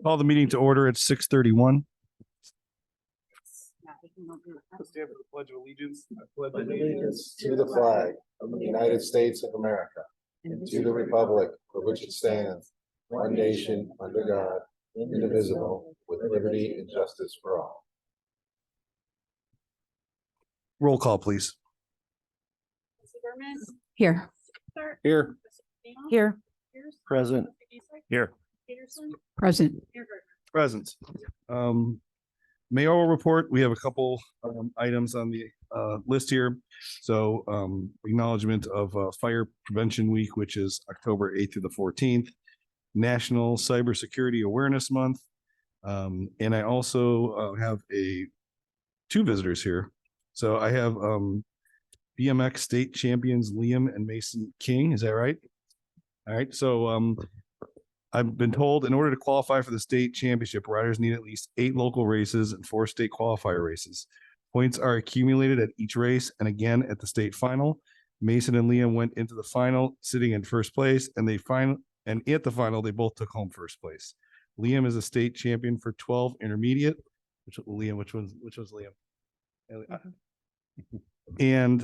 Call the meeting to order at 6:31. Stand for the Pledge of Allegiance. I pledge Allegiance to the flag of the United States of America and to the republic for which it stands, one nation, under God, indivisible, with liberty and justice for all. Roll call, please. Here. Here. Here. Present. Here. Present. Present. Mayoral report. We have a couple items on the list here. So acknowledgement of Fire Prevention Week, which is October 8th through the 14th. National Cybersecurity Awareness Month. And I also have two visitors here. So I have BMX state champions Liam and Mason King. Is that right? All right. So I've been told in order to qualify for the state championship, riders need at least 8 local races and 4 state qualifier races. Points are accumulated at each race and again at the state final. Mason and Liam went into the final sitting in first place, and at the final they both took home first place. Liam is a state champion for 12 intermediate. Which was Liam? And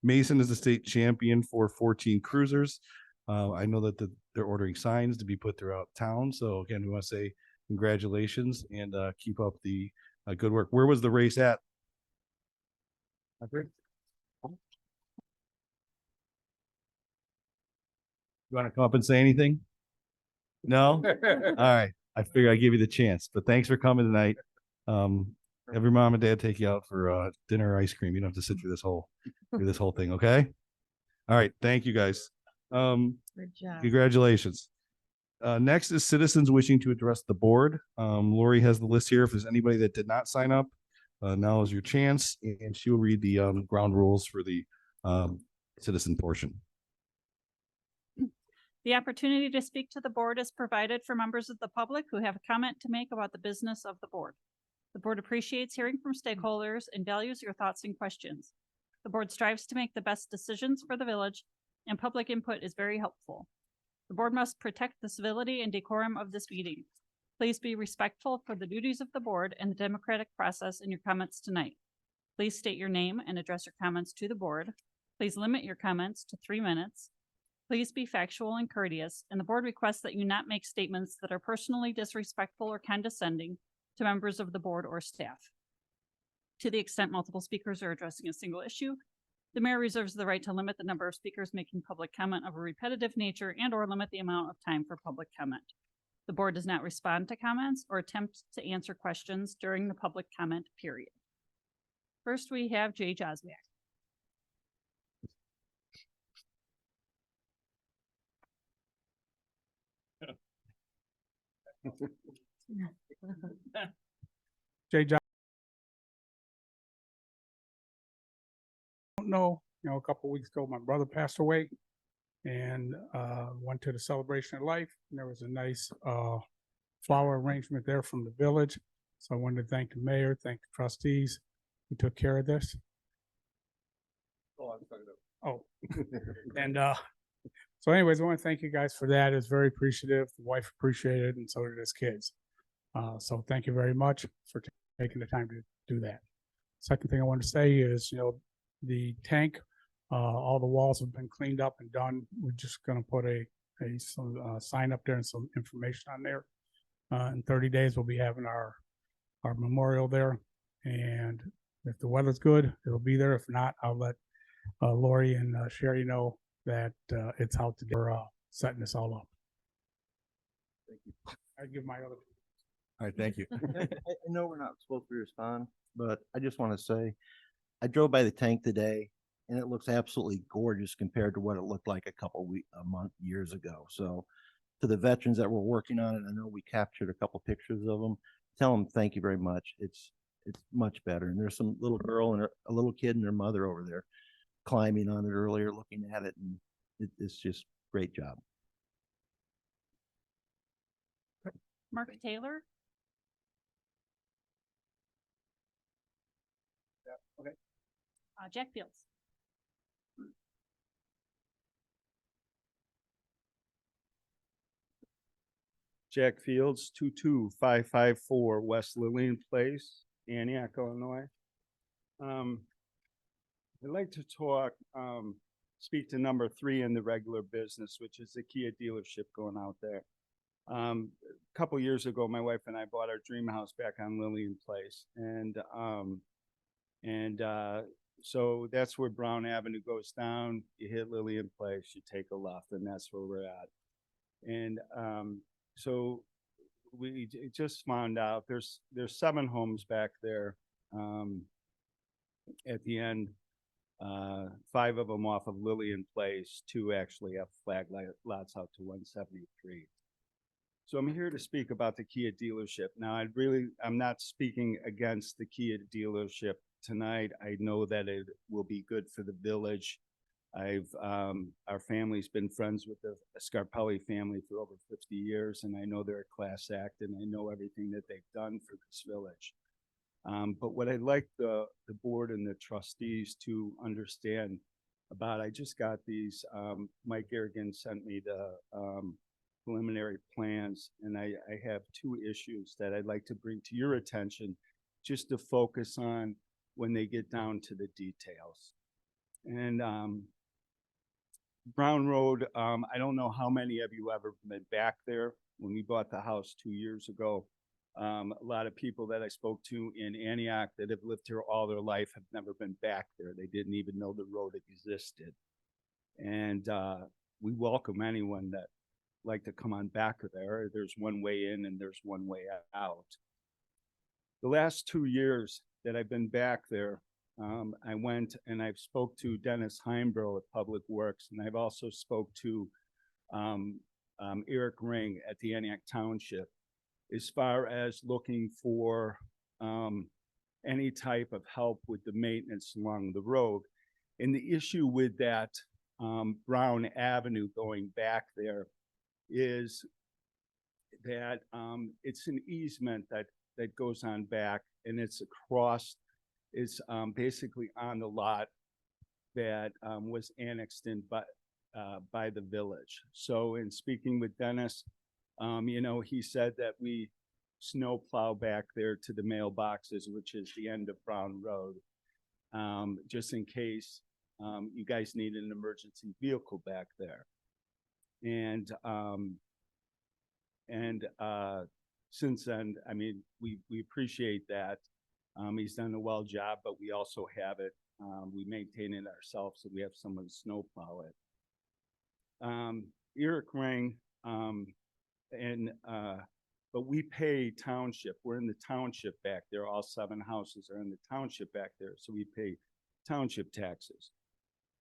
Mason is the state champion for 14 cruisers. I know that they're ordering signs to be put throughout town. So again, we want to say congratulations and keep up the good work. Where was the race at? You want to come up and say anything? No? All right. I figured I'd give you the chance, but thanks for coming tonight. Every mom and dad take you out for dinner or ice cream. You don't have to sit through this whole thing. Okay. All right. Thank you guys. Good job. Congratulations. Next is citizens wishing to address the board. Lori has the list here. If there's anybody that did not sign up, now is your chance, and she will read the ground rules for the citizen portion. The opportunity to speak to the board is provided for members of the public who have a comment to make about the business of the board. The board appreciates hearing from stakeholders and values your thoughts and questions. The board strives to make the best decisions for the village, and public input is very helpful. The board must protect the civility and decorum of this meeting. Please be respectful for the duties of the board and the democratic process in your comments tonight. Please state your name and address your comments to the board. Please limit your comments to 3 minutes. Please be factual and courteous, and the board requests that you not make statements that are personally disrespectful or condescending to members of the board or staff. To the extent multiple speakers are addressing a single issue, the mayor reserves the right to limit the number of speakers making public comment of a repetitive nature and/or limit the amount of time for public comment. The board does not respond to comments or attempt to answer questions during the public comment period. First, we have Jay Joswiak. Jay John. I don't know, a couple of weeks ago, my brother passed away, and went to the celebration of life. And there was a nice flower arrangement there from the village. So I wanted to thank the mayor, thank the trustees who took care of this. And so anyways, I want to thank you guys for that. It's very appreciative. The wife appreciated it, and so did his kids. So thank you very much for taking the time to do that. Second thing I want to say is, the tank, all the walls have been cleaned up and done. We're just going to put some sign up there and some information on there. In 30 days, we'll be having our memorial there. And if the weather's good, it'll be there. If not, I'll let Lori and Sherry know that it's out today for setting this all up. Thank you. I give my other. All right. Thank you. I know we're not supposed to respond, but I just want to say, I drove by the tank today and it looks absolutely gorgeous compared to what it looked like years ago. So to the veterans that were working on it, I know we captured a couple pictures of them. Tell them thank you very much. It's much better. And there's some little girl and a little kid and their mother over there climbing on it earlier, looking at it, and it's just great job. Mark Taylor. Okay. Jack Fields. Jack Fields, 22554 West Lillian Place, Antioch, Illinois. I'd like to speak to number 3 in the regular business, which is the Kia dealership going out there. A couple years ago, my wife and I bought our dream house back on Lillian Place, so that's where Brown Avenue goes down. You hit Lillian Place, you take a left, and that's where we're at. And so we just found out there's 7 homes back there. At the end, 5 of them off of Lillian Place, 2 actually have flag lots out to 173. So I'm here to speak about the Kia dealership. Now, I'm not speaking against the Kia dealership tonight. I know that it will be good for the village. Our family's been friends with the Scarpelli family for over 50 years, and I know they're a class act, and I know everything that they've done for this village. But what I'd like the board and the trustees to understand about, I just got these, Mike Garrigan sent me the preliminary plans, and I have 2 issues that I'd like to bring to your attention just to focus on when they get down to the details. And Brown Road, I don't know how many of you ever been back there. When we bought the house 2 years ago, a lot of people that I spoke to in Antioch that have lived here all their life have never been back there. They didn't even know the road existed. And we welcome anyone that like to come on back there. There's one way in and there's one way out. The last 2 years that I've been back there, I went and I've spoke to Dennis Heimbrough at Public Works, and I've also spoke to Eric Ring at the Antioch Township as far as looking for any type of help with the maintenance along the road. And the issue with that Brown Avenue going back there is that it's an easement that goes on back, and it's across, it's basically on the lot that was annexed in by the village. So in speaking with Dennis, he said that we snow plow back there to the mailboxes, which is the end of Brown Road, just in case you guys need an emergency vehicle back there. And since then, I mean, we appreciate that. He's done a well job, but we also have it. We maintain it ourselves, so we have someone to snowplow it. Eric Ring, but we pay township. We're in the township back there. All 7 houses are in the township back there, so we pay township taxes.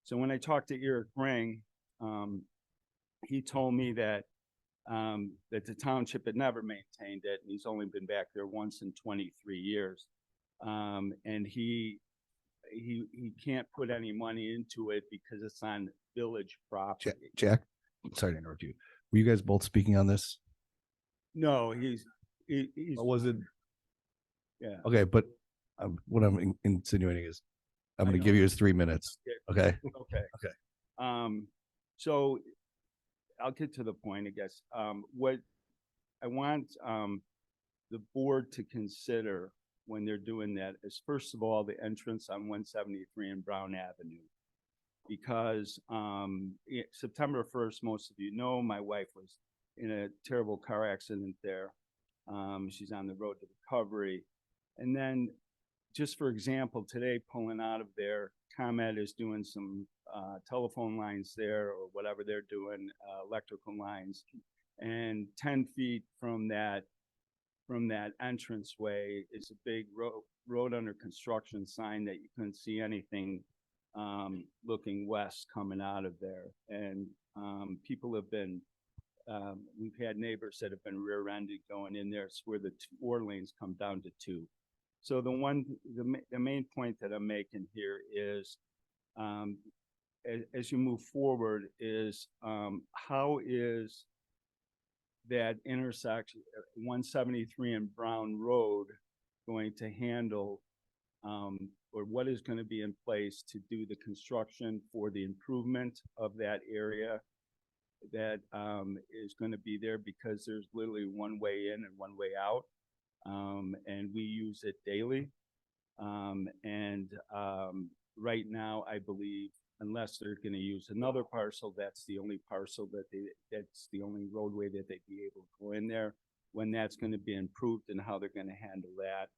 So when I talked to Eric Ring, he told me that the township had never maintained it, and he's only been back there once in 23 years. And he can't put any money into it because it's on village property. Jack, sorry to interrupt you. Were you guys both speaking on this? No, he's Or was it? Yeah. Okay, but what I'm insinuating is I'm I going to know. give you his 3 minutes. Okay. Okay. Okay. So I'll get to the point, I guess. What I want the board to consider when they're doing that is, first of all, the entrance on 173 and Brown Avenue. Because September 1st, most of you know, my wife was in a terrible car accident there. She's on the road to recovery. And then, just for example, today pulling out of there, ComEd is doing some telephone lines there, or whatever they're doing, electrical lines. And 10 feet from that entranceway is a big road under construction sign that you couldn't see anything looking west coming out of there. And people have been, we've had neighbors that have been rear-ended going in there. It's where the 4 lanes come down to 2. So the main point that I'm making here is, as you move forward, is how is that intersection, 173 and Brown Road, going to handle, or what is going to be in place to do the construction for the improvement of that area, that is going to be there because there's literally one way in and one way out. And we use it daily. Right now, I believe, unless they're going to use another parcel, that's the only parcel that's the only roadway that they'd be able to go in there. When that's going to be improved and how they're going to handle that.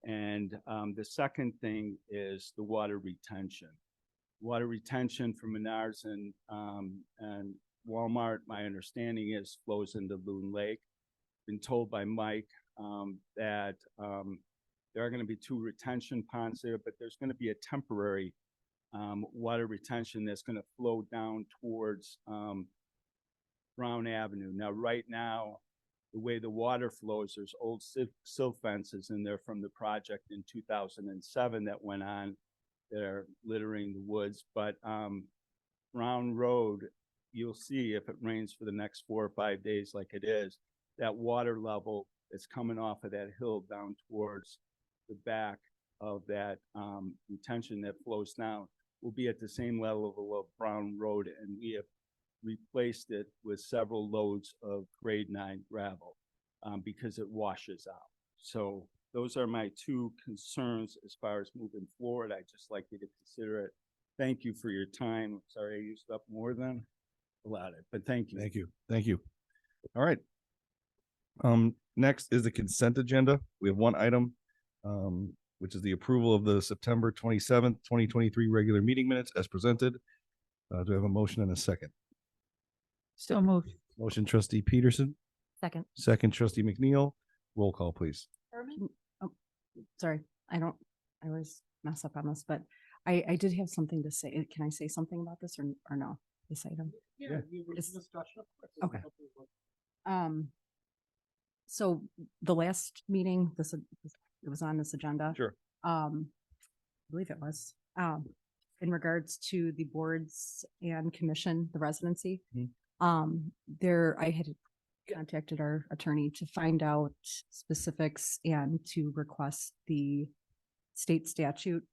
And the second thing is the water retention. Water retention from Menards and Walmart, my understanding is flows into Loon Lake. Been told by Mike that there are going to be 2 retention ponds there, but there's going to be a temporary water retention that's going to flow down towards Brown Avenue. Now, right now, the way the water flows, there's old silt fences in there from the project in 2007 that went on that are littering the woods. But Brown Road, you'll see if it rains for the next 4 or 5 days like it is, that water level that's coming off of that hill down towards the back of that retention that flows down will be at the same level of Brown Road, and we have replaced it with several loads of grade 9 gravel because it washes out. So those are my 2 concerns as far as moving forward. I'd just like you to consider it. Thank you for your time. Sorry I used up more than allotted, but thank you. Thank you. Thank you. All right. Next is the consent agenda. We have one item, which is the approval of the September 27th, 2023 regular meeting minutes as presented. Do I have a motion and a second? So moved. Motion trustee Peterson, Second. second trustee McNeil. Roll call, please. Berman, Sorry, I always mess up on this, but I did have something to say. Can I say something about this or no? This item? Yeah. It's- Okay. So the last meeting, it was on this agenda. Sure. I believe it was, in regards to the boards and commission, the residency. Mhm. I had contacted our attorney to find out specifics and to request the state statute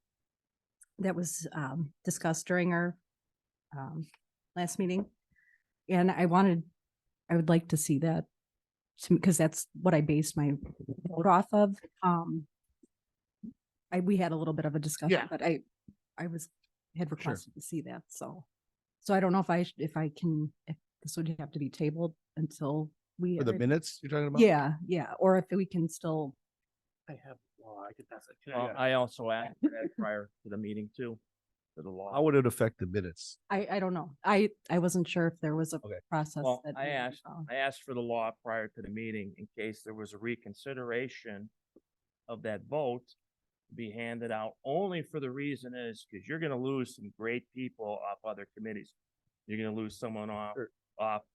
that was discussed during our last meeting. And I would like to see that because that's what I based my vote off of. We had a little bit of a discussion, but I had requested to see that. So I don't know if this would have to be tabled until we. For the minutes you're talking about? Yeah, or if we can still. I have, well, I could pass it. I also asked for that prior to the meeting too, for the law. How would it affect the minutes? I don't know. I wasn't sure if there was a Okay. process. Well, that I we would asked, follow. I asked for the law prior to the meeting in case there was a reconsideration of that vote to be handed out, only for the reason is because you're gonna lose some great people off other committees. You're gonna lose someone off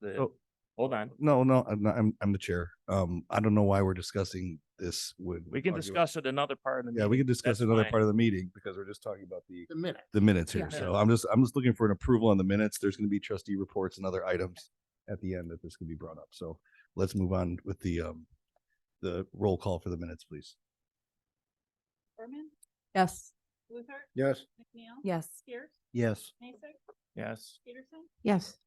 the, Oh. hold on, No, I'm the chair. I don't know why we're discussing this with. we can discuss it another part of the meeting. Yeah, we can discuss That's another fine. part of the meeting because we're just talking about the minute. minutes here. Yeah. So I'm just looking for an approval on the minutes. There's going to be trustee reports and other items at the end that this can be brought up. So let's move on with the roll call for the minutes, please. Berman, Yes. Luther, Yes. McNeil. Yes. Pierce, Yes. Mason, Yes. Peterson, Yes.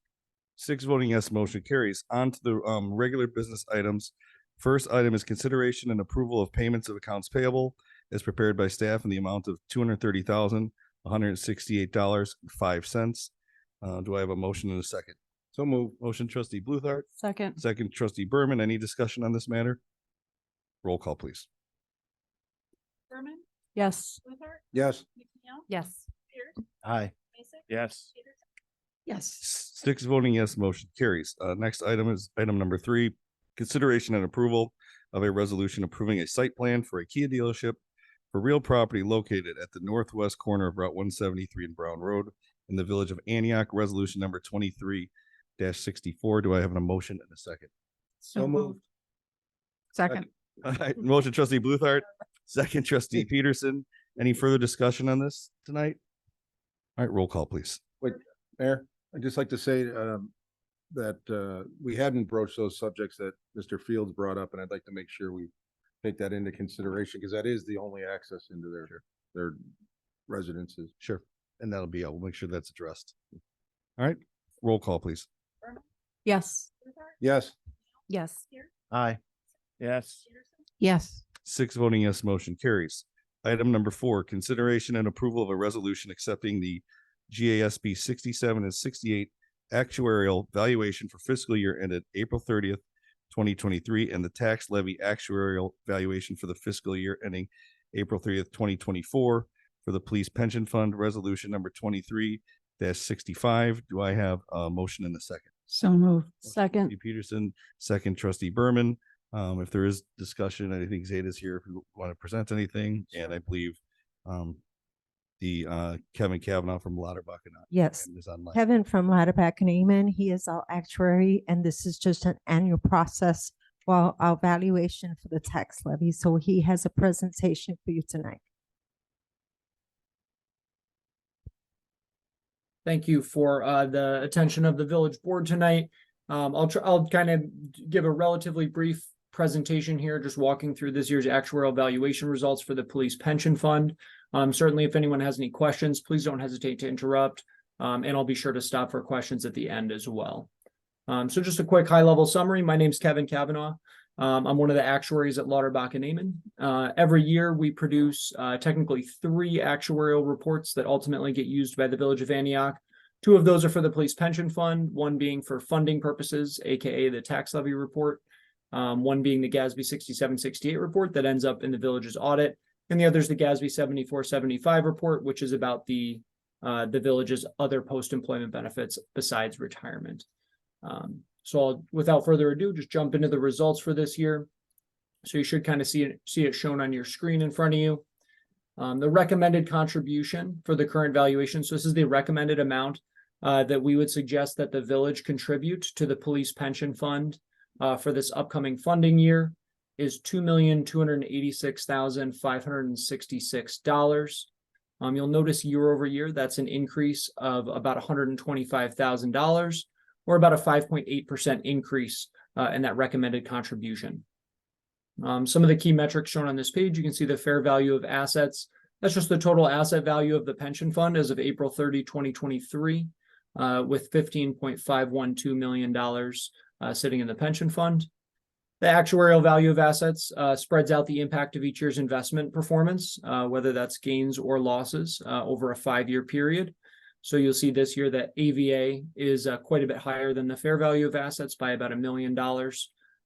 6 voting yes, motion carries. On to the regular business items. First item is consideration and approval of payments of accounts payable as prepared by staff in the amount of $230,168.05. Do I have a motion and a second? So move. Motion trustee Bluthart, Second. second trustee Berman. Any discussion on this matter? Roll call, please. Berman, Yes. Luther, Yes. McNeil, Yes. Pierce, Aye. Mason, Yes. Peterson, Yes. 6 voting yes, motion carries. Next item is item number 3, consideration and approval of a resolution approving a site plan for a Kia dealership for real property located at the northwest corner of Route 173 and Brown Road in the village of Antioch, resolution number 23-64. Do I have a motion and a second? So moved. Second. All right, motion trustee Bluthart, second trustee Peterson. Any further discussion on this tonight? All right, roll call, please. Mayor, I'd just like to say that we hadn't broached those subjects that Mr. Fields brought up, and I'd like to make sure we take that into consideration because that is the only access into their residences. Sure. And that'll be, we'll make sure that's addressed. All right, roll call, please. Berman, Yes. Yes. Yes. Aye. Yes. Yes. 6 voting yes, motion carries. Item number 4, consideration and approval of a resolution accepting the GASB 67 and 68 actuarial valuation for fiscal year ended April 30th, 2023, and the tax levy actuarial valuation for the fiscal year ending April 30th, 2024 for the police pension fund, resolution number 23-65. Do I have a motion in a second? So moved. Trustee Second. Peterson, second trustee Berman. If there is discussion, I think Zeta's here if you want to present anything, and I believe the Kevin Kavanaugh from Lauterbach and Yes, is online. Kevin from Lauterbach and Amen. He is our actuary, and this is just an annual process for our valuation for the tax levy. So he has a presentation for you tonight. Thank you for the attention of the village board tonight. I'll kind of give a relatively brief presentation here, just walking through this year's actuarial valuation results for the police pension fund. Certainly, if anyone has any questions, please don't hesitate to interrupt, and I'll be sure to stop for questions at the end as well. So just a quick high-level summary. My name's Kevin Kavanaugh. I'm one of the actuaries at Lauterbach and Amen. Every year we produce technically 3 actuarial reports that ultimately get used by the village of Antioch. 2 of those are for the police pension fund, one being for funding purposes, aka the tax levy report, one being the GASB 6768 report that ends up in the village's audit, and the other is the GASB 7475 report, which is about the village's other post-employment benefits besides retirement. So I'll, without further ado, just jump into the results for this year. So you should kind of see it shown on your screen in front of you. The recommended contribution for the current valuation. So this is the recommended amount that we would suggest that the village contribute to the police pension fund for this upcoming funding year is $2,286,566. You'll notice year over year, that's an increase of about $125,000. or about a 5.8% increase in that recommended contribution. Some of the key metrics shown on this page, you can see the fair value of assets. That's just the total asset value of the pension fund as of April 30, 2023, with $15.512 million sitting in the pension fund. The actuarial value of assets spreads out the impact of each year's investment performance, whether that's gains or losses over a 5-year period. So you'll see this year that AVA is quite a bit higher than the fair value of assets by about $1 million.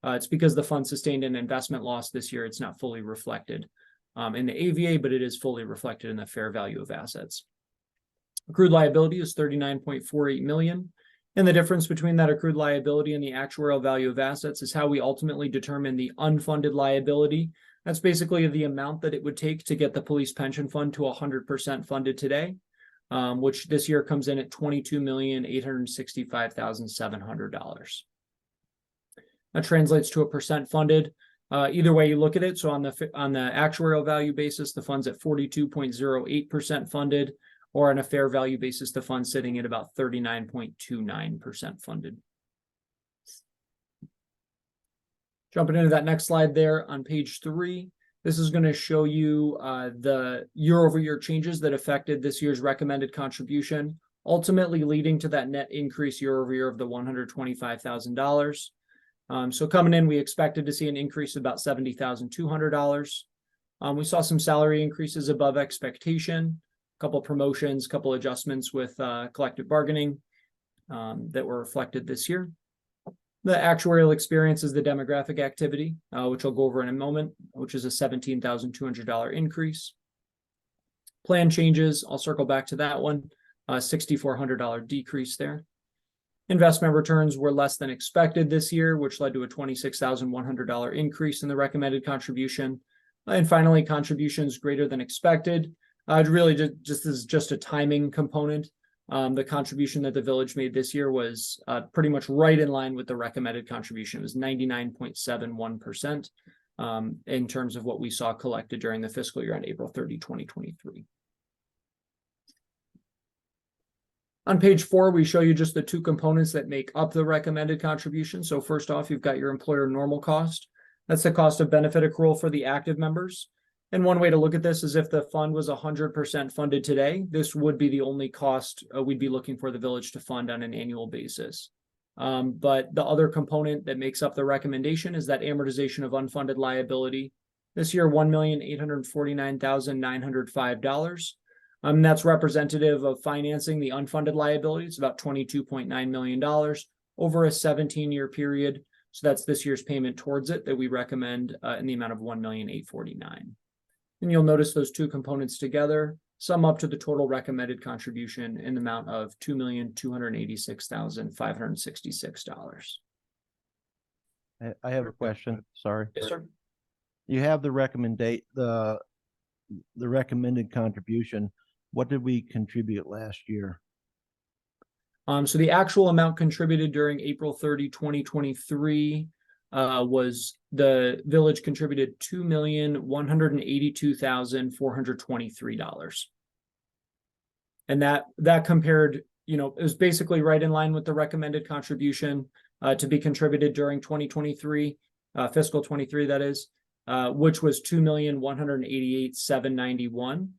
It's because the fund sustained an investment loss this year. It's not fully reflected in the AVA, but it is fully reflected in the fair value of assets. Accrued liability is $39.48 million. And the difference between that accrued liability and the actuarial value of assets is how we ultimately determine the unfunded liability. That's basically the amount that it would take to get the police pension fund to 100% funded today. Which this year comes in at $22,865,700. That translates to a percent funded. Either way you look at it, so on the actuarial value basis, the fund's at 42.08% funded, or on a fair value basis, the fund's sitting at about 39.29% funded. Jumping into that next slide there on page 3. This is going to show you the year-over-year changes that affected this year's recommended contribution, ultimately leading to that net increase year-over-year of the $125,000. So coming in, we expected to see an increase of about $70,200. We saw some salary increases above expectation, a couple promotions, a couple adjustments with collective bargaining that were reflected this year. The actuarial experience is the demographic activity, which I'll go over in a moment, which is a $17,200 increase. Plan changes, I'll circle back to that one, $6,400 decrease there. Investment returns were less than expected this year, which led to a $26,100 increase in the recommended contribution. And finally, contributions greater than expected. It really just is just a timing component. The contribution that the village made this year was pretty much right in line with the recommended contribution. It was 99.71% in terms of what we saw collected during the fiscal year on April 30, 2023. On page 4, we show you just the 2 components that make up the recommended contribution. So first off, you've got your employer normal cost. That's the cost of benefit accrual for the active members. And one way to look at this is if the fund was 100% funded today, this would be the only cost we'd be looking for the village to fund on an annual basis. But the other component that makes up the recommendation is that amortization of unfunded liability. This year, $1,849,905. That's representative of financing the unfunded liability. It's about $22.9 million over a 17-year period. So that's this year's payment towards it that we recommend in the amount of $1,849,000. And you'll notice those two components together sum up to the total recommended contribution in the amount of $2,286,566. I have a question, sorry. Yes, sir. You have the recommended contribution. What did we contribute last year? So the actual amount contributed during April 30, 2023 was the village contributed $2,182,423. And that compared, it was basically right in line with the recommended contribution to be contributed during 2023, fiscal 23, that is, which was $2,188,791.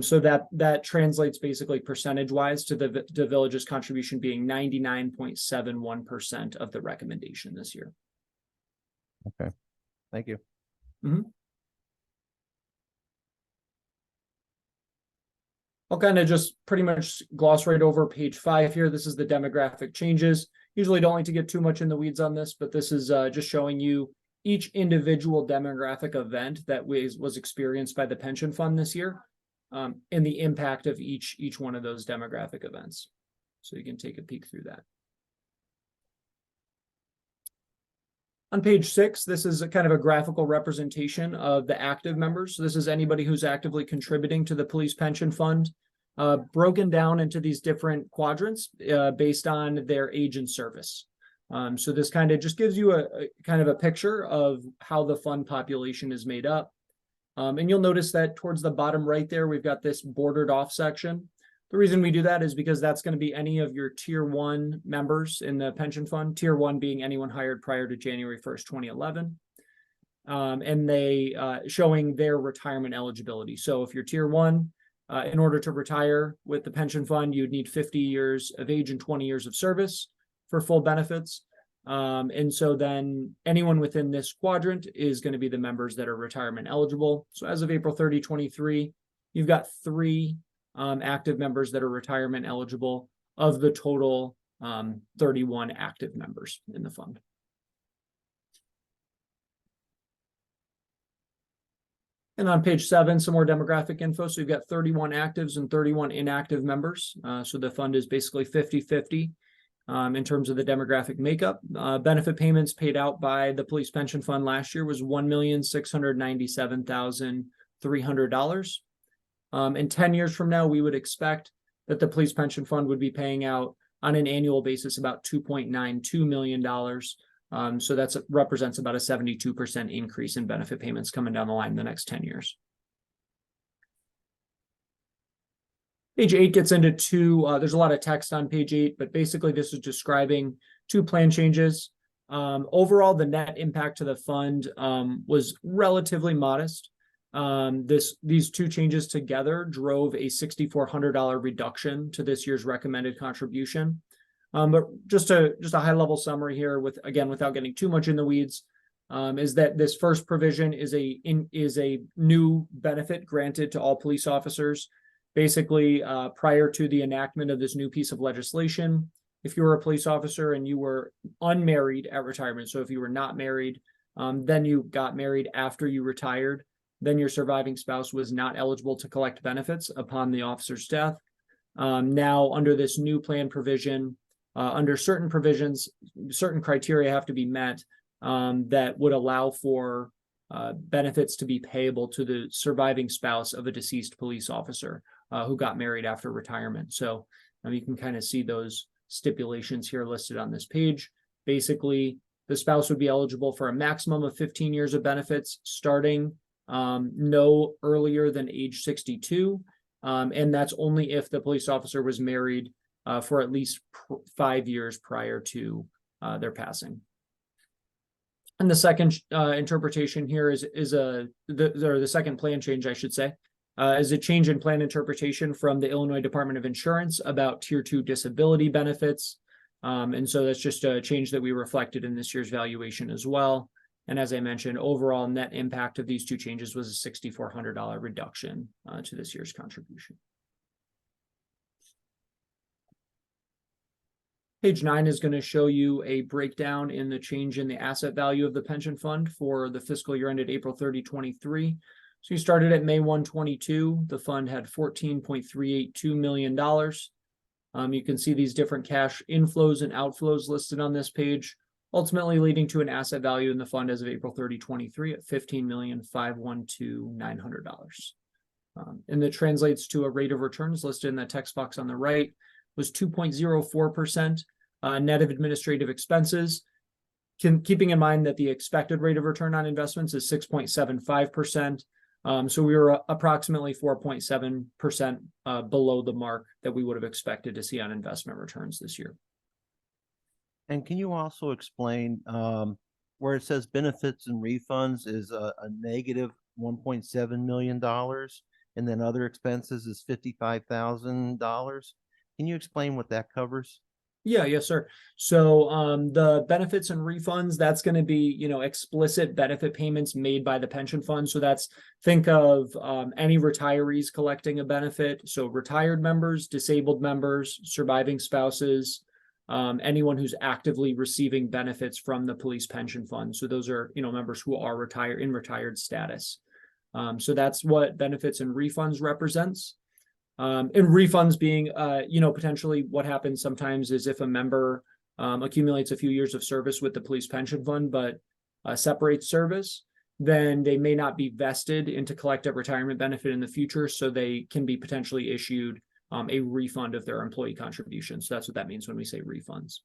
So that translates basically percentage wise to the village's contribution being 99.71% of the recommendation this year. Okay, thank you. I'll kind of just pretty much gloss right over page 5 here. This is the demographic changes. Usually don't like to get too much in the weeds on this, but this is just showing you each individual demographic event that was experienced by the pension fund this year. And the impact of each one of those demographic events. So you can take a peek through that. On page 6, this is a kind of a graphical representation of the active members. So this is anybody who's actively contributing to the police pension fund, broken down into these different quadrants based on their age and service. So this kind of just gives you a kind of a picture of how the fund population is made up. And you'll notice that towards the bottom right there, we've got this bordered off section. The reason we do that is because that's going to be any of your tier 1 members in the pension fund, tier 1 being anyone hired prior to January 1st, 2011. And they showing their retirement eligibility. So if you're tier 1, in order to retire with the pension fund, you'd need 50 years of age and 20 years of service for full benefits. And so then anyone within this quadrant is going to be the members that are retirement eligible. So as of April 30, 23, you've got 3 active members that are retirement eligible of the total 31 active members in the fund. And on page 7, some more demographic info. So you've got 31 actives and 31 inactive members. So the fund is basically 50-50. In terms of the demographic makeup. Benefit payments paid out by the police pension fund last year was $1,697,300. And 10 years from now, we would expect that the police pension fund would be paying out on an annual basis about $2.92 million. So that represents about a 72% increase in benefit payments coming down the line in the next 10 years. Page 8 gets into there's a lot of text on page 8, but basically this is describing 2 plan changes. Overall, the net impact to the fund was relatively modest. These 2 changes together drove a $6,400 reduction to this year's recommended contribution. But just a high level summary here without getting too much in the weeds, is that this first provision is a new benefit granted to all police officers. Basically, prior to the enactment of this new piece of legislation, if you were a police officer and you were unmarried at retirement, so if you were not married, then you got married after you retired, then your surviving spouse was not eligible to collect benefits upon the officer's death. Now, under this new plan provision, under certain provisions, certain criteria have to be met that would allow for benefits to be payable to the surviving spouse of a deceased police officer who got married after retirement. So you can kind of see those stipulations here listed on this page. Basically, the spouse would be eligible for a maximum of 15 years of benefits starting no earlier than age 62. And that's only if the police officer was married for at least 5 years prior to their passing. And the second interpretation here is the second plan change, I should say, is a change in plan interpretation from the Illinois Department of Insurance about Tier 2 disability benefits. And so that's just a change that we reflected in this year's valuation as well. And as I mentioned, overall net impact of these two changes was a $6,400 reduction to this year's contribution. Page 9 is going to show you a breakdown in the change in the asset value of the pension fund for the fiscal year ended April 30, 23. So you started at May 1, 22. The fund had $14.382 million. You can see these different cash inflows and outflows listed on this page, ultimately leading to an asset value in the fund as of April 30, 23 at $15,512,900. And that translates to a rate of returns listed in the text box on the right was 2.04%, net of administrative expenses. Keeping in mind that the expected rate of return on investments is 6.75%. So we were approximately 4.7% below the mark that we would have expected to see on investment returns this year. And can you also explain where it says benefits and refunds is a negative $1.7 million, and then other expenses is $55,000? Can you explain what that covers? Yeah, yes, sir. So the benefits and refunds, that's going to be, explicit benefit payments made by the pension fund. So that's, think of any retirees collecting a benefit. So retired members, disabled members, surviving spouses, anyone who's actively receiving benefits from the police pension fund. So those are, members who are retired status. So that's what benefits and refunds represents. And refunds being, potentially what happens sometimes is if a member accumulates a few years of service with the police pension fund, but separates service, then they may not be vested into collective retirement benefit in the future. So they can be potentially issued a refund of their employee contributions. So that's what that means when we say refunds.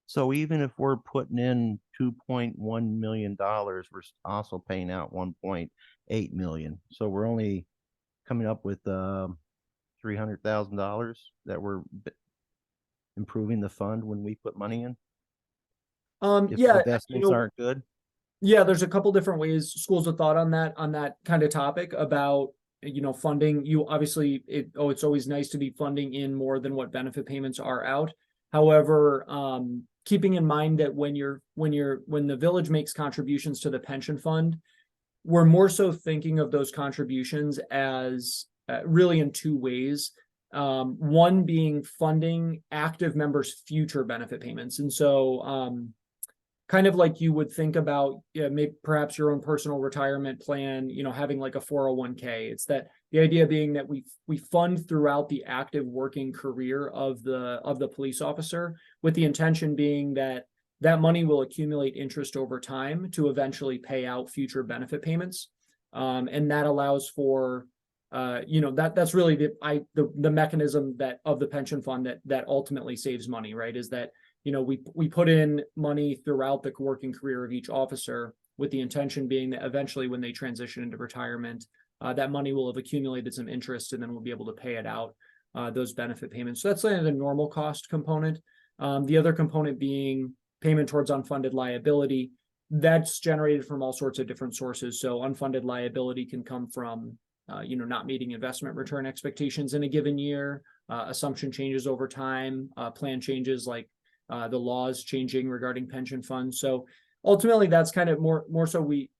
So even if we're putting in $2.1 million, we're also paying out $1.8 million. So we're only coming up with $300,000 that we're improving the fund when we put money in. If Yeah, investments aren't good. Yeah, there's a couple different ways schools of thought on that kind of topic about, funding. You obviously, it's always nice to be funding in more than what benefit payments are out. However, keeping in mind that when the village makes contributions to the pension fund, we're more so thinking of those contributions as really in two ways. One being funding active members' future benefit payments. And so kind of like you would think about maybe perhaps your own personal retirement plan, having like a 401k. It's that the idea being that we fund throughout the active working career of the police officer, with the intention being that money will accumulate interest over time to eventually pay out future benefit payments. And that allows for that's really the mechanism of the pension fund that ultimately saves money, right? Is that, we put in money throughout the working career of each officer, with the intention being that eventually when they transition into retirement, that money will have accumulated some interest, and then we'll be able to pay it out, those benefit payments. So that's like the normal cost component. The other component being payment towards unfunded liability. That's generated from all sorts of different sources. So unfunded liability can come from not meeting investment return expectations in a given year, assumption changes over time, plan changes like the laws changing regarding pension funds. So ultimately, that's kind of more so we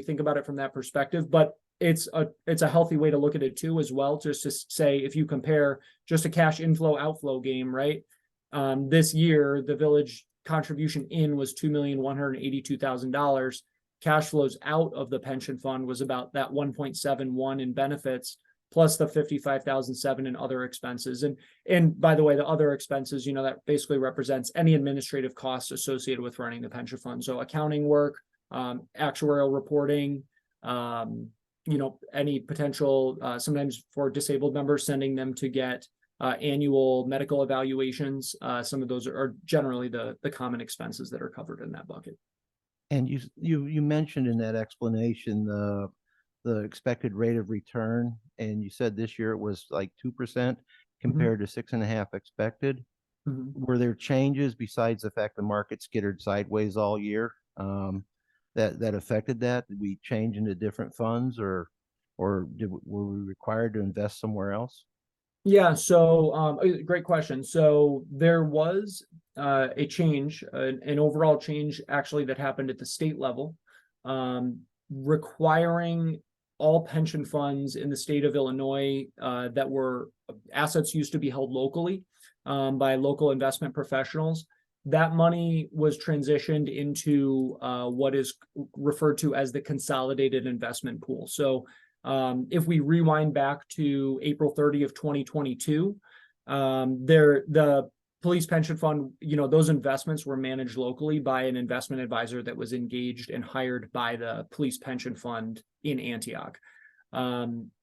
think about it from that perspective, but it's a healthy way to look at it too, as well. Just to say, if you compare just a cash inflow outflow game, right? This year, the village contribution in was $2,182,000. Cash flows out of the pension fund was about that 1.71 in benefits, plus the 55,007 in other expenses. And by the way, the other expenses, that basically represents any administrative costs associated with running the pension fund. So accounting work, actuarial reporting, any potential, sometimes for disabled members, sending them to get annual medical evaluations. Some of those are generally the common expenses that are covered in that bucket. And you mentioned in that explanation the expected rate of return, and you said this year it was like 2% compared to 6.5% expected. Were there changes besides the fact the market skittered sideways all year that affected that? Did we change into different funds, or were we required to invest somewhere else? Yeah, so great question. So there was a change, an overall change actually that happened at the state level, requiring all pension funds in the state of Illinois that were assets used to be held locally by local investment professionals. That money was transitioned into what is referred to as the consolidated investment pool. So if we rewind back to April 30 of 2022, the police pension fund, those investments were managed locally by an investment advisor that was engaged and hired by the police pension fund in Antioch.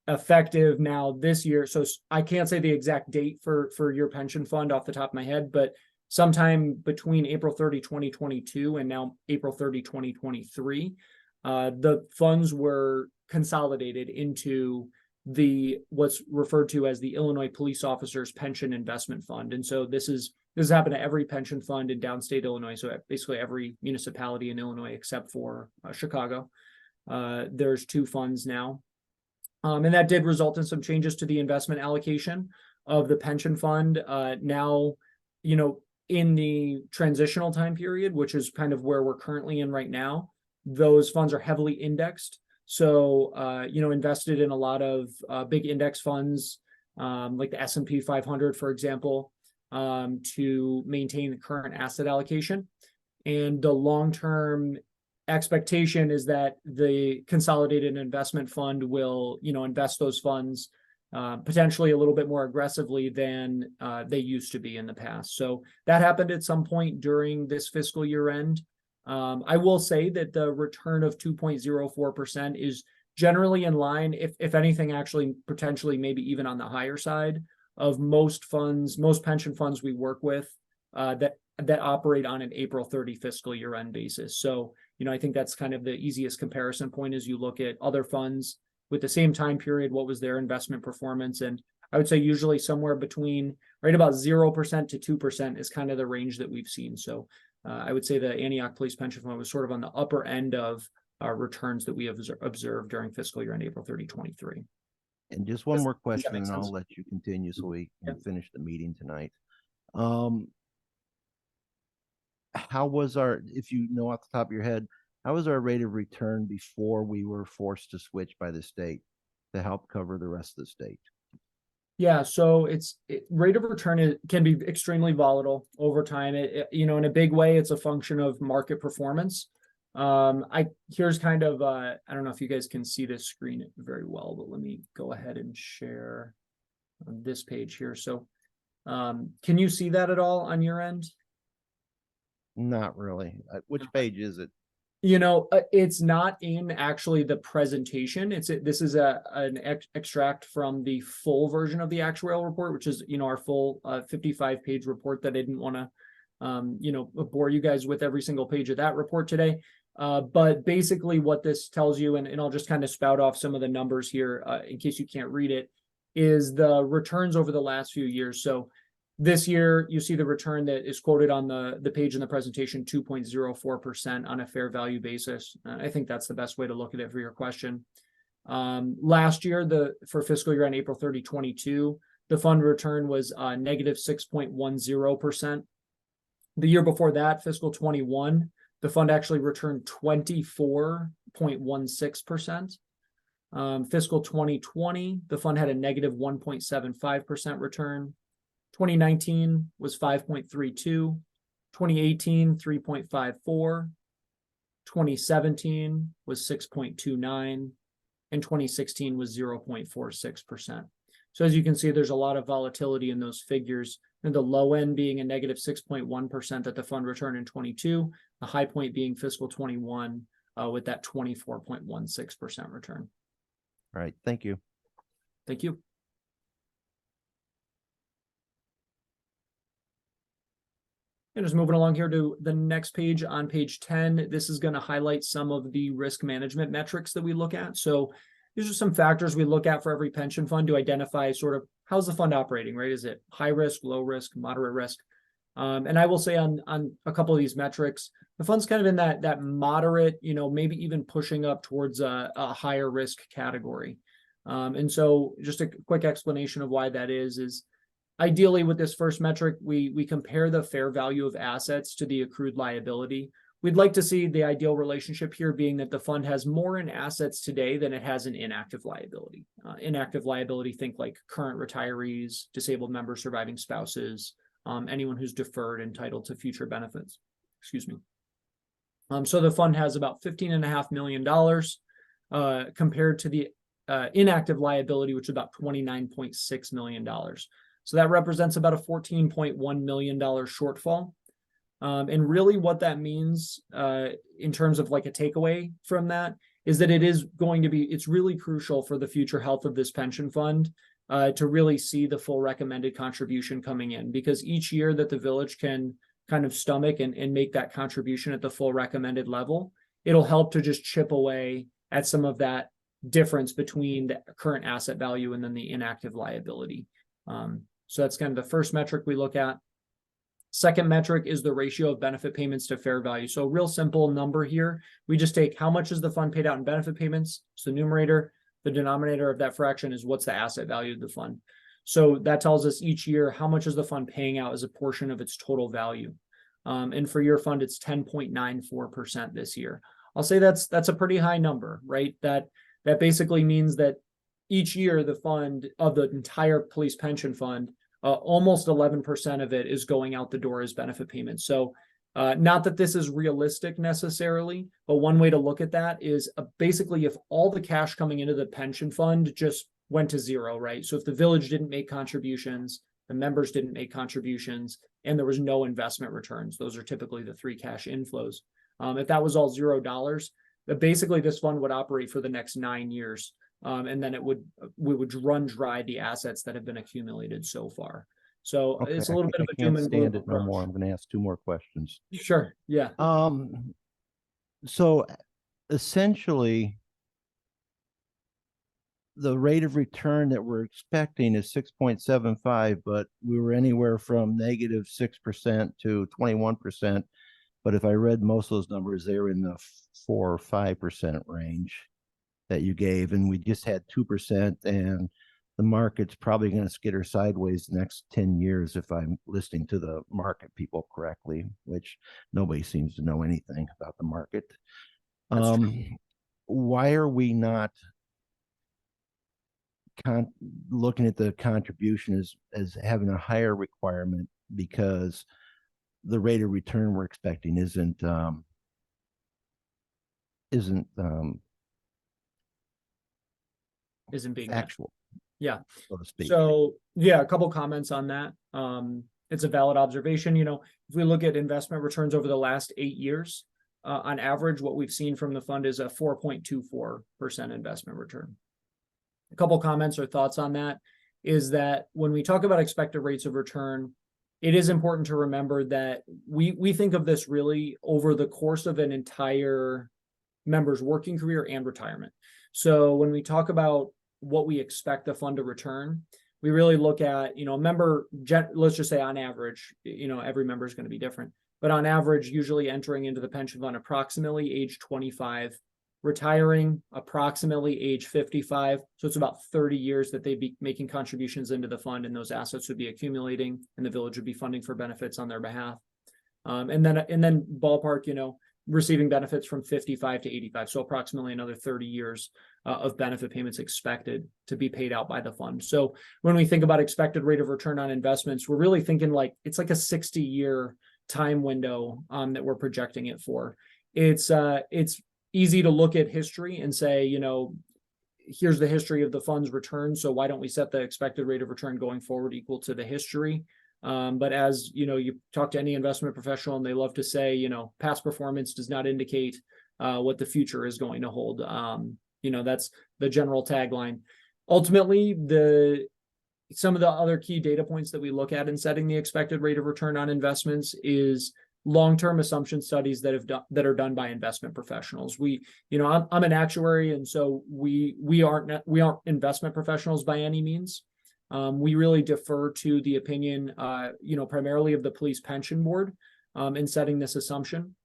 Effective now this year, so I can't say the exact date for your pension fund off the top of my head, but sometime between April 30, 2022 and now April 30, 2023, the funds were consolidated into what's referred to as the Illinois Police Officers Pension Investment Fund. And so this has happened to every pension fund in downstate Illinois. So basically every municipality in Illinois except for Chicago. There's 2 funds now. And that did result in some changes to the investment allocation of the pension fund. Now, in the transitional time period, which is kind of where we're currently in right now, those funds are heavily indexed. So, invested in a lot of big index funds, like the S&P 500, for example, to maintain the current asset allocation. And the long-term expectation is that the consolidated investment fund will, invest those funds potentially a little bit more aggressively than they used to be in the past. So that happened at some point during this fiscal year end. I will say that the return of 2.04% is generally in line, if anything, actually potentially maybe even on the higher side of most pension funds we work with that operate on an April 30 fiscal year end basis. So, I think that's kind of the easiest comparison point as you look at other funds with the same time period, what was their investment performance? And I would say usually somewhere between right about 0% to 2% is kind of the range that we've seen. So I would say the Antioch Police Pension Fund was sort of on the upper end of returns that we have observed during fiscal year end April 30, 23. And just one more question, makes and I'll sense. let you continue so we can Yeah. finish the meeting tonight. How was if you know off the top of your head, how was our rate of return before we were forced to switch by the state to help cover the rest of the state? Yeah, so rate of return can be extremely volatile over time. In a big way, it's a function of market performance. Here's kind of I don't know if you guys can see this screen very well, but let me go ahead and share on this page here. So can you see that at all on your end? Not really. Which page is it? It's not in actually the presentation. This is an extract from the full version of the actuarial report, which is, our full 55-page report that I didn't want to, bore you guys with every single page of that report today. But basically what this tells you, and I'll just kind of spout off some of the numbers here in case you can't read it, is the returns over the last few years. So this year, you see the return that is quoted on the page in the presentation, 2.04% on a fair value basis. I think that's the best way to look at it for your question. Last year, for fiscal year on April 30, 22, the fund return was negative 6.10%. The year before that, fiscal 21, the fund actually returned 24.16%. Fiscal 2020, the fund had a negative 1.75% return. 2019 was 5.32, 2018, 3.54, 2017 was 6.29, and 2016 was 0.46%. So as you can see, there's a lot of volatility in those figures, and the low end being a negative 6.1% that the fund returned in 22, the high point being fiscal 21 with that 24.16% return. All right. Thank you. Thank you. And just moving along here to the next page on page 10, this is going to highlight some of the risk management metrics that we look at. So these are some factors we look at for every pension fund to identify sort of how's the fund operating, right? Is it high risk, low risk, moderate risk? And I will say on a couple of these metrics, the fund's kind of in that moderate, maybe even pushing up towards a higher risk category. And so just a quick explanation of why that is ideally with this first metric, we compare the fair value of assets to the accrued liability. We'd like to see the ideal relationship here being that the fund has more in assets today than it has in inactive liability. Inactive liability, think like current retirees, disabled members, surviving spouses, anyone who's deferred, entitled to future benefits. Excuse me. So the fund has about $15.5 million compared to the inactive liability, which is about $29.6 million. So that represents about a $14.1 million shortfall. And really what that means in terms of like a takeaway from that is that it's really crucial for the future health of this pension fund to really see the full recommended contribution coming in, because each year that the village can kind of stomach and make that contribution at the full recommended level, it'll help to just chip away at some of that difference between the current asset value and then the inactive liability. So that's kind of the first metric we look at. Second metric is the ratio of benefit payments to fair value. So real simple number here. We just take how much is the fund paid out in benefit payments. So the numerator, the denominator of that fraction is what's the asset value of the fund. So that tells us each year how much is the fund paying out as a portion of its total value. And for your fund, it's 10.94% this year. I'll say that's a pretty high number, right? That basically means that each year the fund of the entire police pension fund, almost 11% of it is going out the door as benefit payments. So not that this is realistic necessarily, but one way to look at that is basically if all the cash coming into the pension fund just went to zero, right? So if the village didn't make contributions, the members didn't make contributions, and there was no investment returns, those are typically the three cash inflows. If that was all $0, but basically this fund would operate for the next 9 years. And then we would run dry the assets that have been accumulated so far. So Okay, it's a little bit of a doom and gloom stand it no approach. more. I'm going to ask 2 more questions. Sure. Yeah. So essentially, the rate of return that we're expecting is 6.75, but we were anywhere from negative 6% to 21%. But if I read most of those numbers, they were in the 4 or 5% range that you gave, and we just had 2%, and the market's probably going to skitter sideways the next 10 years if I'm listening to the market people correctly, which nobody seems to know anything about the market. Why are we not looking at the contribution as having a higher requirement, because the rate of return we're expecting isn't being actual. Yeah. So to speak. So yeah, a couple comments on that. It's a valid observation. You know, if we look at investment returns over the last 8 years, on average, what we've seen from the fund is a 4.24% investment return. A couple comments or thoughts on that is that when we talk about expected rates of return, it is important to remember that we think of this really over the course of an entire member's working career and retirement. So when we talk about what we expect the fund to return, we really look at, you know, a member, let's just say on average, you know, every member is going to be different, but on average, usually entering into the pension fund approximately age 25, retiring approximately age 55. So it's about 30 years that they'd be making contributions into the fund, and those assets would be accumulating, and the village would be funding for benefits on their behalf. And then ballpark, you know, receiving benefits from 55 to 85. So approximately another 30 years of benefit payments expected to be paid out by the fund. So when we think about expected rate of return on investments, we're really thinking like it's like a 60-year time window that we're projecting it for. It's easy to look at history and say, you know, here's the history of the fund's return, so why don't we set the expected rate of return going forward equal to the history? But as you know, you talk to any investment professional and they love to say, you know, past performance does not indicate what the future is going to hold. You know, that's the general tagline. Ultimately, some of the other key data points that we look at in setting the expected rate of return on investments is long-term assumption studies that are done by investment professionals. I'm an actuary, and so we aren't investment professionals by any means. We really defer to the opinion, primarily of the police pension board in setting this assumption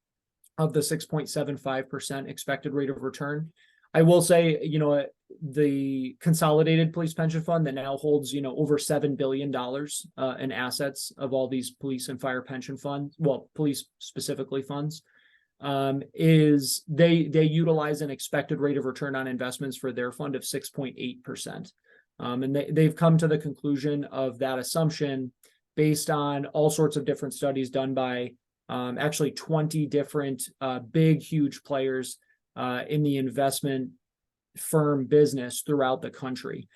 of the 6.75% expected rate of return. I will say, the consolidated police pension fund that now holds, over $7 billion in assets of all these police and fire pension funds, well, police specifically funds, is they utilize an expected rate of return on investments for their fund of 6.8%. And they've come to the conclusion of that assumption based on all sorts of different studies done by actually 20 different big, huge players in the investment firm business throughout the country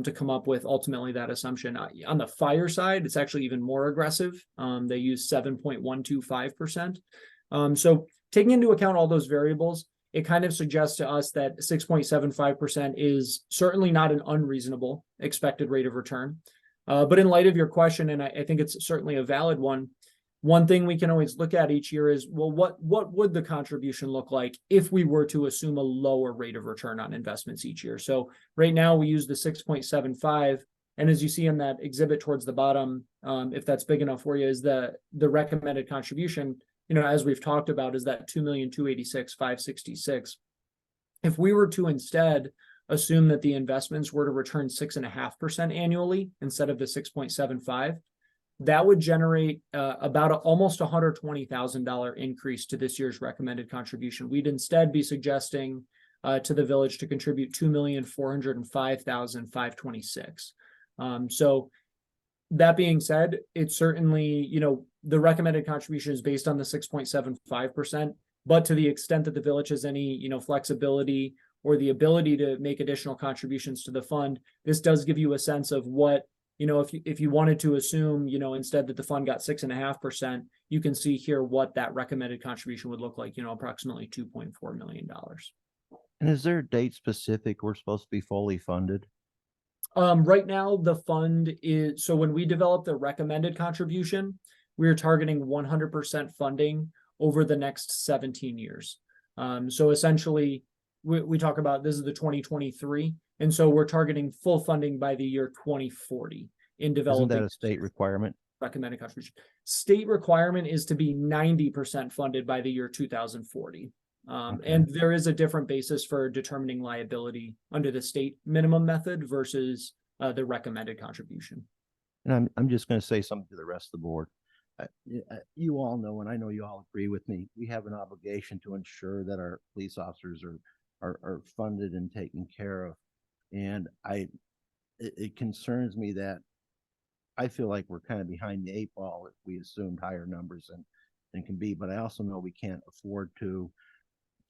to come up with ultimately that assumption. On the fire side, it's actually even more aggressive. They use 7.125%. So taking into account all those variables, it kind of suggests to us that 6.75% is certainly not an unreasonable expected rate of return. But in light of your question, and I think it's certainly a valid one thing we can always look at each year is, well, what would the contribution look like if we were to assume a lower rate of return on investments each year? So right now we use the 6.75. And as you see in that exhibit towards the bottom, if that's big enough for you, is the recommended contribution, as we've talked about, is that 2,286,566. If we were to instead assume that the investments were to return 6.5% annually instead of the 6.75, that would generate about almost $120,000 increase to this year's recommended contribution. We'd instead be suggesting to the village to contribute $2,405,526. So that being said, it's certainly, the recommended contribution is based on the 6.75%, but to the extent that the village has any, flexibility or the ability to make additional contributions to the fund, this does give you a sense of what, if you wanted to assume, instead that the fund got 6.5%, you can see here what that recommended contribution would look like, approximately $2.4 million. And is there a date specific we're supposed to be fully funded? Right now, the fund is, so when we develop the recommended contribution, we're targeting 100% funding over the next 17 years. So essentially, we talk about, this is the 2023. And so we're targeting full funding by the year 2040 in developing. Isn't that a state requirement? Recommended contribution. State requirement is to be 90% funded by the year 2040. Okay. And there is a different basis for determining liability under the state minimum method versus the recommended contribution. And I'm just going to say something to the rest of the board. You all know, and I know you all agree with me, we have an obligation to ensure that our police officers are funded and taken care of. And it concerns me that I feel like we're kind of behind the 8 ball if we assumed higher numbers than can be. But I also know we can't afford to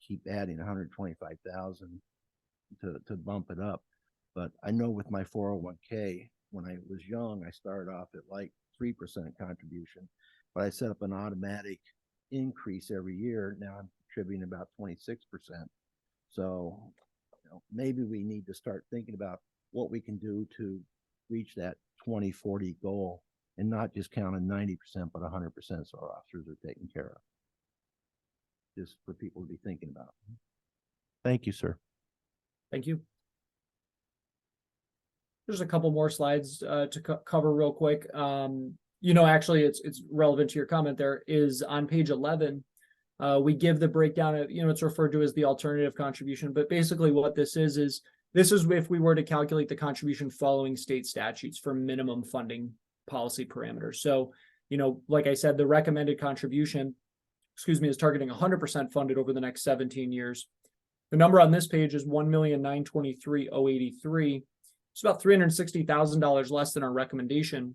keep adding 125,000 to bump it up. But I know with my 401k, when I was young, I started off at like 3% contribution, but I set up an automatic increase every year. Now I'm contributing about 26%. So maybe we need to start thinking about what we can do to reach that 2040 goal and not just count on 90%, but 100% so our officers are taken care of. Just for people to be thinking about. Thank you, sir. Thank you. There's a couple more slides to cover real quick. Actually, it's relevant to your comment. There is on page 11. We give the breakdown of, it's referred to as the alternative contribution, but basically what this is if we were to calculate the contribution following state statutes for minimum funding policy parameters. So, like I said, the recommended contribution, is targeting 100% funded over the next 17 years. The number on this page is $1,923,083. It's about $360,000 less than our recommendation.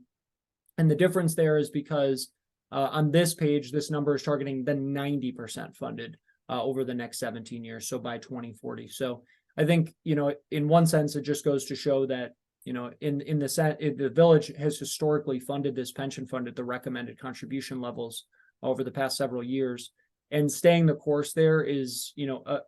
And the difference there is because on this page, this number is targeting the 90% funded over the next 17 years. So by 2040. So I think, in one sense, it just goes to show that, the village has historically funded this pension fund at the recommended contribution levels over the past several years. And staying the course there is,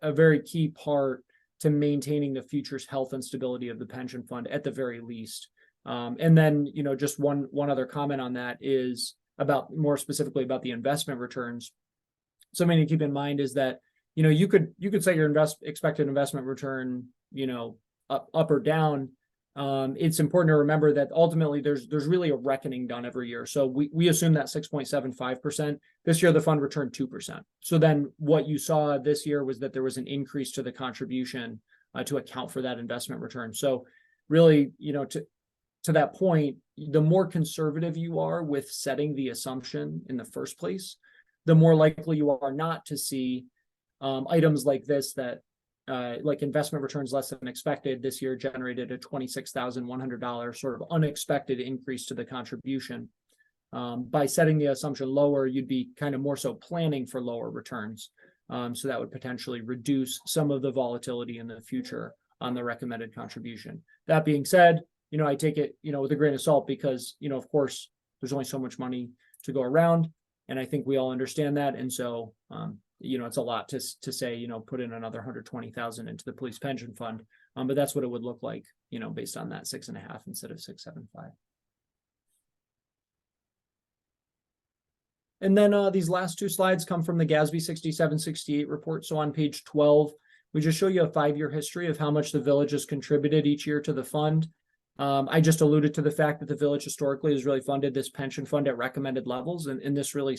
a very key part to maintaining the future's health and stability of the pension fund at the very least. And then, just one other comment on that is about more specifically about the investment returns. Something to keep in mind is that, you could set your expected investment return, up or down, it's important to remember that ultimately there's really a reckoning done every year. So we assume that 6.75%. This year the fund returned 2%. So then what you saw this year was that there was an increase to the contribution to account for that investment return. So really, to that point, the more conservative you are with setting the assumption in the first place, the more likely you are not to see items like this that like investment returns less than expected this year generated a $26,100 sort of unexpected increase to the contribution. By setting the assumption lower, you'd be kind of more so planning for lower returns. So that would potentially reduce some of the volatility in the future on the recommended contribution. That being said, I take it, with a grain of salt because, of course, there's only so much money to go around. And I think we all understand that. And so, it's a lot to say, put in another 120,000 into the police pension fund. But that's what it would look like, based on that 6.5 instead of 675. And then these last two slides come from the GASB 6768 report. So on page 12, we just show you a 5-year history of how much the village has contributed each year to the fund. I just alluded to the fact that the village historically has really funded this pension fund at recommended levels, and this really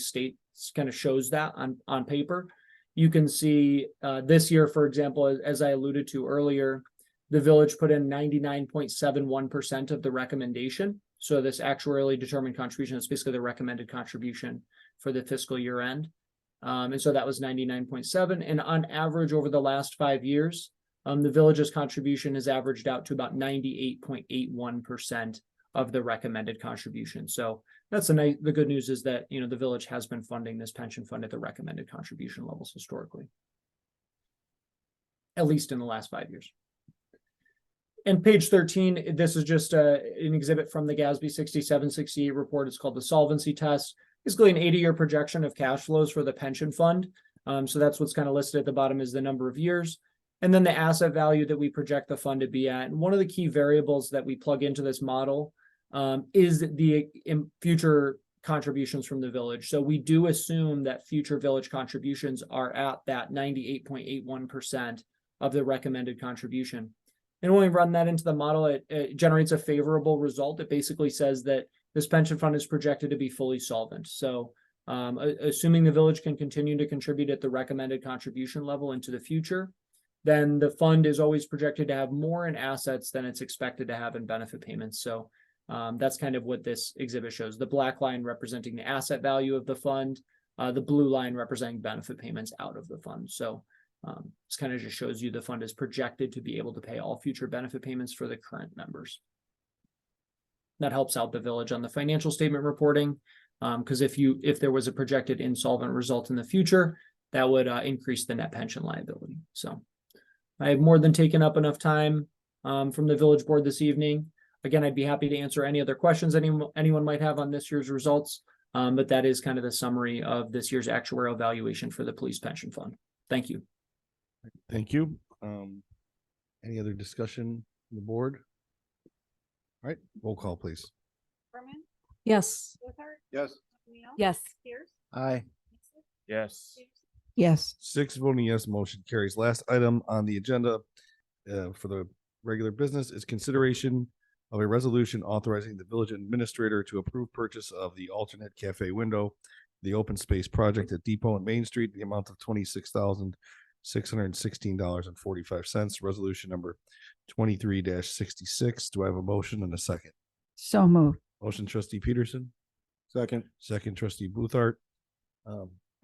kind of shows that on paper. You can see this year, for example, as I alluded to earlier, the village put in 99.71% of the recommendation. So this actuarially determined contribution is basically the recommended contribution for the fiscal year end. And so that was 99.7. And on average over the last 5 years, the village's contribution has averaged out to about 98.81% of the recommended contribution. So that's the good news is that, the village has been funding this pension fund at the recommended contribution levels historically, at least in the last 5 years. And page 13, this is just an exhibit from the GASB 6768 report. It's called the solvency test. Basically an 80-year projection of cash flows for the pension fund. So that's what's kind of listed at the bottom is the number of years. And then the asset value that we project the fund to be at. And one of the key variables that we plug into this model is the future contributions from the village. So we do assume that future village contributions are at that 98.81% of the recommended contribution. And when we run that into the model, it generates a favorable result. It basically says that this pension fund is projected to be fully solvent. So assuming the village can continue to contribute at the recommended contribution level into the future, then the fund is always projected to have more in assets than it's expected to have in benefit payments. So that's kind of what this exhibit shows. The black line representing the asset value of the fund, the blue line representing benefit payments out of the fund. So this kind of just shows you the fund is projected to be able to pay all future benefit payments for the current members. That helps out the village on the financial statement reporting, because if there was a projected insolvent result in the future, that would increase the net pension liability. So I have more than taken up enough time from the village board this evening. Again, I'd be happy to answer any other questions anyone might have on this year's results, but that is kind of the summary of this year's actuarial valuation for the police pension fund. Thank you. Thank you. Any other discussion on the board? All right, roll call, please. Berman, Yes. Luther, Yes. Neal, Yes. Pierce, Aye. Yes. Yes. 6 voting yes, motion carries. Last item on the agenda for the regular business is consideration of a resolution authorizing the village administrator to approve purchase of the alternate cafe window, the open space project at Depot and Main Street, the amount of $26,616.45. Resolution number 23-66. Do I have a motion and a second? So moved. Motion trustee Peterson, Second. second trustee Bluthart.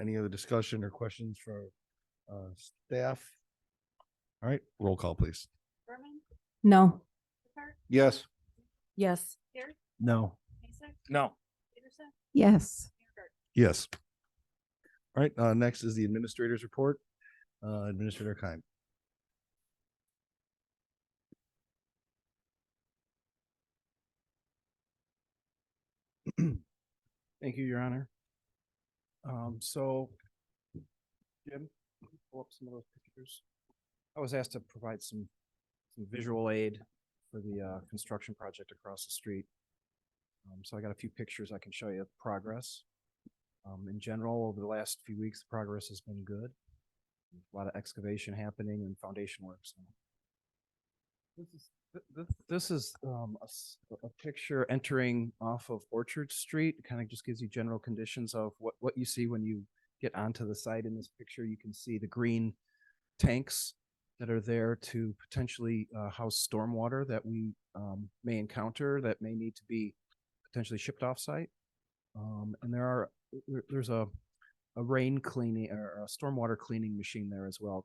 Any other discussion or questions for staff? All right, roll call, please. Berman, No. Luther, Yes. Yes. Pierce, No. Mason, No. Peterson, Yes. Gardner. Yes. All right, next is the administrator's report. Administrator Kime. Thank you, Your Honor. So, Jim, pull up some of those pictures. I was asked to provide some visual aid for the construction project across the street. So I got a few pictures I can show you of progress. In general, over the last few weeks, the progress has been good. A lot of excavation happening and foundation work. So This is a picture entering off of Orchard Street. Kind of just gives you general conditions of what you see when you get onto the site. In this picture, you can see the green tanks that are there to potentially house stormwater that we may encounter that may need to be potentially shipped off site. And there's a rain cleaning or a stormwater cleaning machine there as well.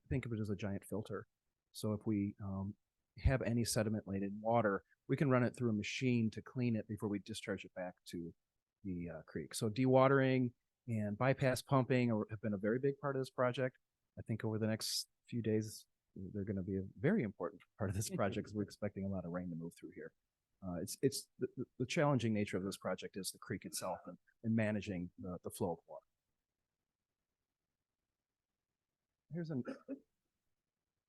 Think of it as a giant filter. So if we have any sediment laden water, we can run it through a machine to clean it before we discharge it back to the creek. So dewatering and bypass pumping have been a very big part of this project. I think over the next few days, they're going to be a very important part of this project because we're expecting a lot of rain to move through here. It's the challenging nature of this project is the creek itself and managing the flow of water.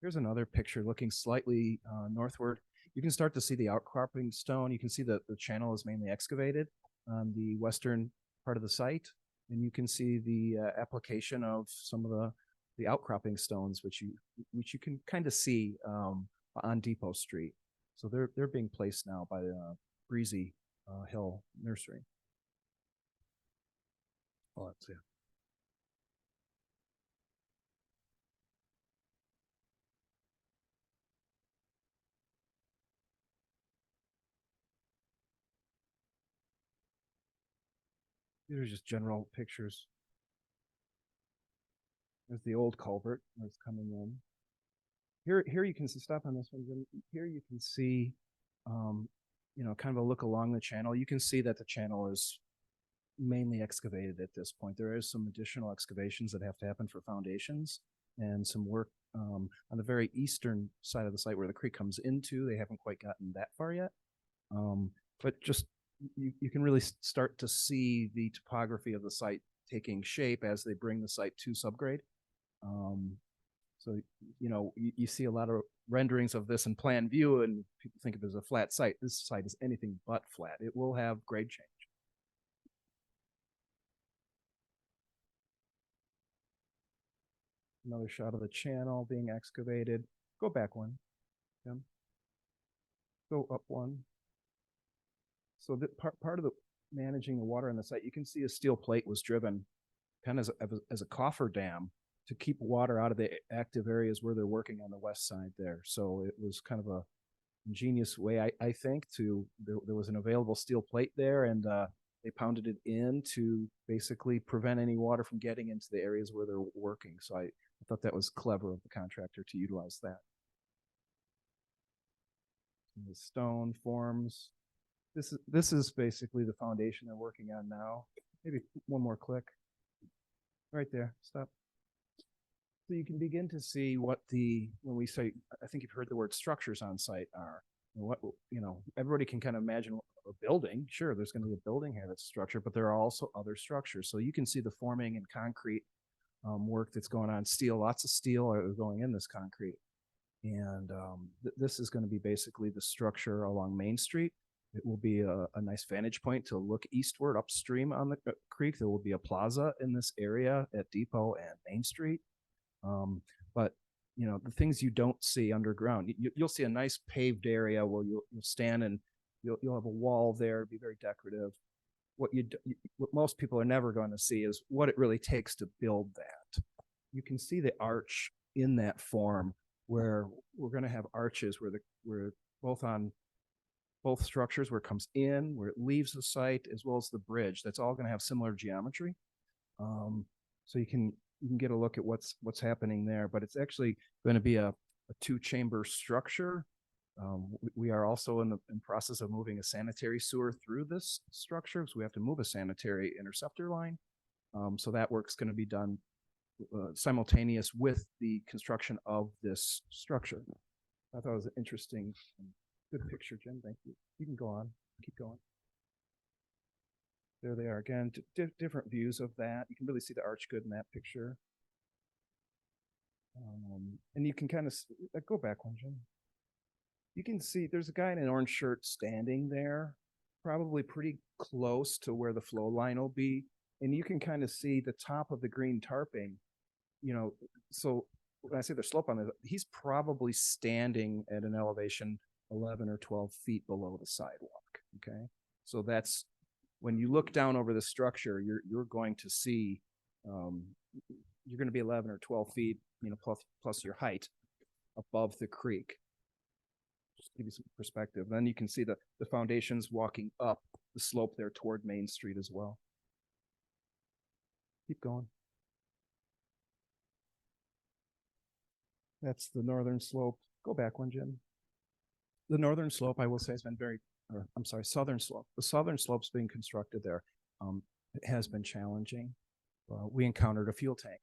Here's another picture looking slightly northward. You can start to see the outcropping stone. You can see that the channel is mainly excavated on the western part of the site. And you can see the application of some of the outcropping stones, which you can kind of see on Depot Street. So they're being placed now by Breezy Hill Nursery. Oh, that's it. These are just general pictures. There's the old culvert that's coming in. Here you can see, stop on this one, Jim. Here you can see, kind of a look along the channel. You can see that the channel is mainly excavated at this point. There is some additional excavations that have to happen for foundations and some work on the very eastern side of the site where the creek comes into. They haven't quite gotten that far yet. But just you can really start to see the topography of the site taking shape as they bring the site to subgrade. So, you see a lot of renderings of this in plan view and people think of it as a flat site. This site is anything but flat. It will have grade change. Another shot of the channel being excavated. Go back one, Tim. Go up one. So that part of the managing the water on the site, you can see a steel plate was driven kind of as a coffer dam to keep water out of the active areas where they're working on the west side there. So it was kind of a ingenious way, I think, there was an available steel plate there and they pounded it in to basically prevent any water from getting into the areas where they're working. So I thought that was clever of the contractor to utilize that. And the stone forms. This is basically the foundation they're working on now. Maybe one more click. Right there, stop. So you can begin to see what when we say, I think you've heard the word structures on site are. Everybody can kind of imagine a building. Sure, there's going to be a building here that's a structure, but there are also other structures. So you can see the forming and concrete work that's going on. Steel, lots of steel are going in this concrete. And this is going to be basically the structure along Main Street. It will be a nice vantage point to look eastward upstream on the creek. There will be a plaza in this area at Depot and Main Street. But the things you don't see underground, you'll see a nice paved area where you'll stand and you'll have a wall there, be very decorative. What most people are never going to see is what it really takes to build that. You can see the arch in that form where we're going to have arches where both structures, where it comes in, where it leaves the site, as well as the bridge. That's all going to have similar geometry. So you can get a look at what's happening there, but it's actually going to be a two-chamber structure. We are also in process of moving a sanitary sewer through this structure, because we have to move a sanitary interceptor line. So that work's going to be done simultaneous with the construction of this structure. I thought it was an interesting, good picture, Jim. Thank you. You can go on. Keep going. There they are again. Different views of that. You can really see the arch good in that picture. And you can kind of go back one, Jim. You can see there's a guy in an orange shirt standing there, probably pretty close to where the flow line will be. And you can kind of see the top of the green tarping, so when I say the slope on it, he's probably standing at an elevation 11 or 12 feet below the sidewalk. Okay. So that's, when you look down over the structure, you're going to see, you're going to be 11 or 12 feet, plus your height above the creek. Just to give you some perspective. Then you can see the foundations walking up the slope there toward Main Street as well. Keep going. That's the northern slope. Go back one, Jim. The northern slope, I will say, has been southern slope. The southern slope's being constructed there. It has been challenging. We encountered a fuel tank.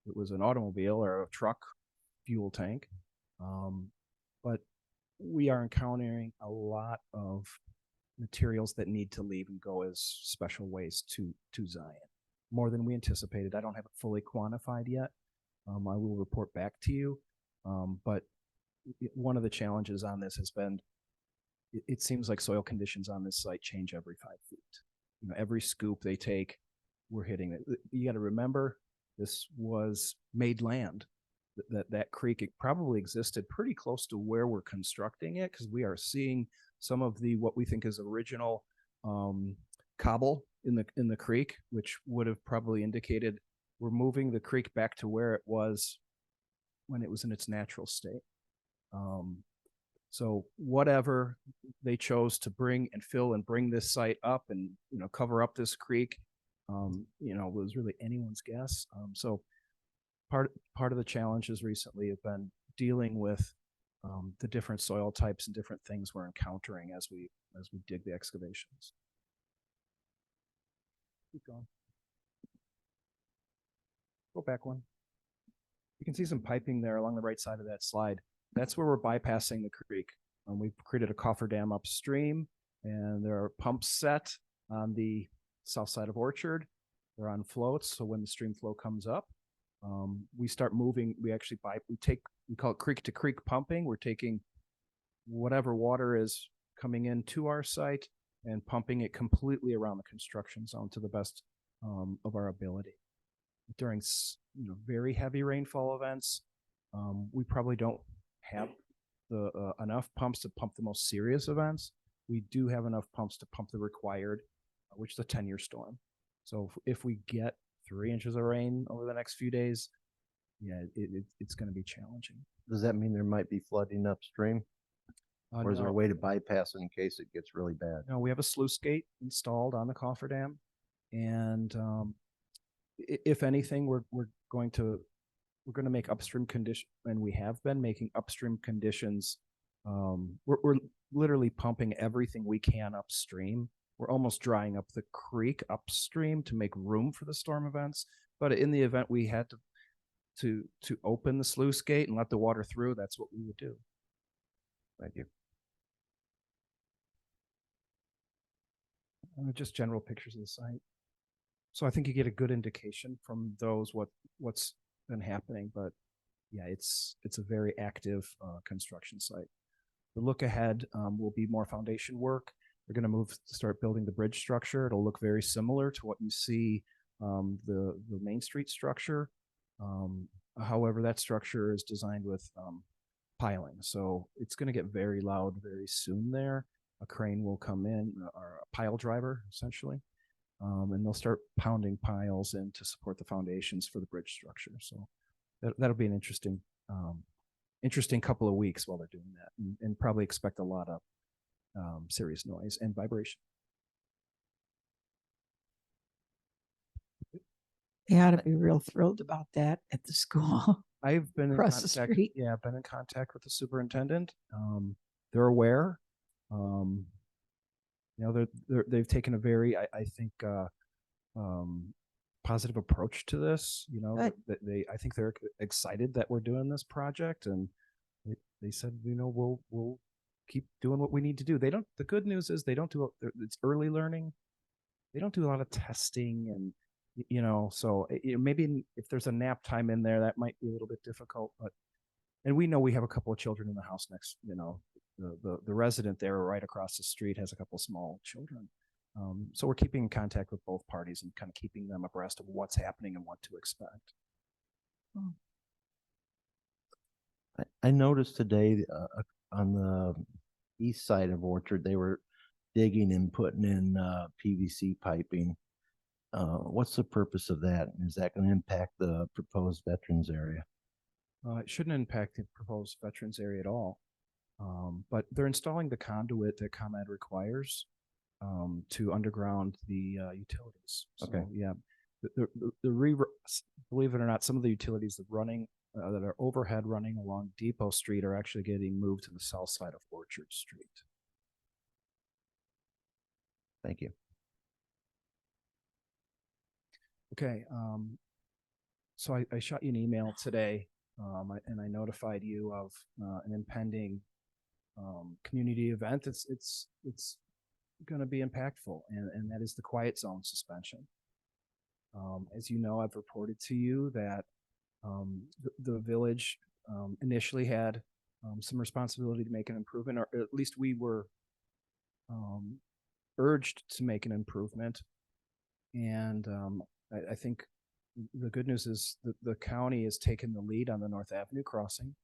It was an automobile or a truck fuel tank. But we are encountering a lot of materials that need to leave and go as special waste to Zion. More than we anticipated. I don't have it fully quantified yet. I will report back to you. But one of the challenges on this has been, it seems like soil conditions on this site change every 5 feet. Every scoop they take, we're hitting it. You got to remember, this was made land. That creek, it probably existed pretty close to where we're constructing it, because we are seeing some of the what we think is original cobble in the creek, which would have probably indicated we're moving the creek back to where it was when it was in its natural state. So whatever they chose to bring and fill and bring this site up and cover up this creek, was really anyone's guess. So part of the challenges recently have been dealing with the different soil types and different things we're encountering as we dig the excavations. Keep going. Go back one. You can see some piping there along the right side of that slide. That's where we're bypassing the creek. We've created a cofferdam upstream, and there are pumps set on the south side of Orchard. They're on floats, so when the stream flow comes up, we start moving. We call it creek to creek pumping. We're taking whatever water is coming into our site and pumping it completely around the construction zone to the best of our ability. During very heavy rainfall events, we probably don't have enough pumps to pump the most serious events. We do have enough pumps to pump the required, which is a 10-year storm. So if we get 3 inches of rain over the next few days, it's going to be challenging. Does that mean there might be flooding upstream? Or is there a way to bypass it in case it gets really bad? No, we have a sluice gate installed on the cofferdam, and if anything, we're going to make upstream condition, and we have been making upstream conditions. We're literally pumping everything we can upstream. We're almost drying up the creek upstream to make room for the storm events. But in the event we had to open the sluice gate and let the water through, that's what we would do. Thank you. Just general pictures of the site. So I think you get a good indication from those what's been happening. But yeah, it's a very active construction site. The look ahead will be more foundation work. We're going to start building the bridge structure. It'll look very similar to what you see the Main Street structure. However, that structure is designed with piling, so it's going to get very loud very soon there. A crane will come in, or a pile driver, essentially, and they'll start pounding piles in to support the foundations for the bridge structure. So that'll be an interesting couple of weeks while they're doing that, and probably expect a lot of serious noise and vibration. They ought to be real thrilled about that at the school. I've been across the street. Yeah, I've been in contact with the superintendent. They're aware. They've taken a very, I think, positive approach to this. I think they're excited that we're doing this project, and they said, we'll keep doing what we need to do. The good news is they don't do, it's early learning. They don't do a lot of testing, and so maybe if there's a nap time in there, that might be a little bit difficult. And we know we have a couple of children in the house next. The resident there right across the street has a couple of small children. So we're keeping in contact with both parties and kind of keeping them abreast of what's happening and what to expect. I noticed today on the east side of Orchard, they were digging and putting in PVC piping. What's the purpose of that? And is that going to impact the proposed veterans area? It shouldn't impact the proposed veterans area at all. But they're installing the conduit that ComEd requires to underground the utilities. Okay. So, yeah, believe it or not, some of the utilities that are overhead running along Depot Street are actually getting moved to the south side of Orchard Street. Thank you. Okay. So I shot you an email today, and I notified you of an impending community event. It's going to be impactful, and that is the quiet zone suspension. As you know, I've reported to you that the village initially had some responsibility to make an improvement, or at least we were urged to make an improvement. And I think the good news is that the county has taken the lead on the North Avenue crossing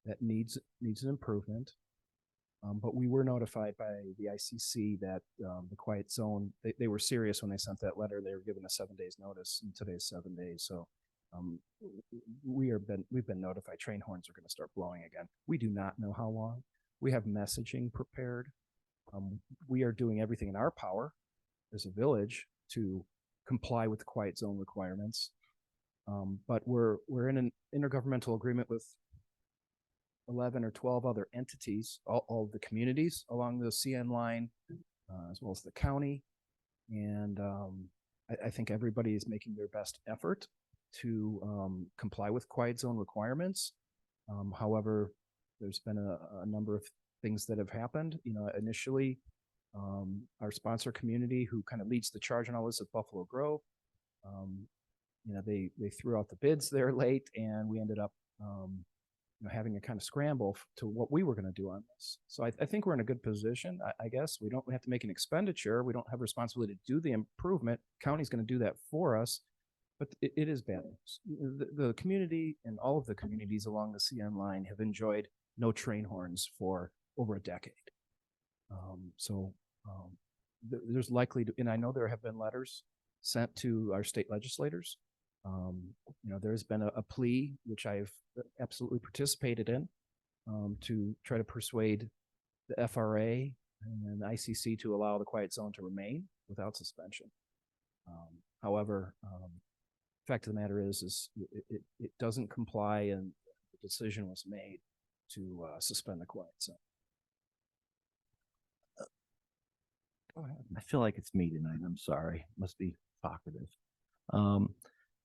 that needs an improvement. But we were notified by the ICC that the quiet zone, they were serious when they sent that letter. They were given a 7 days notice, and today's 7 days. So we've been notified train horns are going to start blowing again. We do not know how long. We have messaging prepared. We are doing everything in our power as a village to comply with the quiet zone requirements. But we're in an intergovernmental agreement with 11 or 12 other entities, all of the communities along the CN line, as well as the county. And I think everybody is making their best effort to comply with quiet zone requirements. However, there's been a number of things that have happened. Initially, our sponsor community, who kind of leads the charge on all this at Buffalo Grove, they threw out the bids there late, and we ended up having a kind of scramble to what we were going to do on this. So I think we're in a good position. I guess we don't have to make an expenditure. We don't have a responsibility to do the improvement. County's going to do that for us, but it is bad news. The community and all of the communities along the CN line have enjoyed no train horns for over a decade. There's likely to, and I know there have been letters sent to our state legislators. There's been a plea, which I've absolutely participated in, to try to persuade the FRA and the ICC to allow the quiet zone to remain without suspension. However, the fact of the matter is it doesn't comply, and the decision was made to suspend the quiet zone. Go ahead. I feel like it's me tonight. I'm sorry. Must be talkative.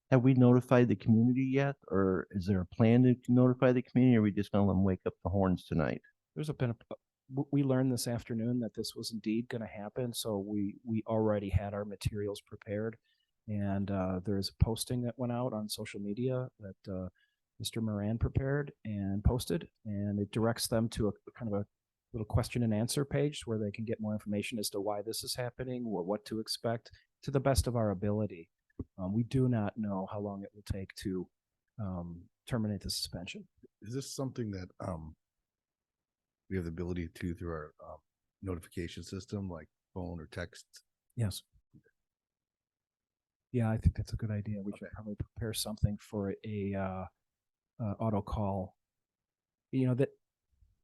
Have we notified the community yet, or is there a plan to notify the community, or are we just going to let them wake up the horns tonight? We learned this afternoon that this was indeed going to happen, so we already had our materials prepared, and there's a posting that went out on social media that Mr. Moran prepared and posted, and it directs them to a kind of a little question and answer page where they can get more information as to why this is happening or what to expect to the best of our ability. We do not know how long it will take to terminate the suspension. Is this something that we have the ability to through our notification system, like phone or text? Yes. Yeah, I think that's a good idea. We should probably prepare something for a auto call. That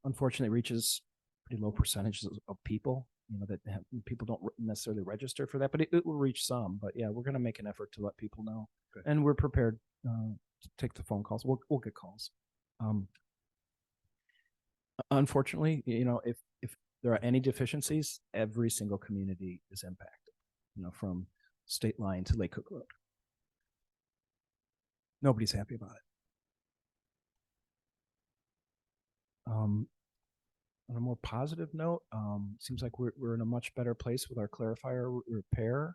unfortunately reaches pretty low percentages of people. That people don't necessarily register for that, but it will reach some. But yeah, we're going to make an effort to let people know, and we're prepared to take the phone calls. We'll get calls. Unfortunately, if there are any deficiencies, every single community is impacted. From state line to Lake Cook Road. Nobody's happy about it. On a more positive note, seems like we're in a much better place with our clarifier repair.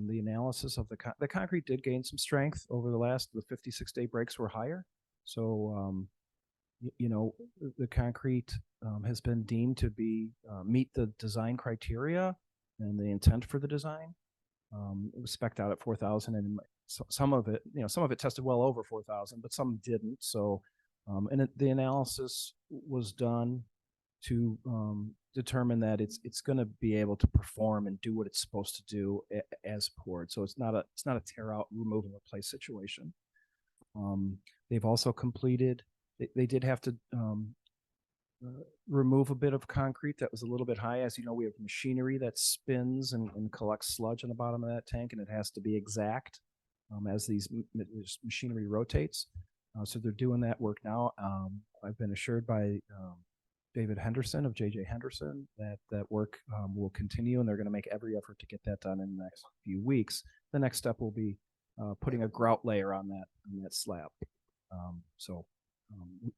The analysis of the concrete did gain some strength over the 56-day breaks were higher. So, the concrete has been deemed to meet the design criteria and the intent for the design. It was spec'd out at 4,000, and some of it tested well over 4,000, but some didn't. So The analysis was done to determine that it's going to be able to perform and do what it's supposed to do as poured. So it's not a tear out, remove and replace situation. They've also completed. They did have to remove a bit of concrete that was a little bit high. As you know, we have machinery that spins and collects sludge on the bottom of that tank, and it has to be exact as this machinery rotates. So they're doing that work now. I've been assured by David Henderson of JJ Henderson that work will continue, and they're going to make every effort to get that done in the next few weeks. The next step will be putting a grout layer on that slab.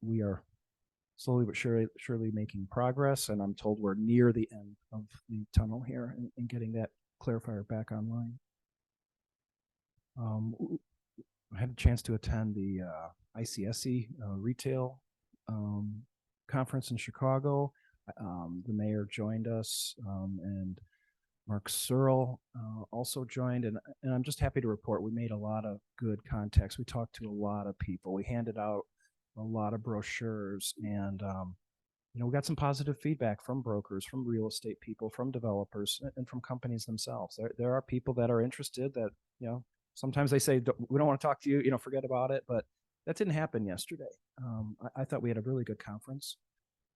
We are slowly but surely making progress, and I'm told we're near the end of the tunnel here and getting that clarifier back online. I had a chance to attend the ICSC retail conference in Chicago. The mayor joined us, and Mark Searle also joined, and I'm just happy to report we made a lot of good contacts. We talked to a lot of people. We handed out a lot of brochures, and we got some positive feedback from brokers, from real estate people, from developers, and from companies themselves. There are people that are interested that, sometimes they say, we don't want to talk to you, forget about it, but that didn't happen yesterday. I thought we had a really good conference.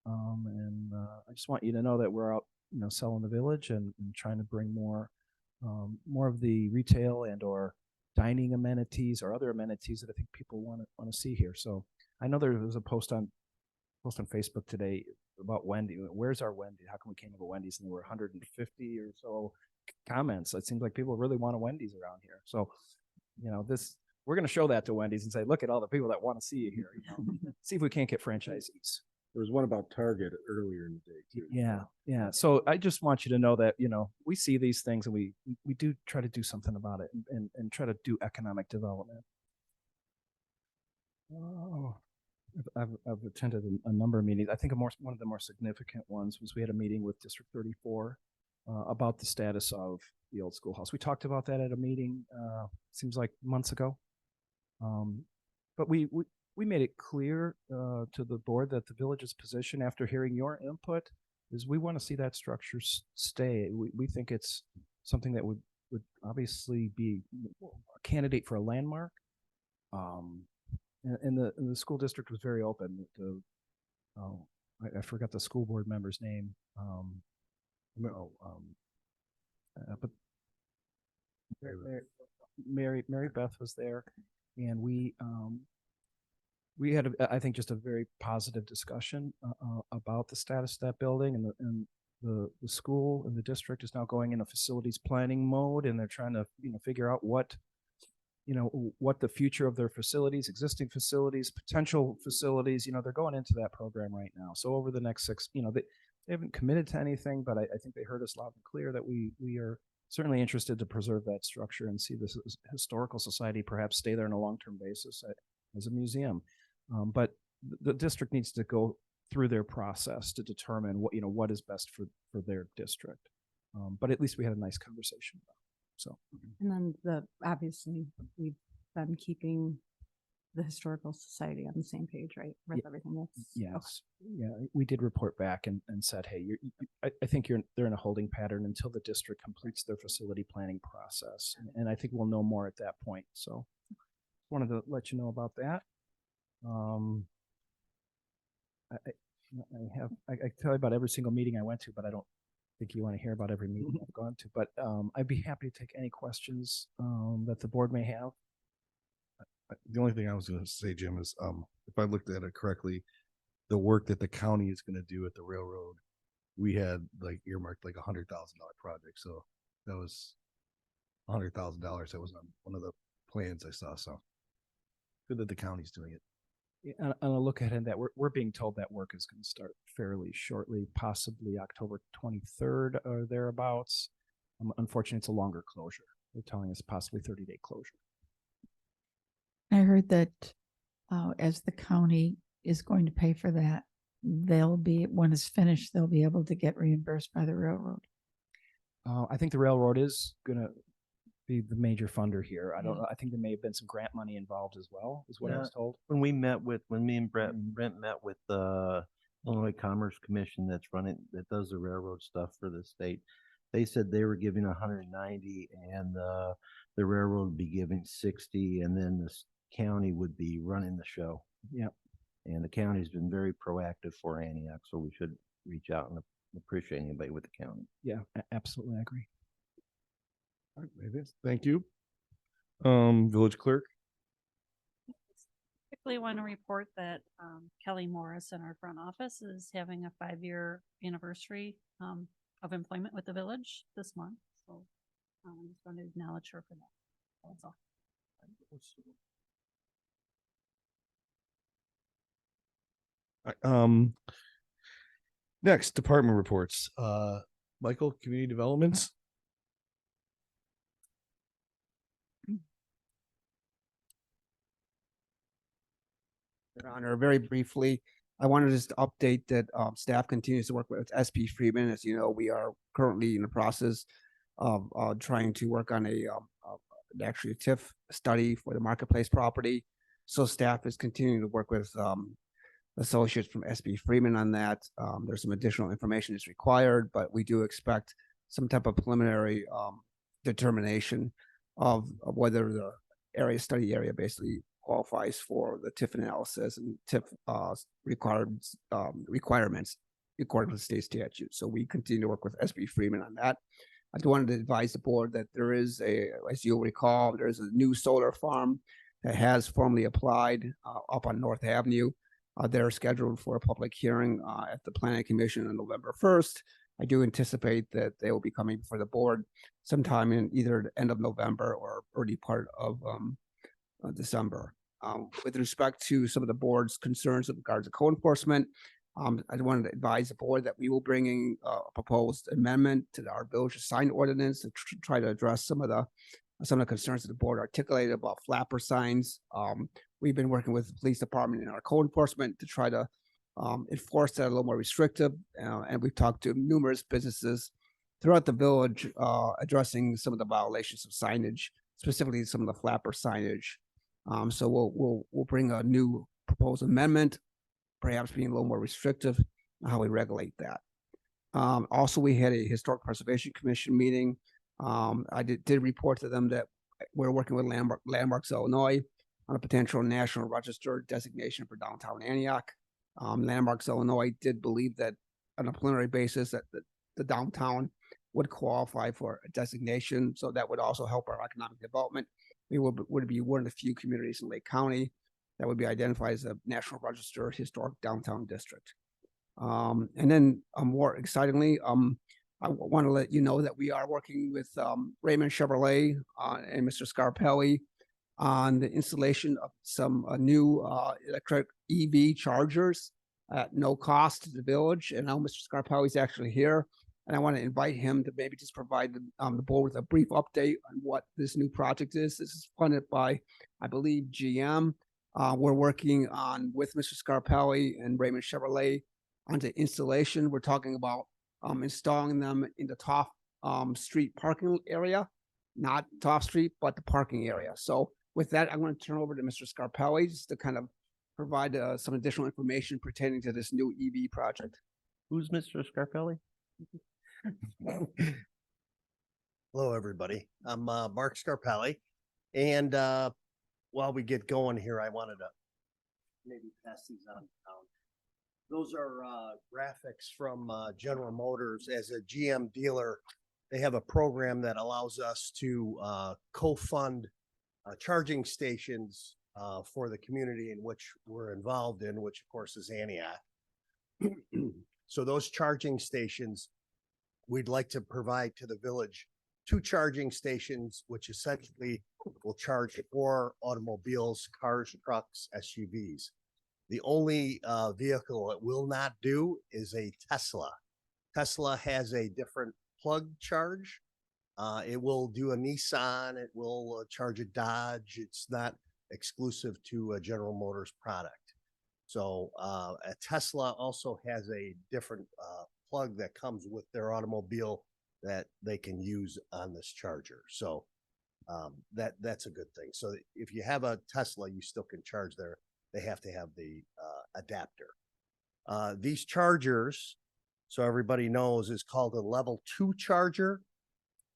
And I just want you to know that we're out, selling the village and trying to bring more of the retail and or dining amenities or other amenities that I think people want to see here. So I know there was a post on Facebook today about Wendy. Where's our Wendy? How come we can't have a Wendy's? And there were 150 or so comments. It seems like people really want a Wendy's around here. So, we're going to show that to Wendy's and say, look at all the people that want to see you here. See if we can't get franchisees. There was one about Target earlier in the day too. Yeah. So I just want you to know that, we see these things and we do try to do something about it and try to do economic development. Oh, I've attended a number of meetings. I think one of the more significant ones was we had a meeting with District 34 about the status of the old schoolhouse. We talked about that at a meeting, seems like months ago. But we made it clear to the board that the village's position after hearing your input is we want to see that structure stay. We think it's something that would obviously be a candidate for a landmark. And the school district was very open. I forgot the school board member's name. But Mary Beth was there, and we had, I think, just a very positive discussion about the status of that building, and the school and the district is now going in a facilities planning mode, and they're trying to figure out what the future of their facilities, existing facilities, potential facilities, they're going into that program right now. So over the next 6, they haven't committed to anything, but I think they heard us loud and clear that we are certainly interested to preserve that structure and see this historical society perhaps stay there on a long-term basis as a museum. But the district needs to go through their process to determine what is best for their district. But at least we had a nice conversation about it. So, And then obviously we've been keeping the historical society on the same page, right? With everything that's yes, yeah, we did report back and said, hey, I think they're in a holding pattern until the district completes their facility planning process, and I think we'll know more at that point. So, wanted to let you know about that. I tell you about every single meeting I went to, but I don't think you want to hear about every meeting I've gone to. But I'd be happy to take any questions that the board may have. The only thing I was going to say, Jim, is if I looked at it correctly, the work that the county is going to do at the railroad, we had earmarked $100,000 project. So that was $100,000 that was on one of the plans I saw. So good that the county's doing it. And I'll look ahead at that. We're being told that work is going to start fairly shortly, possibly October 23rd or thereabouts. Unfortunately, it's a longer closure. They're telling us possibly 30-day closure. I heard that as the county is going to pay for that, when it's finished, they'll be able to get reimbursed by the railroad. I think the railroad is going to the major funder here. I don't know. I think there may have been some grant money involved as well, is what I Yeah. was told. When me and Brent met with the Illinois Commerce Commission that does the railroad stuff for the state, they said they were giving 190 and the railroad would be giving 60, and then the county would be running the show. Yep. And the county's been very proactive for Antioch, so we should reach out and appreciate anybody with the county. Yeah, absolutely. I agree. All right, maybe. Thank you. Village clerk. Quickly want to report that Kelly Morris in our front office is having a 5-year anniversary of employment with the village this month. So I just want to acknowledge her for that. That's all. Next, department reports. Michael, community developments. Your Honor, very briefly, I wanted to just update that staff continues to work with SP Freeman. As you know, we are currently in the process of trying to work on actually a TIF study for the marketplace property. So staff is continuing to work with associates from SP Freeman on that. There's some additional information is required, but we do expect some type of preliminary determination of whether the study area basically qualifies for the TIF analysis and TIF requirements according to the state statute. So we continue to work with SP Freeman on that. I do wanted to advise the board that there is as you'll recall, there's a new solar farm that has formally applied up on North Avenue. They're scheduled for a public hearing at the Planning Commission on November 1st. I do anticipate that they will be coming before the board sometime in either the end of November or early part of December. With respect to some of the board's concerns with regards to code enforcement, I wanted to advise the board that we will bring in a proposed amendment to our village sign ordinance to try to address some of the concerns that the board articulated about flapper signs. We've been working with the police department and our code enforcement to try to enforce that a little more restrictive. And we've talked to numerous businesses throughout the village addressing some of the violations of signage, specifically some of the flapper signage. So we'll bring a new proposed amendment, perhaps being a little more restrictive on how we regulate that. Also, we had a Historic Preservation Commission meeting. I did report to them that we're working with Landmarks Illinois on a potential National Register designation for downtown Antioch. Landmarks Illinois did believe that on a preliminary basis that the downtown would qualify for a designation. So that would also help our economic development. We would be one of the few communities in Lake County that would be identified as a National Register Historic Downtown District. And then more excitingly, I want to let you know that we are working with Raymond Chevrolet and Mr. Scarpelli on the installation of some new electric EV chargers at no cost to the village. And now Mr. Scarpelli is actually here. And I want to invite him to maybe just provide the board with a brief update on what this new project is. This is funded by, I believe, GM. We're working on with Mr. Scarpelli and Raymond Chevrolet on the installation. We're talking about installing them in the top street parking area, not top street, but the parking area. So with that, I'm going to turn over to Mr. Scarpelli just to kind of provide some additional information pertaining to this new EV project. Who's Mr. Scarpelli? Hello, everybody. I'm Mark Scarpelli. And while we get going here, I wanted to maybe pass these on. Those are graphics from General Motors. As a GM dealer, they have a program that allows us to co-fund charging stations for the community in which we're involved in, which of course is Antioch. So those charging stations, we'd like to provide to the village 2 charging stations, which essentially will charge 4 automobiles, cars, trucks, SUVs. The only vehicle it will not do is a Tesla. Tesla has a different plug charge. It will do a Nissan. It will charge a Dodge. It's not exclusive to a General Motors product. So a Tesla also has a different plug that comes with their automobile that they can use on this charger. So That's a good thing. So if you have a Tesla, you still can charge there. They have to have the adapter. These chargers, so everybody knows, is called a level 2 charger.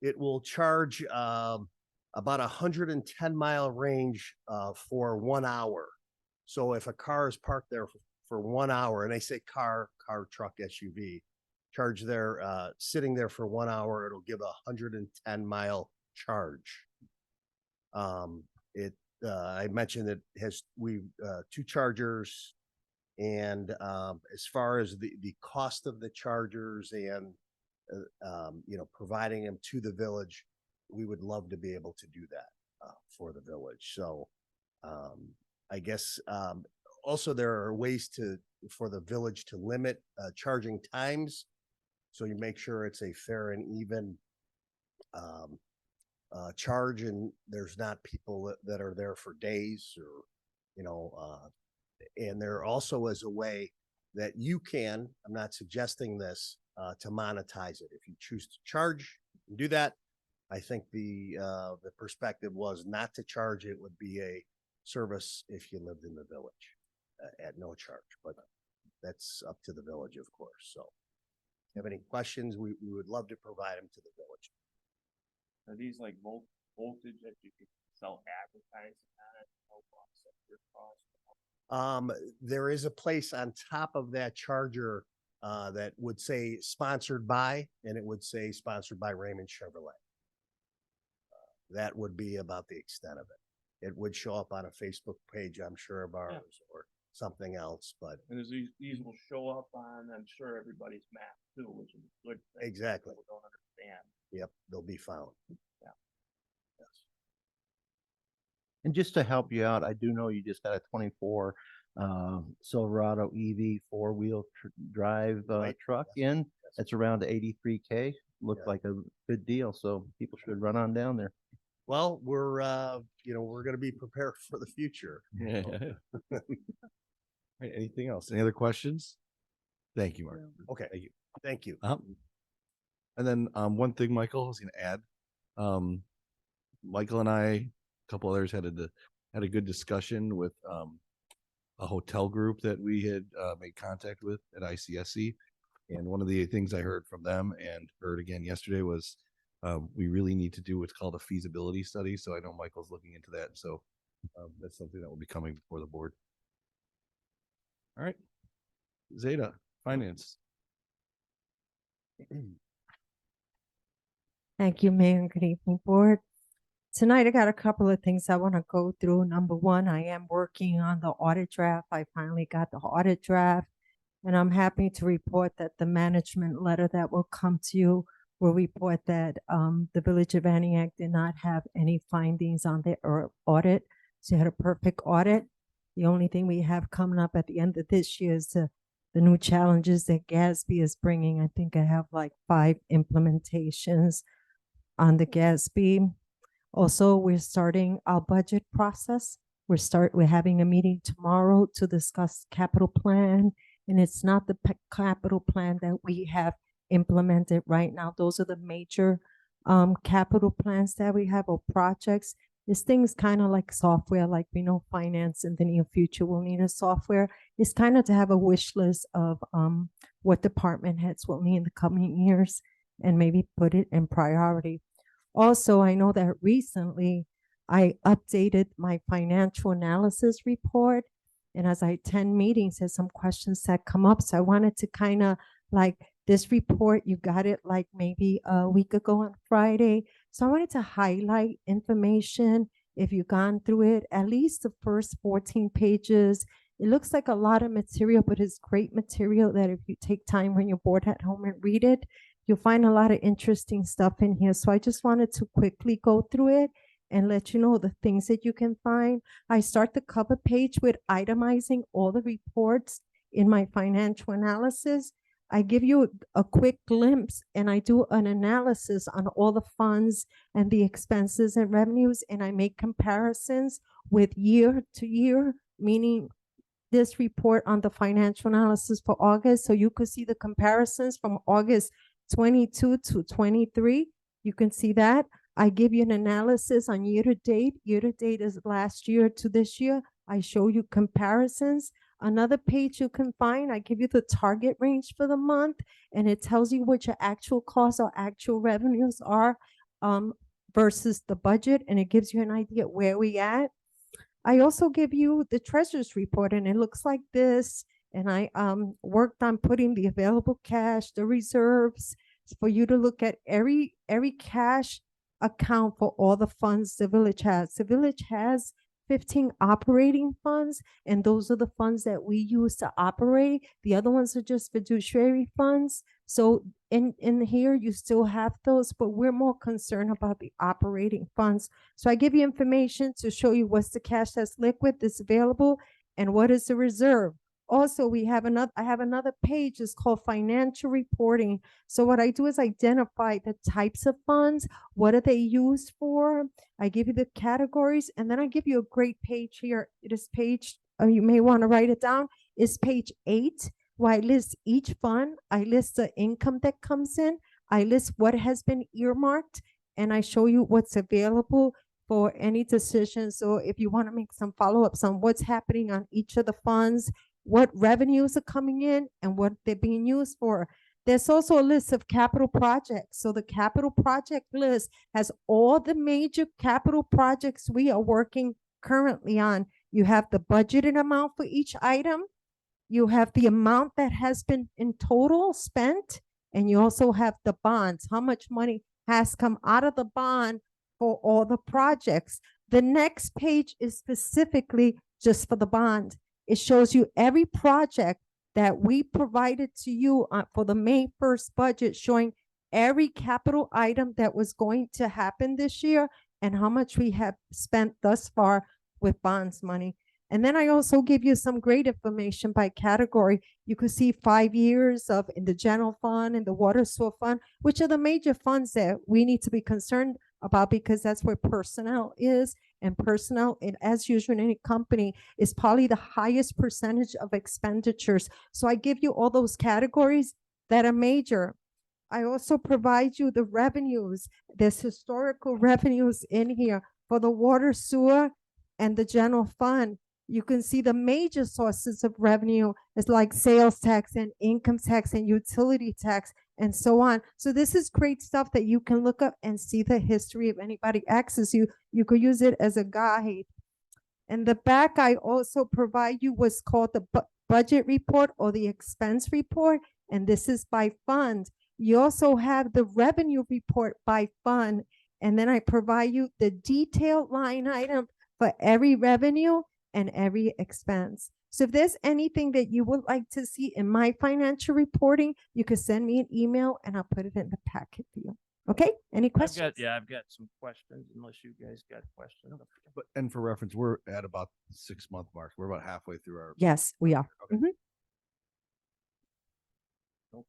It will charge about 110-mile range for 1 hour. So if a car is parked there for 1 hour, and they say car, truck, SUV, charge there, sitting there for 1 hour, it'll give a 110-mile charge. I mentioned it has 2 chargers, and as far as the cost of the chargers and providing them to the village, we would love to be able to do that for the village. So I guess also there are ways for the village to limit charging times, so you make sure it's a fair and even charge, and there's not people that are there for days, or and there also is a way that you can, I'm not suggesting this, to monetize it. If you choose to charge, you can do that. I think the perspective was not to charge. It would be a service if you lived in the village at no charge, but that's up to the village, of course. So if you have any questions, we would love to provide them to the village. Are these like voltage that you can sell advertising on it? There is a place on top of that charger that would say sponsored by, and it would say sponsored by Raymond Chevrolet. That would be about the extent of it. It would show up on a Facebook page, I'm sure, of ours, or something else, but. And these will show up on, I'm sure, everybody's map too, which is a good thing. Exactly. People don't understand. Yep, they'll be found. Yeah. Yes. And just to help you out, I do know you just got a 24 Silverado EV 4-wheel drive Right. truck in. It's around 83K. Looked Yeah. like a good deal, so people should run on down there. Well, we're going to be prepared for the future. Yeah. All right, anything else? Any other questions? Thank you, Mark. Okay. Thank you. Thank you. And then one thing Michael was going to add, Michael and I, a couple others had a good discussion with a hotel group that we had made contact with at ICSC. And one of the things I heard from them and heard again yesterday was we really need to do what's called a feasibility study. So I know Michael's looking into that. So that's something that will be coming before the board. All right. Zeta, finance. Thank you, Mayor, and good evening, Board. Tonight, I got a couple of things I want to go through. Number one, I am working on the audit draft. I finally got the audit draft, and I'm happy to report that the management letter that will come to you will report that the Village of Antioch did not have any findings on their audit. So you had a perfect audit. The only thing we have coming up at the end of this year is the new challenges that GASB is bringing. I think I have like 5 implementations on the GASB. Also, we're starting our budget process. We're having a meeting tomorrow to discuss capital plan, and it's not the capital plan that we have implemented right now. Those are the major capital plans that we have, or projects. This thing is kind of like software, like we know finance in the near future will need a software. It's kind of to have a wish list of what department heads will need in the coming years and maybe put it in priority. Also, I know that recently I updated my financial analysis report, and as I attend meetings, there's some questions that come up. So I wanted to kind of like this report, you got it like maybe a week ago on Friday. So I wanted to highlight information. If you've gone through it, at least the first 14 pages, it looks like a lot of material, but it's great material that if you take time when you're bored at home and read it, you'll find a lot of interesting stuff in here. So I just wanted to quickly go through it and let you know the things that you can find. I start the cover page with itemizing all the reports in my financial analysis. I give you a quick glimpse, and I do an analysis on all the funds and the expenses and revenues, and I make comparisons with year to year, meaning this report on the financial analysis for August. So you could see the comparisons from August 22 to 23. You can see that. I give you an analysis on year to date. Year to date is last year to this year. I show you comparisons. Another page you can find, I give you the target range for the month, and it tells you what your actual costs or actual revenues are versus the budget, and it gives you an idea where we at. I also give you the treasurer's report, and it looks like this. And I worked on putting the available cash, the reserves, for you to look at every cash account for all the funds the village has. The village has 15 operating funds, and those are the funds that we use to operate. The other ones are just fiduciary funds. So in here, you still have those, but we're more concerned about the operating funds. So I give you information to show you what's the cash that's liquid, that's available, and what is the reserve. Also, I have another page, it's called financial reporting. So what I do is identify the types of funds, what are they used for? I give you the categories, and then I give you a great page here. It is page, you may want to write it down, is page 8, where I list each fund. I list the income that comes in. I list what has been earmarked, and I show you what's available for any decisions. So if you want to make some follow-ups on what's happening on each of the funds, what revenues are coming in and what they're being used for. There's also a list of capital projects. So the capital project list has all the major capital projects we are working currently on. You have the budgeted amount for each item. You have the amount that has been in total spent, and you also have the bonds, how much money has come out of the bond for all the projects. The next page is specifically just for the bond. It shows you every project that we provided to you for the May 1st budget, showing every capital item that was going to happen this year and how much we have spent thus far with bonds money. And then I also give you some great information by category. You can see 5 years of in the general fund and the water sewer fund, which are the major funds that we need to be concerned about, because that's where personnel is. And personnel, as usual in any company, is probably the highest percentage of expenditures. So I give you all those categories that are major. I also provide you the revenues. There's historical revenues in here for the water, sewer, and the general fund. You can see the major sources of revenue is like sales tax and income tax and utility tax and so on. So this is great stuff that you can look up and see the history of anybody asks you. You could use it as a guide. In the back, I also provide you what's called the budget report or the expense report, and this is by fund. You also have the revenue report by fund, and then I provide you the detailed line item for every revenue and every expense. So if there's anything that you would like to see in my financial reporting, you can send me an email and I'll put it in the packet for you. Okay, any questions? I've got some questions, unless you guys got questions. But, and for reference, we're at about the 6-month mark. We're about halfway through our. Yes, we are. Okay. Mhm. All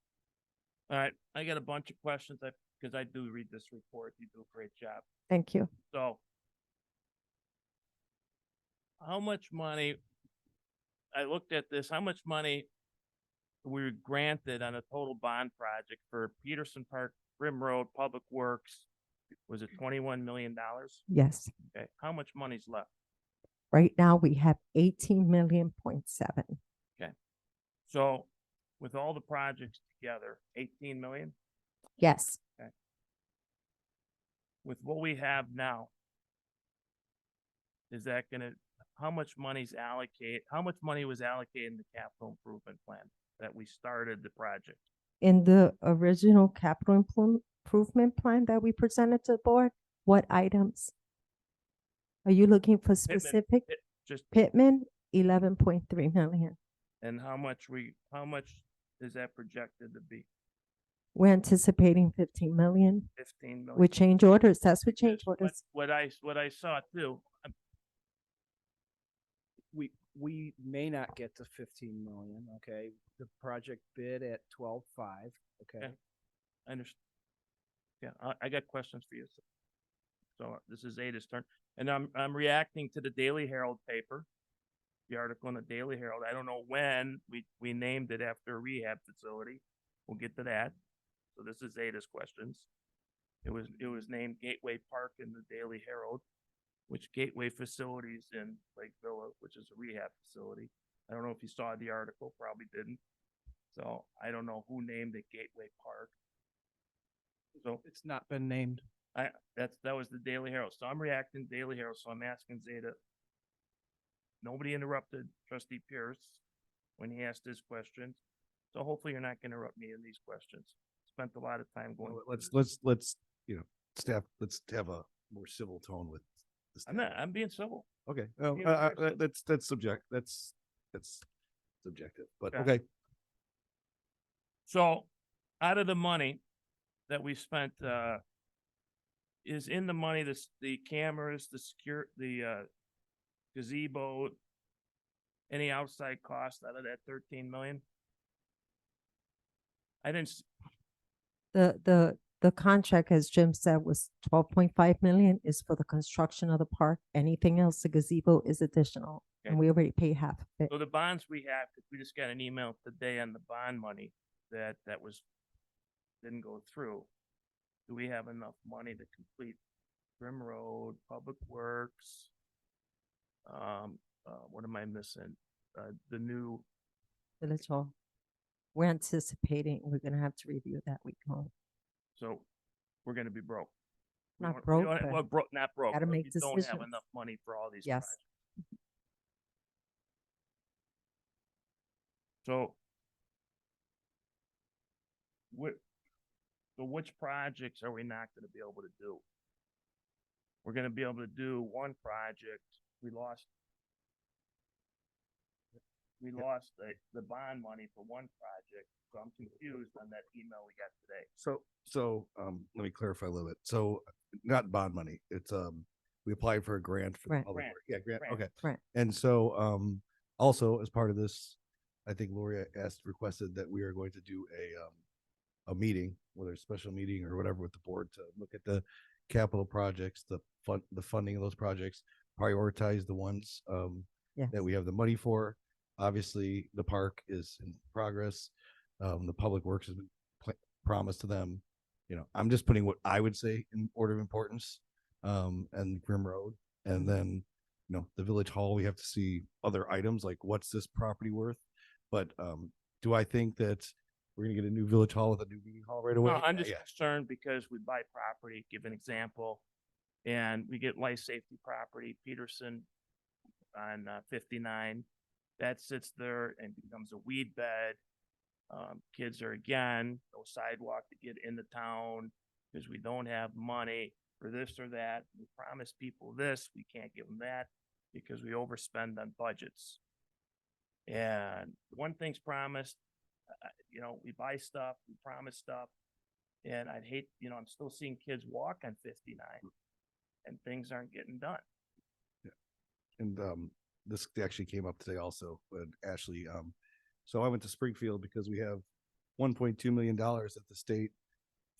right, I got a bunch of questions because I do read this report. You do a great job. Thank you. So how much money, I looked at this, how much money we were granted on a total bond project for Peterson Park, Rim Road, Public Works? Was it $21 million? Yes. Okay, how much money's left? Right now we have 18.7 million. Okay, so with all the projects together, 18 million? Yes. Okay. With what we have now, is that gonna, how much money was allocated in the capital improvement plan that we started the project? In the original capital improvement plan that we presented to the board, what items? Are you looking for specific? Just, Pittman, 11.3 million. and how much is that projected to be? We're anticipating 15 million 15 million? with change orders. That's what change Because orders. what I saw too, We may not get to 15 million, okay? The project bid at 12.5, okay? Okay. I understand. Yeah, I got questions for you. So this is Ada's turn, and I'm reacting to the Daily Herald paper, the article in the Daily Herald. I don't know when we named it after a rehab facility. We'll get to that. So this is Ada's questions. It was named Gateway Park in the Daily Herald, which Gateway Facilities in Lake Villa, which is a rehab facility. I don't know if you saw the article, probably didn't. So I don't know who named it Gateway Park. So It's not been named. that was the Daily Herald. So I'm reacting Daily Herald. So I'm asking Zeta. Nobody interrupted Trustee Pierce when he asked his questions. So hopefully you're not going to interrupt me in these questions. Spent a lot of time going. Well, through this. let's, staff, let's have a more civil tone with the staff. I'm being civil. Okay, Yeah, very that's subjective, but Okay. okay. So out of the money that we spent, is in the money, the cameras, the gazebo, any outside cost out of that 13 million? I didn't, The contract, as Jim said, was 12.5 million is for the construction of the park. Anything else, the gazebo is additional. Okay. And we already paid half of it. so the bonds we have, 'cause we just got an email today on the bond money that didn't go through. Do we have enough money to complete Grim Road, Public Works? What am I missing? The new, Village Hall. We're anticipating, we're gonna have to review that week long. so we're gonna be broke. We Not don't- we broke, don't- but Well, not broke, gotta but make we don't have decisions. enough money for all these Yes. projects. So which projects are we not gonna be able to do? We're gonna be able to do one project. We lost the bond money for one project, so I'm confused on that email we got today. So, let me clarify a little bit. So not bond money. It's, we applied for a grant for the Grant. public Grant. work. Yeah, grant, Grant. okay. Grant. And so, also as part of this, I think Lori requested that we are going to do a meeting, whether it's a special meeting or whatever with the board to look at the capital projects, the funding of those projects, prioritize the ones, Yes. that we have the money for. Obviously, the park is in progress. The public works has been promised to them. I'm just putting what I would say in order of importance, and Grim Road. And then, the village hall, we have to see other items like what's this property worth? But, do I think that we're gonna get a new village hall with a new meeting hall right away? No, I'm just Yeah. concerned because we buy property, give an example, and we get life safety property, Peterson on 59. That sits there and becomes a weed bed. Kids are again, no sidewalk to get into town because we don't have money for this or that. We promise people this, we can't give them that because we overspend on budgets. And one thing's promised, we buy stuff, we promise stuff. And I'd hate, I'm still seeing kids walk on 59 and things aren't getting done. And this actually came up today also with Ashley. So I went to Springfield because we have $1.2 million that the state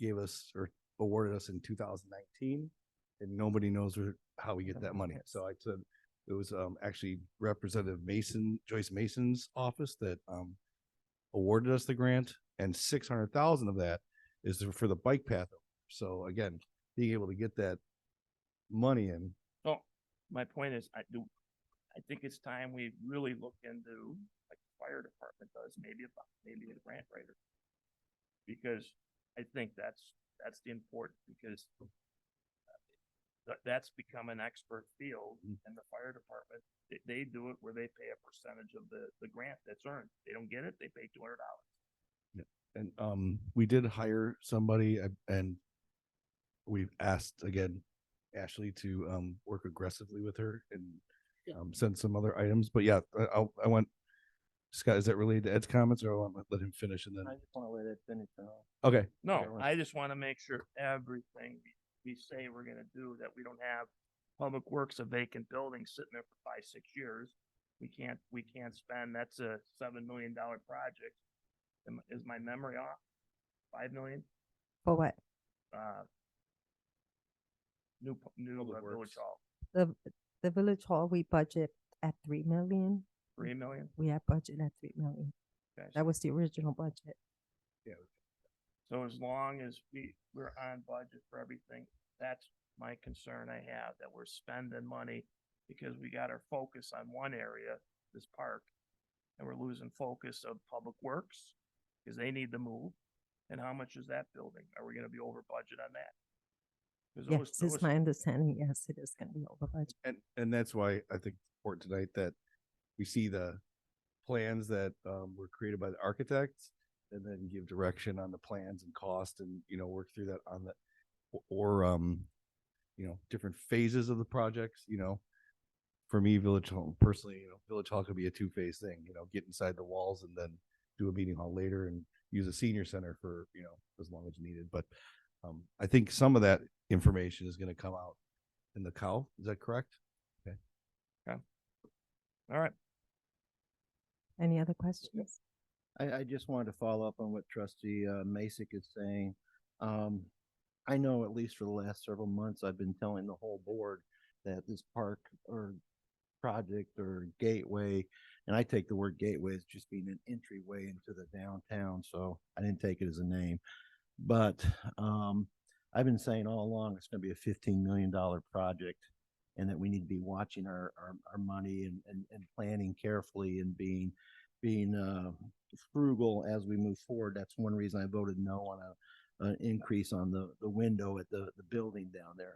gave us or awarded us in 2019, and nobody knows how we get that money. So I said it was actually Representative Joyce Mason's office that awarded us the grant, and 600,000 of that is for the bike path. So again, being able to get that money in. So my point is, I think it's time we really look into, like the fire department does, maybe a grant writer. Because I think that's the important, because that's become an expert field, and the fire department, they do it where they pay a percentage of the grant that's earned. They don't get it, they pay $200. And we did hire somebody, and we've asked again Ashley to work aggressively with her and send some other items. But yeah, I want Scott. Is that related to Ed's comments, or I want to let him finish and then? I just want to let it finish. Okay. No, I just want to make sure everything we say we're gonna do, that we don't have Public Works, a vacant building sitting there for 5-6 years. We can't spend, that's a $7 million project. Is my memory off? 5 million? For what? New village hall, The village hall, we budget at 3 million. 3 million? We have budget at 3 million. Okay, That was the original budget. Yeah. So as long as we're on budget for everything, that's my concern I have, that we're spending money because we got our focus on one area, this park, and we're losing focus of Public Works because they need to move. And how much is that building? Are we gonna be over budget on that? 'Cause Yes, it's my understanding. Yes, it is going to be over budget. And that's why I think it's important tonight that we see the plans that were created by the architects and then give direction on the plans and cost and, work through that on the, or, different phases of the projects, for me, Village Hall personally, Village Hall could be a two-phase thing, get inside the walls and then do a meeting hall later and use a senior center for, as long as needed. But I think some of that information is going to come out in the cow. Is that correct? Okay. All right. Any other questions? I just wanted to follow up on what Trustee Masek is saying. I know at least for the last several months, I've been telling the whole board that this park or project or gateway, and I take the word gateway as just being an entryway into the downtown, so I didn't take it as a name. But I've been saying all along it's going to be a $15 million project, and that we need to be watching our money and planning carefully and being frugal as we move forward. That's one reason I voted no on an increase on the window at the building down there.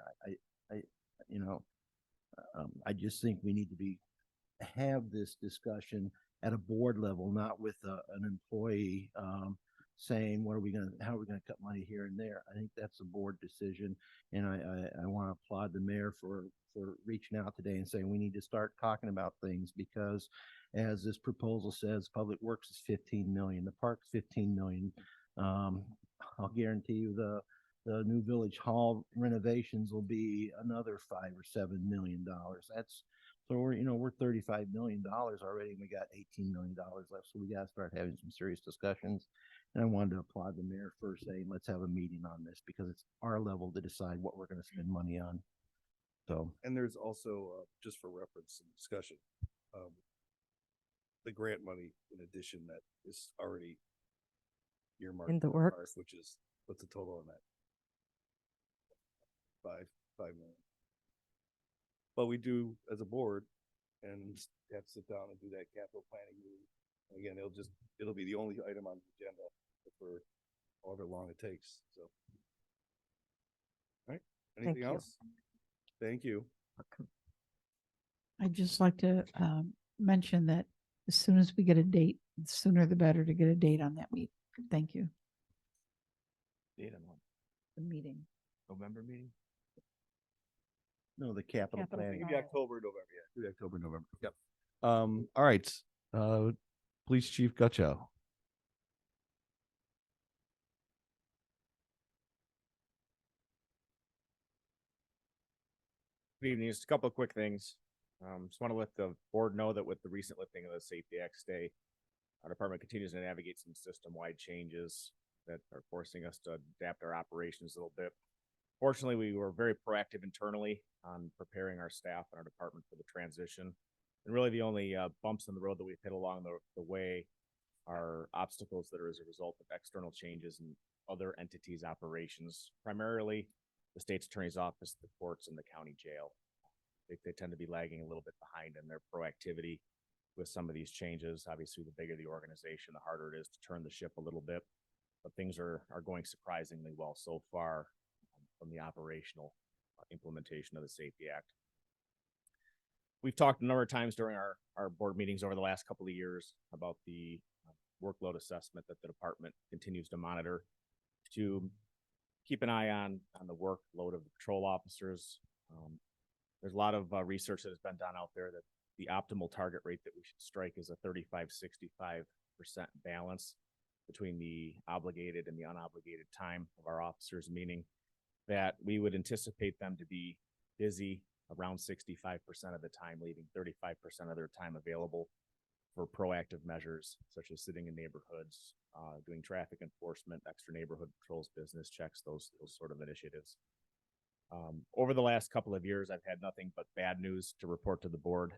I just think we need to have this discussion at a board level, not with an employee saying, how are we going to cut money here and there? I think that's a board decision. And I want to applaud the mayor for reaching out today and saying we need to start talking about things, because as this proposal says, Public Works is 15 million, the park's 15 million. I'll guarantee you the new Village Hall renovations will be another $5 or $7 million. So we're $35 million already, and we got $18 million left. So we got to start having some serious discussions. And I wanted to applaud the mayor for saying, let's have a meeting on this, because it's our level to decide what we're going to spend money on. So, And there's also, just for reference and discussion, the grant money in addition that is already earmarked In the for park, works. which is, what's the total on that? $5 million. But we do as a board and have to sit down and do that capital planning meeting. Again, it'll be the only item on the agenda for however long it takes. So, all right. Anything you. else? Thank you. I'd just like to mention that as soon as we get a date, the sooner the better to get a date on that meet. Thank you. Date on what? The meeting. November meeting? no, the capital Capital planning. Maybe October, November. Yeah, maybe October, November. Yep. All right. Police Chief Gutchow. Good evening. Just a couple of quick things. Just want to let the board know that with the recent lifting of the Safety Act stay, our department continues to navigate some system-wide changes that are forcing us to adapt our operations a little bit. Fortunately, we were very proactive internally on preparing our staff and our department for the transition. And really the only bumps in the road that we've hit along the way are obstacles that are as a result of external changes in other entities' operations, primarily the state's attorney's office, the courts, and the county jail. They tend to be lagging a little bit behind in their proactivity with some of these changes. Obviously, the bigger the organization, the harder it is to turn the ship a little bit. But things are going surprisingly well so far from the operational implementation of the Safety Act. We've talked a number of times during our board meetings over the last couple of years about the workload assessment that the department continues to monitor to keep an eye on the workload of the patrol officers. There's a lot of research that has been done out there that the optimal target rate that we should strike is a 35-65% balance between the obligated and the unobligated time of our officers, meaning that we would anticipate them to be busy around 65% of the time, leaving 35% of their time available for proactive measures, such as sitting in neighborhoods, doing traffic enforcement, extra neighborhood patrols, business checks, those sort of initiatives. Over the last couple of years, I've had nothing but bad news to report to the board,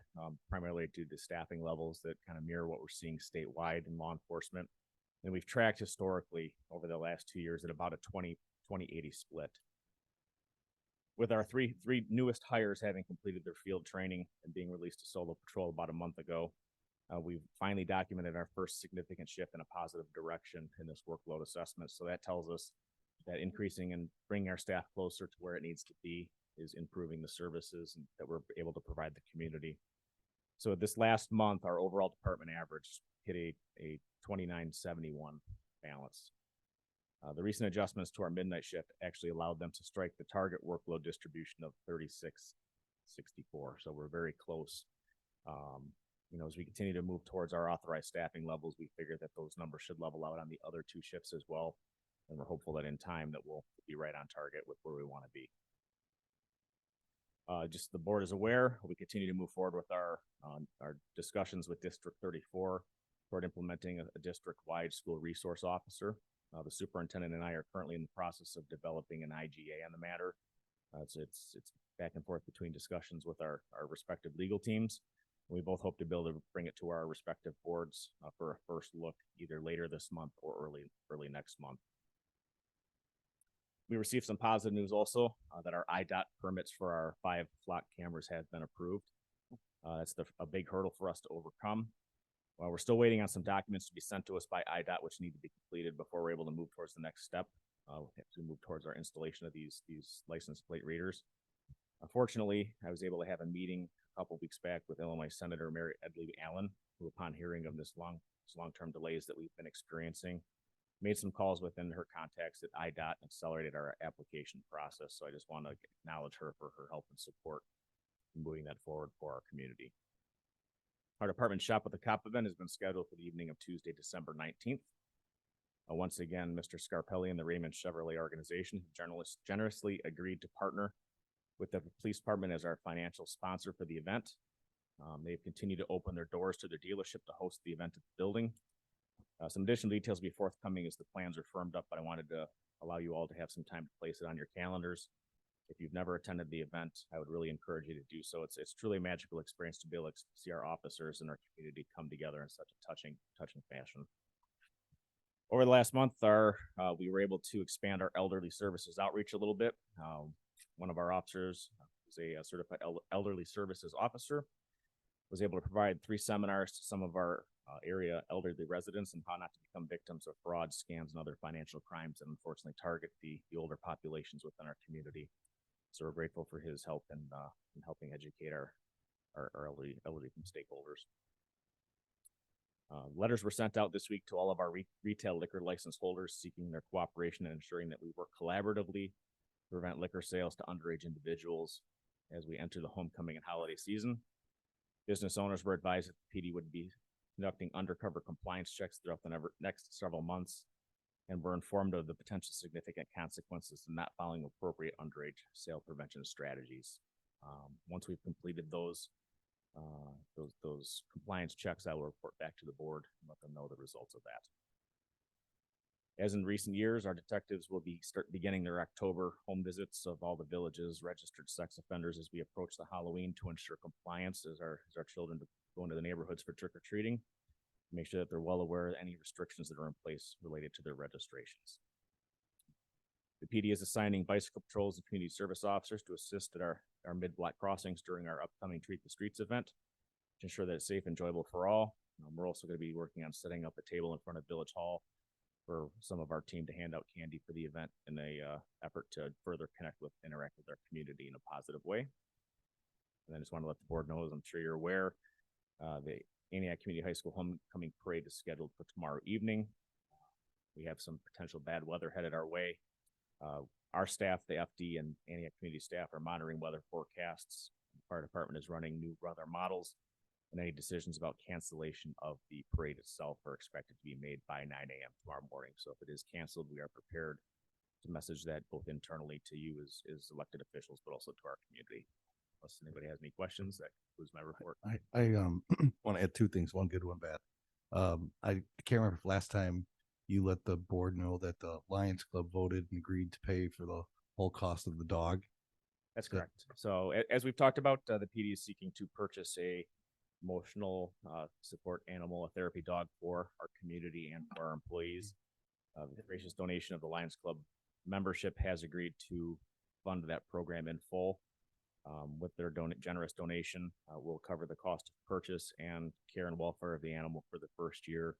primarily due to staffing levels that kind of mirror what we're seeing statewide in law enforcement. And we've tracked historically over the last 2 years at about a 20-80 split. With our three newest hires having completed their field training and being released to solo patrol about a month ago, we've finally documented our first significant shift in a positive direction in this workload assessment. So that tells us that increasing and bringing our staff closer to where it needs to be is improving the services that we're able to provide the community. So this last month, our overall department average hit a 2971 balance. The recent adjustments to our midnight shift actually allowed them to strike the target workload distribution of 3664. So we're very close. As we continue to move towards our authorized staffing levels, we figure that those numbers should level out on the other two shifts as well. And we're hopeful that in time that we'll be right on target with where we want to be. Just the board is aware, we continue to move forward with our discussions with District 34 toward implementing a district-wide school resource officer. The superintendent and I are currently in the process of developing an IGA on the matter. It's back and forth between discussions with our respective legal teams. We both hope to be able to bring it to our respective boards for a first look either later this month or early next month. We received some positive news also that our IDOT permits for our 5 flock cameras have been approved. That's a big hurdle for us to overcome. We're still waiting on some documents to be sent to us by IDOT, which need to be completed before we're able to move towards the next step. We have to move towards our installation of these license plate readers. Unfortunately, I was able to have a meeting a couple weeks back with Illinois Senator Mary Edley Allen, who, upon hearing of this long-term delays that we've been experiencing, made some calls within her contacts at IDOT and accelerated our application process. So I just want to acknowledge her for her help and support in moving that forward for our community. Our department shop with the cop event has been scheduled for the evening of Tuesday, December 19th. Once again, Mr. Scarpelli and the Raymond Chevrolet organization generously agreed to partner with the police department as our financial sponsor for the event. They've continued to open their doors to their dealership to host the event at the building. Some additional details will be forthcoming as the plans are firmed up, but I wanted to allow you all to have some time to place it on your calendars. If you've never attended the event, I would really encourage you to do so. It's truly a magical experience to be able to see our officers and our community come together in such a touching fashion. Over the last month, we were able to expand our elderly services outreach a little bit. One of our officers is a certified elderly services officer, was able to provide 3 seminars to some of our area elderly residents on how not to become victims of fraud, scams, and other financial crimes that unfortunately target the older populations within our community. So we're grateful for his help in helping educate our elderly from stakeholders. Letters were sent out this week to all of our retail liquor license holders seeking their cooperation and ensuring that we work collaboratively to prevent liquor sales to underage individuals as we enter the homecoming and holiday season. Business owners were advised that the PD would be conducting undercover compliance checks throughout the next several months and were informed of the potential significant consequences of not following appropriate underage sale prevention strategies. Once we've completed those compliance checks, I will report back to the board and let them know the results of that. As in recent years, our detectives will be beginning their October home visits of all the village's registered sex offenders as we approach the Halloween to ensure compliance as our children go into the neighborhoods for trick-or-treating. Make sure that they're well aware of any restrictions that are in place related to their registrations. The PD is assigning bicycle patrols and community service officers to assist at our mid-block crossings during our upcoming Treat the Streets event to ensure that it's safe and enjoyable for all. We're also going to be working on setting up a table in front of Village Hall for some of our team to hand out candy for the event in a effort to further interact with our community in a positive way. And I just want to let the board know, as I'm sure you're aware, the Antioch Community High School Homecoming Parade is scheduled for tomorrow evening. We have some potential bad weather headed our way. Our staff, the FD and Antioch community staff, are monitoring weather forecasts. The fire department is running new weather models, and any decisions about cancellation of the parade itself are expected to be made by 9 a.m. tomorrow morning. So if it is canceled, we are prepared to message that both internally to you as elected officials, but also to our community. Unless anybody has any questions, that concludes my report. I want to add 2 things, one good, one bad. I can't remember if last time you let the board know that the Lions Club voted and agreed to pay for the whole cost of the dog. That's correct. So as we've talked about, the PD is seeking to purchase a emotional support animal therapy dog for our community and for our employees. The gracious donation of the Lions Club membership has agreed to fund that program in full. With their generous donation, will cover the cost of purchase and care and welfare of the animal for the first year.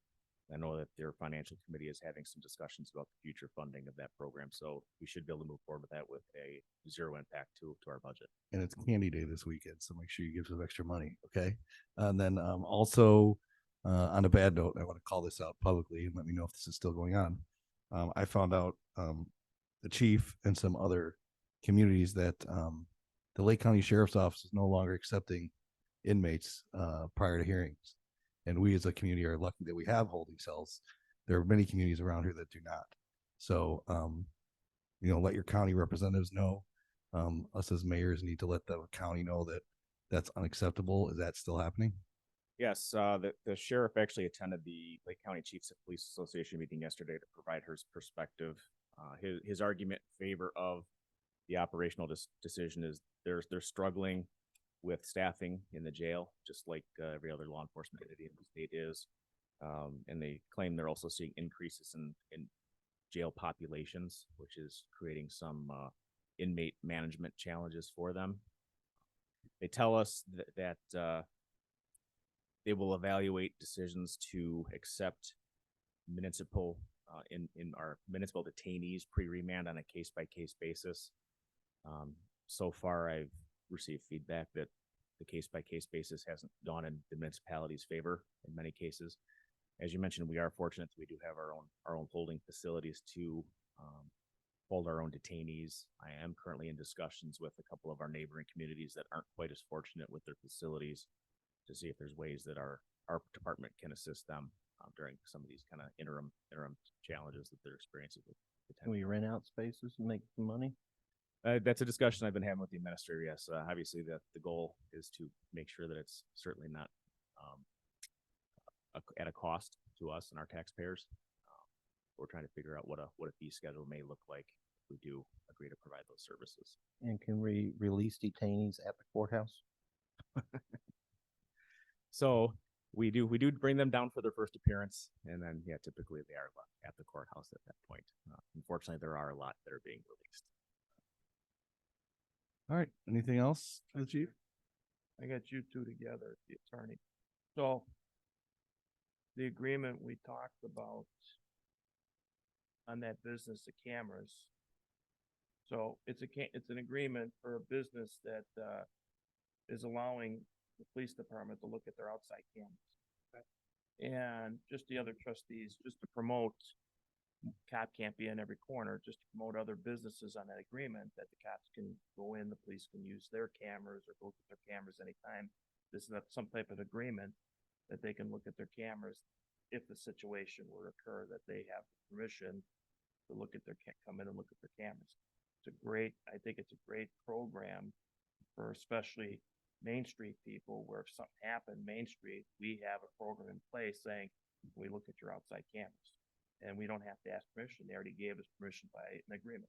I know that their financial committee is having some discussions about the future funding of that program, so we should be able to move forward with that with a zero impact to our budget. And it's Candy Day this weekend, so make sure you give some extra money, okay? And then also, on a bad note, I want to call this out publicly and let me know if this is still going on. I found out the chief and some other communities that the Lake County Sheriff's Office is no longer accepting inmates prior to hearings. And we as a community are lucky that we have holding cells. There are many communities around here that do not. So, let your county representatives know. Us as mayors need to let the county know that that's unacceptable. Is that still happening? Yes, the sheriff actually attended the Lake County Chiefs of Police Association meeting yesterday to provide her perspective. His argument in favor of the operational decision is they're struggling with staffing in the jail, just like every other law enforcement entity in the state is. And they claim they're also seeing increases in jail populations, which is creating some inmate management challenges for them. They tell us that they will evaluate decisions to accept municipal in our municipal detainees pre-remand on a case-by-case basis. So far, I've received feedback that the case-by-case basis hasn't gone in the municipality's favor in many cases. As you mentioned, we are fortunate that we do have our own holding facilities to hold our own detainees. I am currently in discussions with a couple of our neighboring communities that aren't quite as fortunate with their facilities to see if there's ways that our department can assist them during some of these kind of interim challenges that they're experiencing with detention. Can we rent out spaces and make some money? That's a discussion I've been having with the administrator. Yes, obviously the goal is to make sure that it's certainly not at a cost to us and our taxpayers. We're trying to figure out what a fee schedule may look like if we do agree to provide those services. And can we release detainees at the courthouse? So we do bring them down for their first appearance, and then typically they are at the courthouse at that point. Unfortunately, there are a lot that are being released. All right. Anything else for the chief? I got you two together, the attorney. So the agreement we talked about on that business, the cameras. So it's an agreement for a business that is allowing the police department to look at their outside cameras. And just the other trustees, just to promote, cop can't be in every corner, just to promote other businesses on that agreement that the cops can go in, the police can use their cameras or look at their cameras anytime. This is some type of agreement that they can look at their cameras if the situation were to occur, that they have permission to come in and look at their cameras. I think it's a great program for especially Main Street people, where if something happened Main Street, we have a program in place saying, we look at your outside cameras. And we don't have to ask permission. They already gave us permission by an agreement.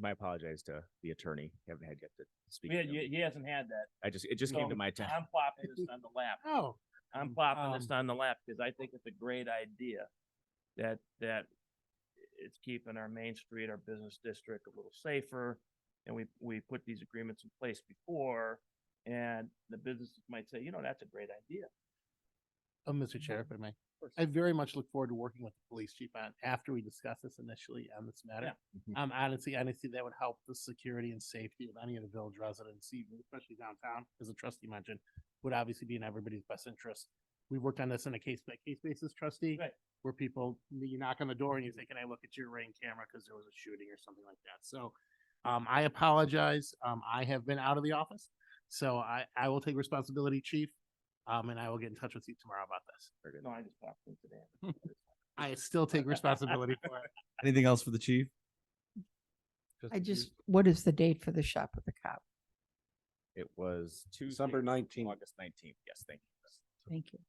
I apologize to the attorney. Haven't had yet to speak. He hasn't had that. It just came to my attention. I'm plopping this on the lap. Oh, I'm plopping this on the lap because I think it's a great idea that it's keeping our Main Street, our business district a little safer. And we put these agreements in place before, and the businesses might say, that's a great idea. Mr. Chair, if I may, I very much look forward to working with the police chief on after we discuss this initially on this matter. Yeah. Honestly, that would help the security and safety of any of the village residents, even especially downtown, as the trustee mentioned, would obviously be in everybody's best interest. We worked on this in a case-by-case basis, trustee, Right. where you knock on the door and you say, "Can I look at your Ring camera because there was a shooting or something like that?" So, I apologize. I have been out of the office, so I will take responsibility, chief. And I will get in touch with you tomorrow about this. No, I just popped into that. I still take responsibility for it. Anything else for the chief? What is the date for the shop with the cop? It was Tuesday, December 19th. August 19th. Yes, thank you. Thank you.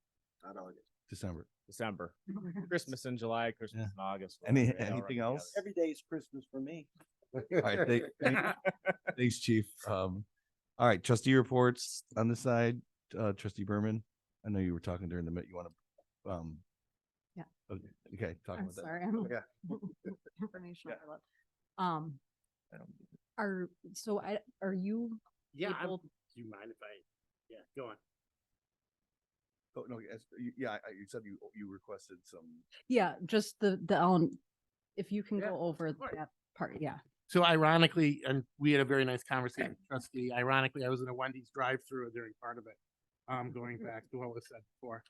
Not August. December. Christmas in July, Christmas in August. Anything else? Every day is Christmas for me. All right. Thanks, chief. All right, trustee reports on this side, trustee Berman. I know you were talking during the minute. You want to, Yeah. okay, talk I'm about that. sorry, I'm Yeah. informational. Are you Yeah, able? do you mind if I, yeah, go on. Oh, no, yes, you said you requested some. Yeah, just the, if you can Yeah, go over of course. that part, yeah. So ironically, and we had a very nice conversation with trustee. Ironically, I was in a Wendy's drive-through during part of it. Going back to what was said before.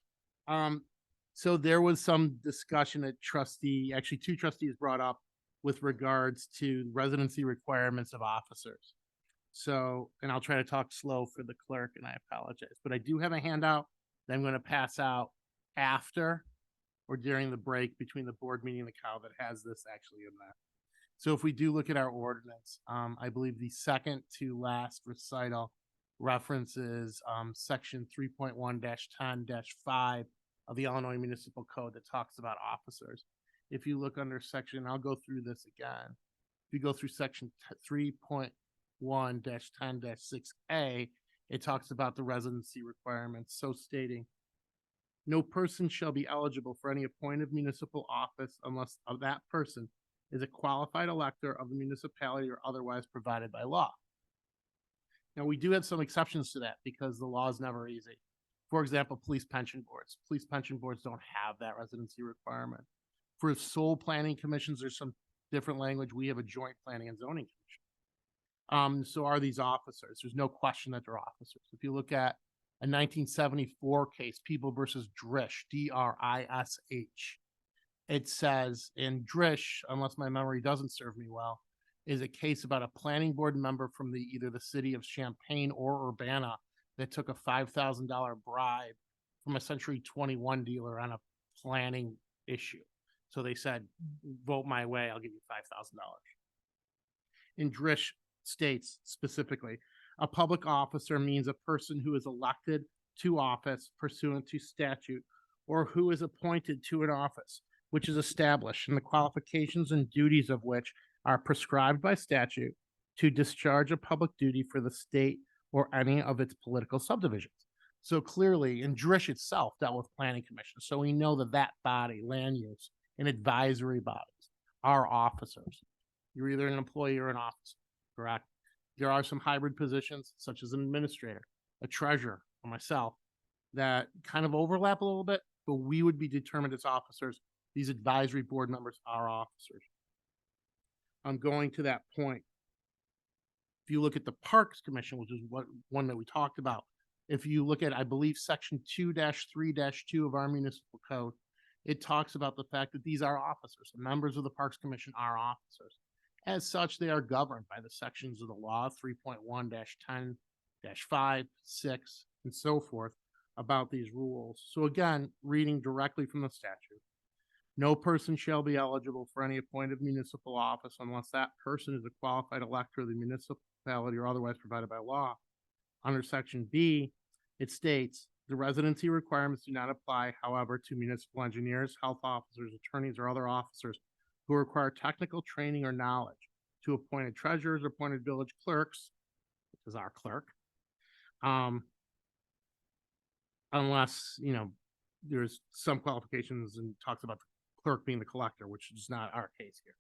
So there was some discussion that actually two trustees brought up with regards to residency requirements of officers. So, and I'll try to talk slow for the clerk, and I apologize, but I do have a handout that I'm going to pass out after or during the break between the board meeting and the cow that has this actually in there. So if we do look at our ordinance, I believe the second to last recital references section 3.1-10-5 of the Illinois Municipal Code that talks about officers. If you look under section, I'll go through this again. If you go through section 3.1-10-6A, it talks about the residency requirements. So stating, no person shall be eligible for any appointed municipal office unless that person is a qualified elector of the municipality or otherwise provided by law. Now, we do have some exceptions to that because the law is never easy. For example, police pension boards. Police pension boards don't have that residency requirement. For sole planning commissions, there's some different language. We have a joint planning and zoning commission. So are these officers? There's no question that they're officers. If you look at a 1974 case, People versus Drish, D-R-I-S-H, it says in Drish, unless my memory doesn't serve me well, is a case about a planning board member from either the city of Champaign or Urbana that took a $5,000 bribe from a Century 21 dealer on a planning issue. So they said, vote my way, I'll give you $5,000. In Drish states specifically, a public officer means a person who is elected to office pursuant to statute or who is appointed to an office which is established and the qualifications and duties of which are prescribed by statute to discharge a public duty for the state or any of its political subdivisions. So clearly, and Drish itself dealt with planning commissions. So we know that that body, land use, and advisory bodies are officers. You're either an employee or an officer, correct? There are some hybrid positions, such as an administrator, a treasurer, or myself, that kind of overlap a little bit, but we would be determined as officers. These advisory board members are officers. I'm going to that point. If you look at the Parks Commission, which is one that we talked about, if you look at, I believe, section 2-3-2 of our municipal code, it talks about the fact that these are officers. The members of the Parks Commission are officers. As such, they are governed by the sections of the law, 3.1-10-5, 6, and so forth, about these rules. So again, reading directly from the statute. No person shall be eligible for any appointed municipal office unless that person is a qualified elector of the municipality or otherwise provided by law. Under section B, it states, the residency requirements do not apply, however, to municipal engineers, health officers, attorneys, or other officers who require technical training or knowledge, to appointed treasurers, appointed village clerks, which is our clerk, unless, there's some qualifications and talks about the clerk being the collector, which is not our case here.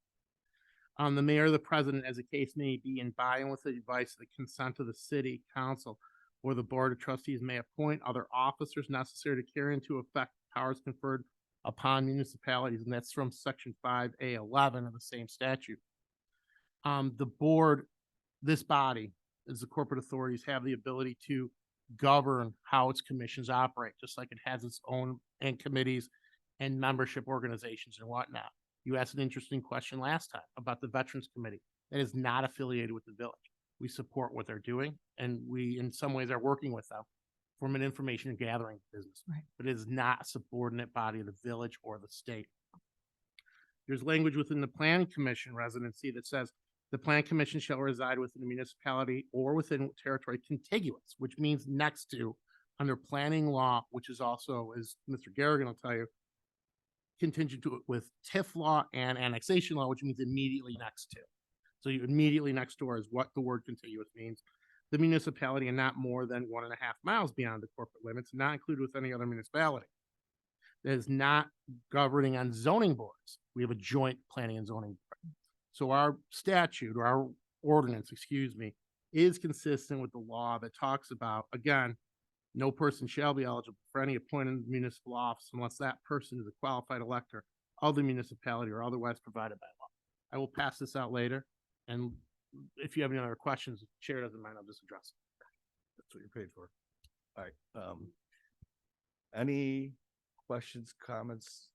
The mayor or the president, as the case may be, and by and with the advice of the consent of the city council or the board of trustees, may appoint other officers necessary to carry into effect powers conferred upon municipalities, and that's from section 5A11 of the same statute. The board, this body, as the corporate authorities, have the ability to govern how its commissions operate, just like it has its own and committees and membership organizations and whatnot. You asked an interesting question last time about the Veterans Committee that is not affiliated with the village. We support what they're doing, and we, in some ways, are working with them from an information gathering business. Right. But it is not a subordinate body of the village or the state. There's language within the Planning Commission residency that says the Plan Commission shall reside within the municipality or within territory contiguous, which means next to, under planning law, which is also, as Mr. Garrigan will tell you, contingent to it with TIF law and annexation law, which means immediately next to. So you immediately next door is what the word contiguous means. the municipality and not more than 1.5 miles beyond the corporate limits, not included with any other municipality. That is not governing on zoning boards. We have a joint planning and zoning board. So our statute or our ordinance, excuse me, is consistent with the law that talks about, again, no person shall be eligible for any appointed municipal office unless that person is a qualified elector of the municipality or otherwise provided by law. I will pass this out later, and if you have any other questions, if the chair doesn't mind, I'll just address it. That's what you're paid for. All right. Any questions, comments?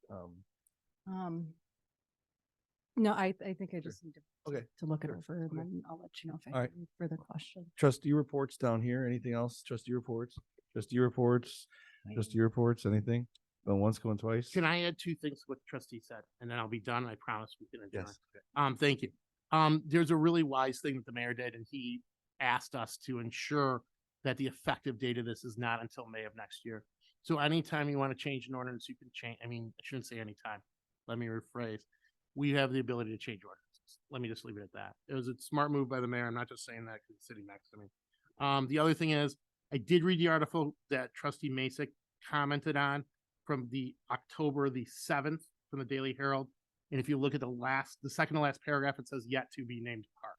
No, I think I just need Okay. to look it Sure. over and Okay. then I'll let you know if I All have right. any further questions. Trustee reports down here. Anything else? Trustee reports? Trustee reports? Trustee reports? Anything? Going once, going twice? Can I add two things to what the trustee said, and then I'll be done. I promise we can adjourn. Yes. Thank you. There's a really wise thing that the mayor did, and he asked us to ensure that the effective date of this is not until May of next year. So anytime you want to change an ordinance, you can change. I mean, I shouldn't say anytime. Let me rephrase. We have the ability to change ordinances. Let me just leave it at that. It was a smart move by the mayor. I'm not just saying that because he's sitting next to me. The other thing is, I did read the article that Trustee Masick commented on from the October the 7th from the Daily Herald. And if you look at the second to last paragraph, it says yet to be named park,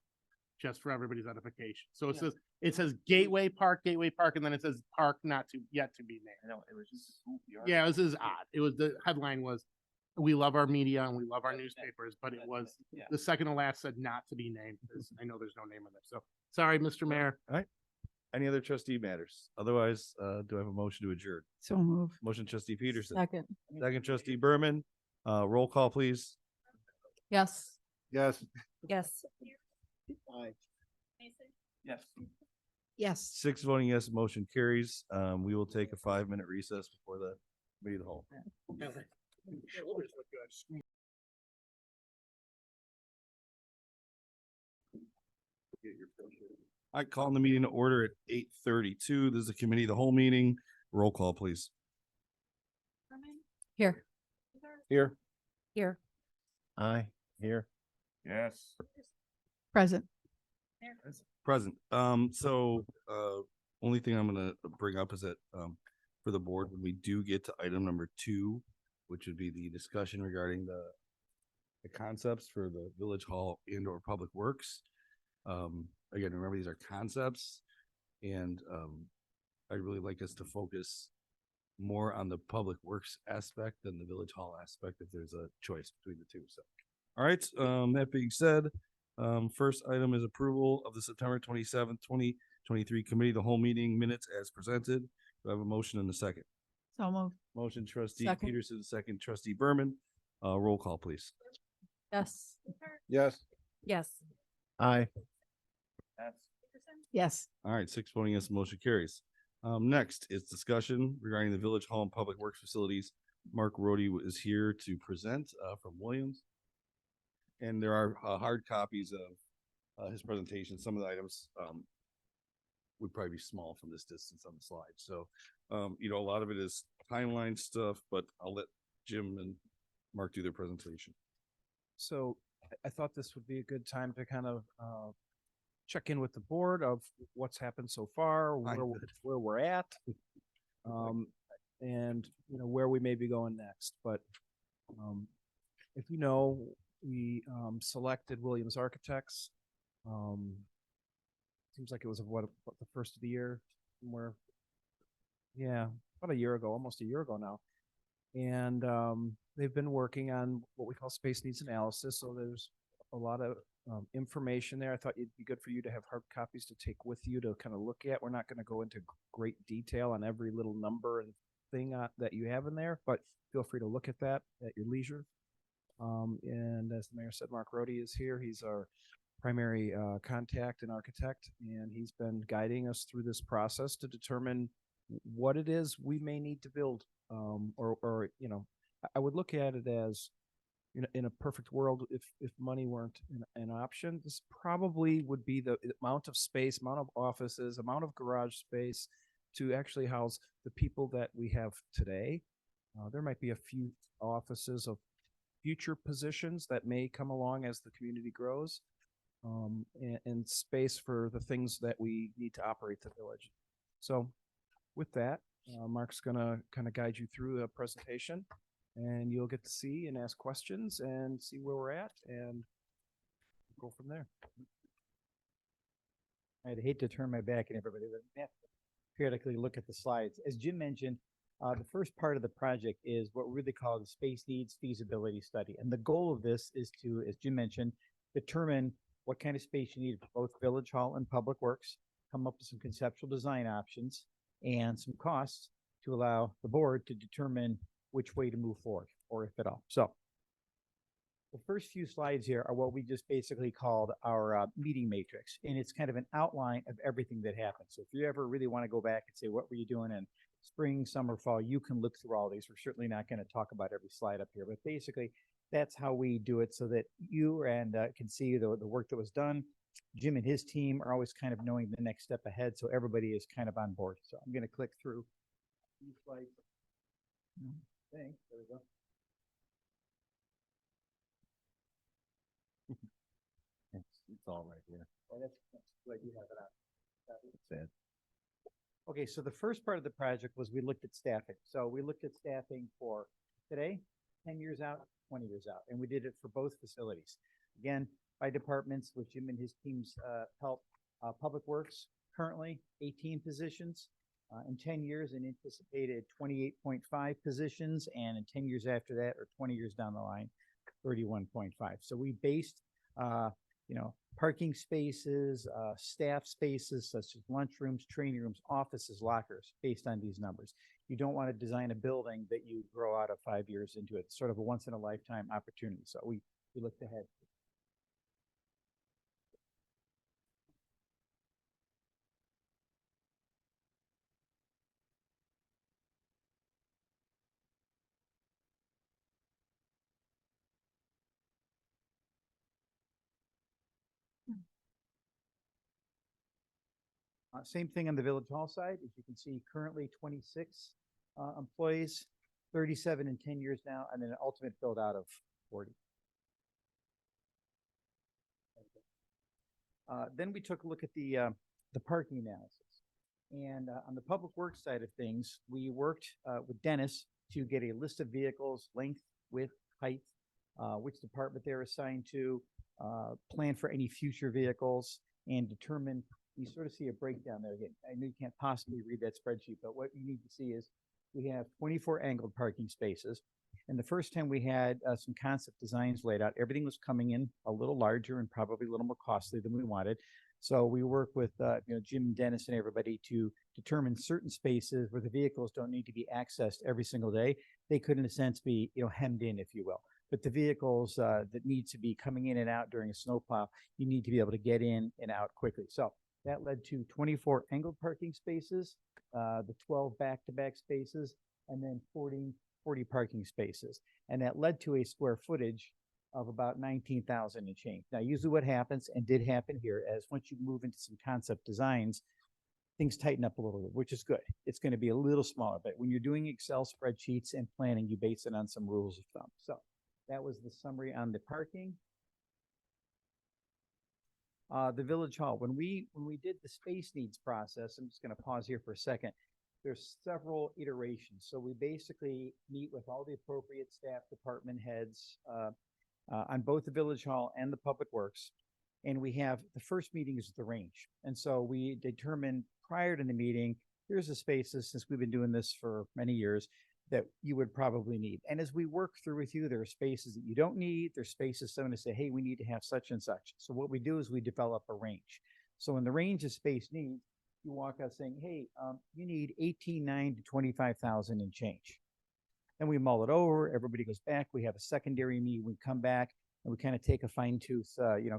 just for everybody's edification. So it says Gateway Park, and then it says park yet to be named. I know, it was just. Yeah, this is odd. The headline was, we love our media and we love our newspapers, but it was, the second to last said not to be named, because I know there's no name on there. So, sorry, Mr. Mayor. All right. Any other trustee matters? Otherwise, do I have a motion to adjourn? So move. Motion trustee Peterson. Second. Second trustee Berman. Roll call, please. Yes. Yes. Yes. Yes. Yes. 6 voting yes, motion carries. We will take a 5-minute recess before the committee of the whole. I call the meeting to order at 8:32. This is a committee of the whole meeting. Roll call, please. Here. Here. Here. Aye, here. Yes. Present. Present. Only thing I'm gonna bring up is that, for the board, when we do get to item number 2, which would be the discussion regarding the concepts for the village hall and or public works. Again, remember, these are concepts, and, I'd really like us to focus more on the public works aspect than the village hall aspect, if there's a choice between the two. So, all right, that being said, first item is approval of the September 27th, 2023 committee, the whole meeting minutes as presented. Do I have a motion and a second? So move. Motion trustee Second. Peterson, second trustee Berman. Roll call, please. Yes. Yes. Yes. Aye. Yes. All right, 6 voting yes, motion carries. Next is discussion regarding the village hall and public works facilities. Mark Rody is here to present, from Williams. And there are, hard copies of, his presentation. Some of the items, would probably be small from this distance on the slide. So, a lot of it is timeline stuff, but I'll let Jim and Mark do their presentation. So I thought this would be a good time to kind of check in with the board of what's happened so far, where we're at, and where we may be going next. But if you know, we selected Williams Architects. Seems like it was what the first of the year, somewhere. Yeah, about a year ago, almost a year ago now. And they've been working on what we call space needs analysis. So there's a lot of information there. I thought it'd be good for you to have hard copies to take with you to kind of look at. We're not going to go into great detail on every little number and thing that you have in there, but feel free to look at that at your leisure. And as the mayor said, Mark Rody is here. He's our primary contact and architect, and he's been guiding us through this process to determine what it is we may need to build. I would look at it as, in a perfect world, if money weren't an option, this probably would be the amount of space, amount of offices, amount of garage space to actually house the people that we have today. There might be a few offices of future positions that may come along as the community grows. and space for the things that we need to operate the village. So with that, Mark's gonna kind of guide you through the presentation, and you'll get to see and ask questions and see where we're at and go from there. I'd hate to turn my back on everybody, but I have to periodically look at the slides. As Jim mentioned, the first part of the project is what we really call the Space Needs Feasibility Study. And the goal of this is to, as Jim mentioned, determine what kind of space you need for both Village Hall and Public Works, come up with some conceptual design options and some costs to allow the board to determine which way to move forward, or if at all. So the first few slides here are what we just basically called our meeting matrix. And it's kind of an outline of everything that happened. So if you ever really want to go back and say, what were you doing in spring, summer, fall, you can look through all these. We're certainly not going to talk about every slide up here, but basically that's how we do it so that you and can see the work that was done. Jim and his team are always kind of knowing the next step ahead. So everybody is kind of on board. So I'm going to click through these slides. Thanks. There we go. It's all right here. Oh, that's glad you have it on. Okay, so the first part of the project was we looked at staffing. So we looked at staffing for today, 10 years out, 20 years out, and we did it for both facilities. Again, by departments, with Jim and his team's help. Public Works, currently 18 positions. In 10 years, an anticipated 28.5 positions, and in 10 years after that, or 20 years down the line, 31.5. So we based parking spaces, staff spaces such as lunchrooms, training rooms, offices, lockers, based on these numbers. You don't want to design a building that you grow out of 5 years into it. It's sort of a once in a lifetime opportunity. So we looked ahead. Same thing on the Village Hall side. As you can see, currently 26 employees, 37 in 10 years now, and then an ultimate build out of 40. Then we took a look at the parking analysis. And on the Public Works side of things, we worked with Dennis to get a list of vehicles, length, width, height, which department they're assigned to, plan for any future vehicles, and determine. You sort of see a breakdown there again. I know you can't possibly read that spreadsheet, but what you need to see is we have 24 angled parking spaces. And the first time we had some concept designs laid out, everything was coming in a little larger and probably a little more costly than we wanted. So we work with Jim and Dennis and everybody to determine certain spaces where the vehicles don't need to be accessed every single day. They could, in a sense, be hemmed in, if you will. But the vehicles that need to be coming in and out during a snowplow, you need to be able to get in and out quickly. So that led to 24 angled parking spaces, the 12 back-to-back spaces, and then 40 parking spaces. And that led to a square footage of about 19,000 and change. Now, usually what happens, and did happen here, as once you move into some concept designs, things tighten up a little bit, which is good. It's going to be a little smaller, but when you're doing Excel spreadsheets and planning, you base it on some rules of thumb. So that was the summary on the parking. The Village Hall, when we did the space needs process, I'm just going to pause here for a second. There's several iterations. So we basically meet with all the appropriate staff department heads on both the Village Hall and the Public Works. And we have the first meeting is the range. And so we determined prior to the meeting, here's the spaces, since we've been doing this for many years, that you would probably need. And as we work through with you, there are spaces that you don't need. There's spaces someone to say, hey, we need to have such and such. So what we do is we develop a range. So in the range of space needs, you walk out saying, hey, you need 18,900 to 25,000 and change. Then we mull it over. Everybody goes back. We have a secondary meeting. We come back and we kind of take a fine tooth,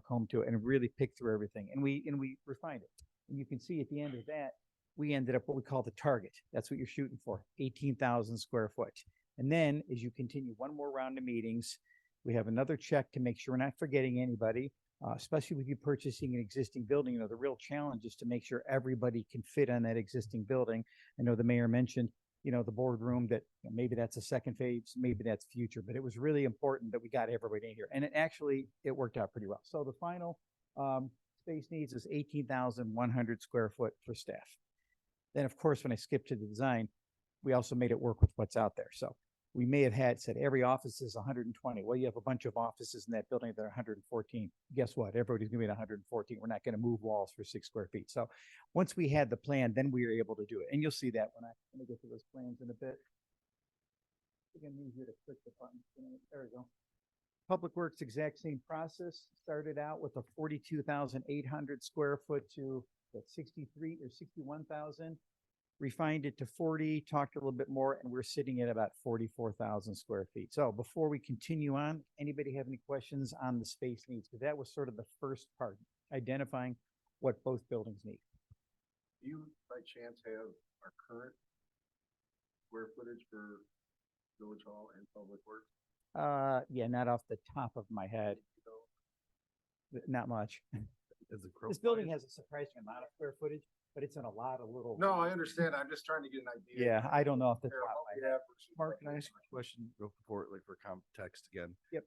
comb to it and really pick through everything. And we refine it. And you can see at the end of that, we ended up what we call the target. That's what you're shooting for, 18,000 square foot. And then as you continue one more round of meetings, we have another check to make sure we're not forgetting anybody, especially with you purchasing an existing building. The real challenge is to make sure everybody can fit on that existing building. I know the mayor mentioned, the boardroom, that maybe that's a second phase, maybe that's future, but it was really important that we got everybody in here. And it worked out pretty well. So the final Space needs is 18,100 square foot for staff. Then, of course, when I skip to the design, we also made it work with what's out there. So we may have had said every office is 120. Well, you have a bunch of offices in that building that are 114. Guess what? Everybody's gonna be at 114. We're not gonna move walls for 6 square feet. So once we had the plan, then we were able to do it. And you'll see that when I get to those plans in a bit. Again, easier to click the button. There we go. Public Works, exact same process. Started out with a 42,800 square foot to what, 63 or 61,000. Refined it to 40, talked a little bit more, and we're sitting at about 44,000 square feet. So before we continue on, anybody have any questions on the space needs? Because that was sort of the first part, identifying what both buildings need. Do you by chance have our current square footage for Village Hall and Public Works? Yeah, not off the top of my head. Not much. This building has a surprising amount of square footage, but it's in a lot of little. No, I understand. I'm just trying to get an idea. Yeah, I don't know off the Compare top what of my we head. have versus Mark, what can I we ask you a question real before, like for context again? Yep.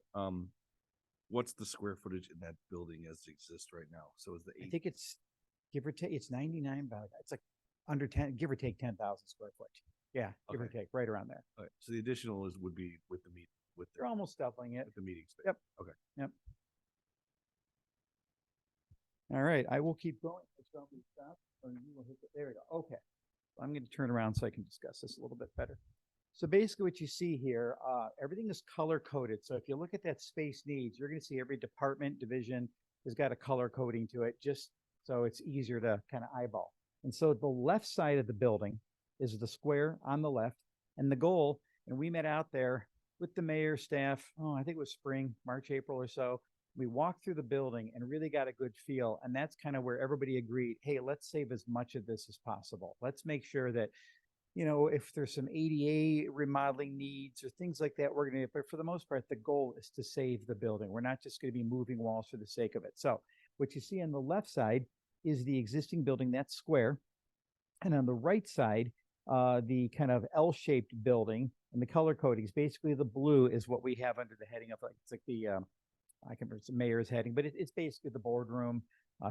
What's the square footage in that building as it exists right now? So is the I eight, think it's, give or take, it's 99, but it's like under 10, give or take 10,000 square foot. Yeah, give or Okay. take, right around there. all right, so the additional is, would be with the meet, with They're almost doubling it. with the meeting space? Yep. Okay. Yep. All right, I will keep going. Stop, or you will hit there we go. Okay. I'm going to turn around so I can discuss this a little bit better. So basically what you see here, everything is color coded. So if you look at that space needs, you're going to see every department, division has got a color coding to it, just so it's easier to kind of eyeball. And so the left side of the building is the square on the left. And the goal, and we met out there with the mayor staff, I think it was spring, March, April or so. We walked through the building and really got a good feel. And that's kind of where everybody agreed, hey, let's save as much of this as possible. Let's make sure that, if there's some ADA remodeling needs or things like that, we're going to, but for the most part, the goal is to save the building. We're not just going to be moving walls for the sake of it. So what you see on the left side is the existing building, that's square. And on the right side, the kind of L-shaped building and the color codings, basically the blue is what we have under the heading of, like, it's like the, I can remember it's the mayor's heading, but it's basically the boardroom,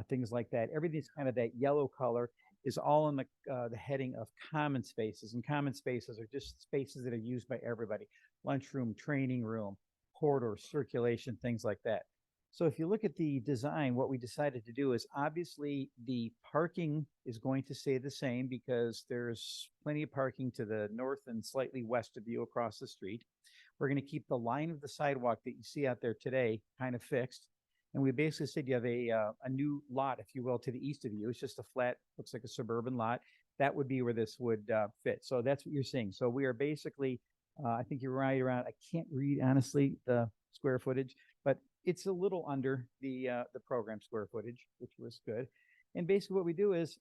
things like that. Everything's kind of that yellow color is all in the heading of common spaces. And common spaces are just spaces that are used by everybody. Lunchroom, training room, corridor, circulation, things like that. So if you look at the design, what we decided to do is obviously the parking is going to stay the same because there's plenty of parking to the north and slightly west of you across the street. We're going to keep the line of the sidewalk that you see out there today kind of fixed. And we basically said you have a new lot, if you will, to the east of you. It's just a flat, looks like a suburban lot. That would be where this would fit. So that's what you're seeing. So we are basically, I think you're right around, I can't read honestly the square footage, but it's a little under the program square footage, which was good. And basically what we do is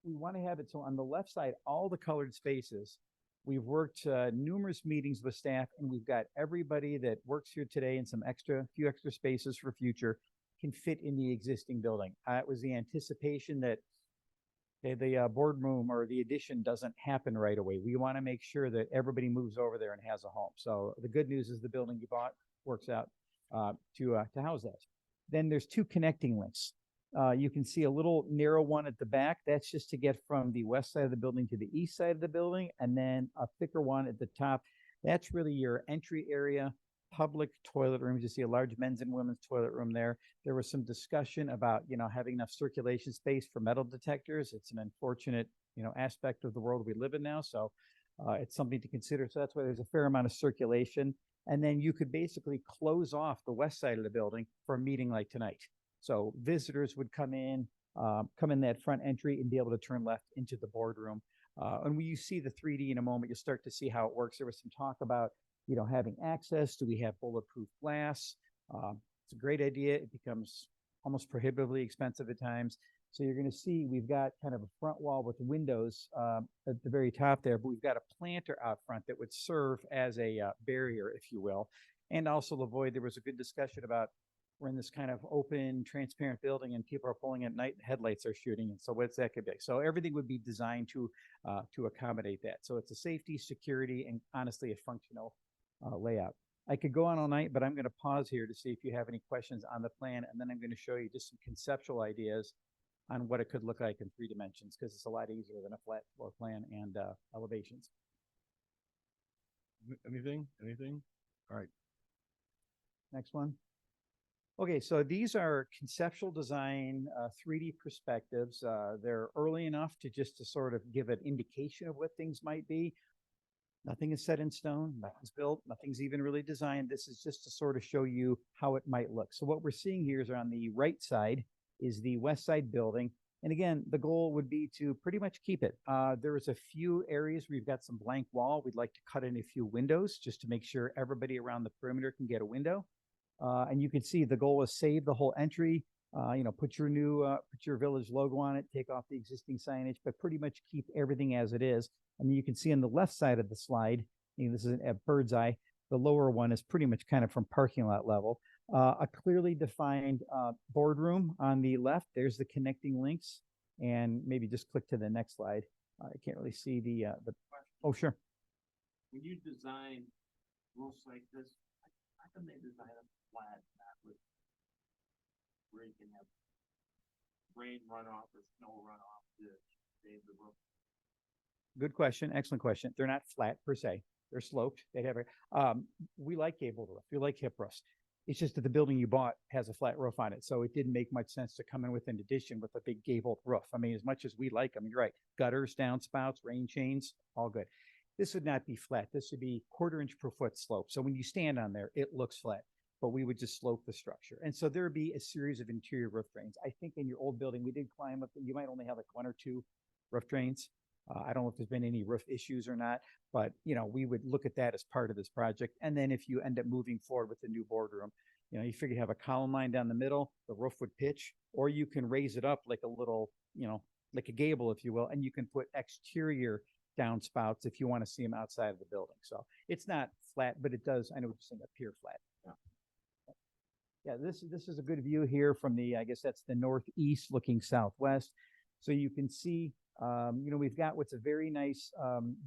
we want to have it so on the left side, all the colored spaces. We've worked numerous meetings with staff, and we've got everybody that works here today and some few extra spaces for future can fit in the existing building. It was the anticipation that the boardroom or the addition doesn't happen right away. We want to make sure that everybody moves over there and has a home. So the good news is the building you bought works out to house that. Then there's 2 connecting links. You can see a little narrow one at the back. That's just to get from the west side of the building to the east side of the building, and then a thicker one at the top. That's really your entry area, public toilet rooms. You see a large men's and women's toilet room there. There was some discussion about, having enough circulation space for metal detectors. It's an unfortunate, aspect of the world we live in now. So it's something to consider. So that's why there's a fair amount of circulation. And then you could basically close off the west side of the building for a meeting like tonight. So visitors would come in that front entry and be able to turn left into the boardroom. And when you see the 3D in a moment, you'll start to see how it works. There was some talk about, having access. Do we have bulletproof glass? It's a great idea. It becomes almost prohibitively expensive at times. So you're going to see we've got kind of a front wall with windows at the very top there, but we've got a planter out front that would serve as a barrier, if you will, and also avoid. There was a good discussion about we're in this kind of open, transparent building, and people are pulling at night. Headlights are shooting, and so what's that could be? So everything would be designed to accommodate that. So it's a safety, security, and honestly a functional layout. I could go on all night, but I'm going to pause here to see if you have any questions on the plan, and then I'm going to show you just some conceptual ideas on what it could look like in 3 dimensions, because it's a lot easier than a flat floor plan and elevations. Anything? All right. Next one. Okay, so these are conceptual design, 3D perspectives. They're early enough to sort of give an indication of what things might be. Nothing is set in stone, nothing's built, nothing's even really designed. This is just to sort of show you how it might look. So what we're seeing here is on the right side is the west side building. And again, the goal would be to pretty much keep it. There is a few areas where you've got some blank wall. We'd like to cut in a few windows just to make sure everybody around the perimeter can get a window. And you can see the goal is save the whole entry, put your village logo on it, take off the existing signage, but pretty much keep everything as it is. And you can see on the left side of the slide, this is a bird's eye. The lower one is pretty much kind of from parking lot level. A clearly defined boardroom on the left. There's the connecting links. And maybe just click to the next slide. I can't really see the oh, sure. When you design roofs like this, how come they design them flat, not with where you can have rain runoff or snow runoff to save the roof? Good question. Excellent question. They're not flat per se. They're sloped. They have a, we like gable roof. We like hip roofs. It's just that the building you bought has a flat roof on it. So it didn't make much sense to come in with an addition with a big gabled roof. I mean, as much as we like them, you're right. Gutters, downspouts, rain chains, all good. This would not be flat. This would be 1/4 inch per foot slope. So when you stand on there, it looks flat, but we would just slope the structure. And so there would be a series of interior roof drains. I think in your old building, we did climb up, you might only have like 1 or 2 roof drains. I don't know if there's been any roof issues or not, but we would look at that as part of this project. And then if you end up moving forward with the new boardroom, you figure you have a column line down the middle, the roof would pitch, or you can raise it up like a little, like a gable, if you will, and you can put exterior downspouts if you want to see them outside of the building. So it's not flat, but it does, I know what you're saying, appear flat. Yeah, this is a good view here from the, I guess that's the northeast looking southwest. So you can see, we've got what's a very nice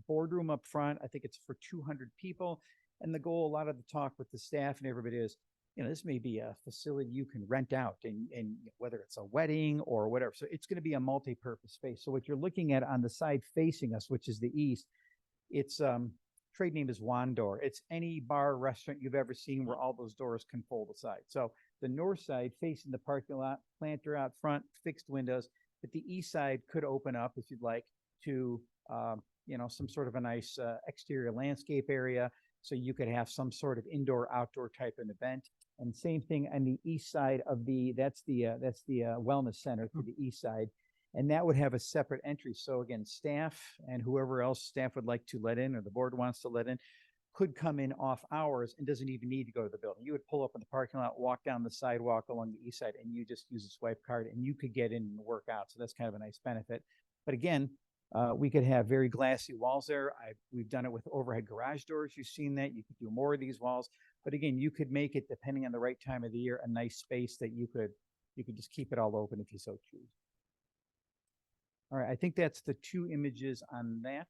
boardroom up front. I think it's for 200 people. And the goal, a lot of the talk with the staff and everybody is, this may be a facility you can rent out and whether it's a wedding or whatever. So it's going to be a multi-purpose space. So what you're looking at on the side facing us, which is the east, it's trade name is Wandor. It's any bar restaurant you've ever seen where all those doors can fold aside. So the north side facing the parking lot, planter out front, fixed windows, but the east side could open up if you'd like to, some sort of a nice exterior landscape area. So you could have some sort of indoor outdoor type of event. And same thing on the east side of that's the wellness center to the east side. And that would have a separate entry. So again, staff and whoever else staff would like to let in or the board wants to let in could come in off hours and doesn't even need to go to the building. You would pull up in the parking lot, walk down the sidewalk along the east side, and you just use a swipe card and you could get in and work out. So that's kind of a nice benefit. But again, we could have very glassy walls there. We've done it with overhead garage doors. You've seen that. You could do more of these walls. But again, you could make it, depending on the right time of the year, a nice space that you could just keep it all open if you so choose. All right, I think that's the 2 images on that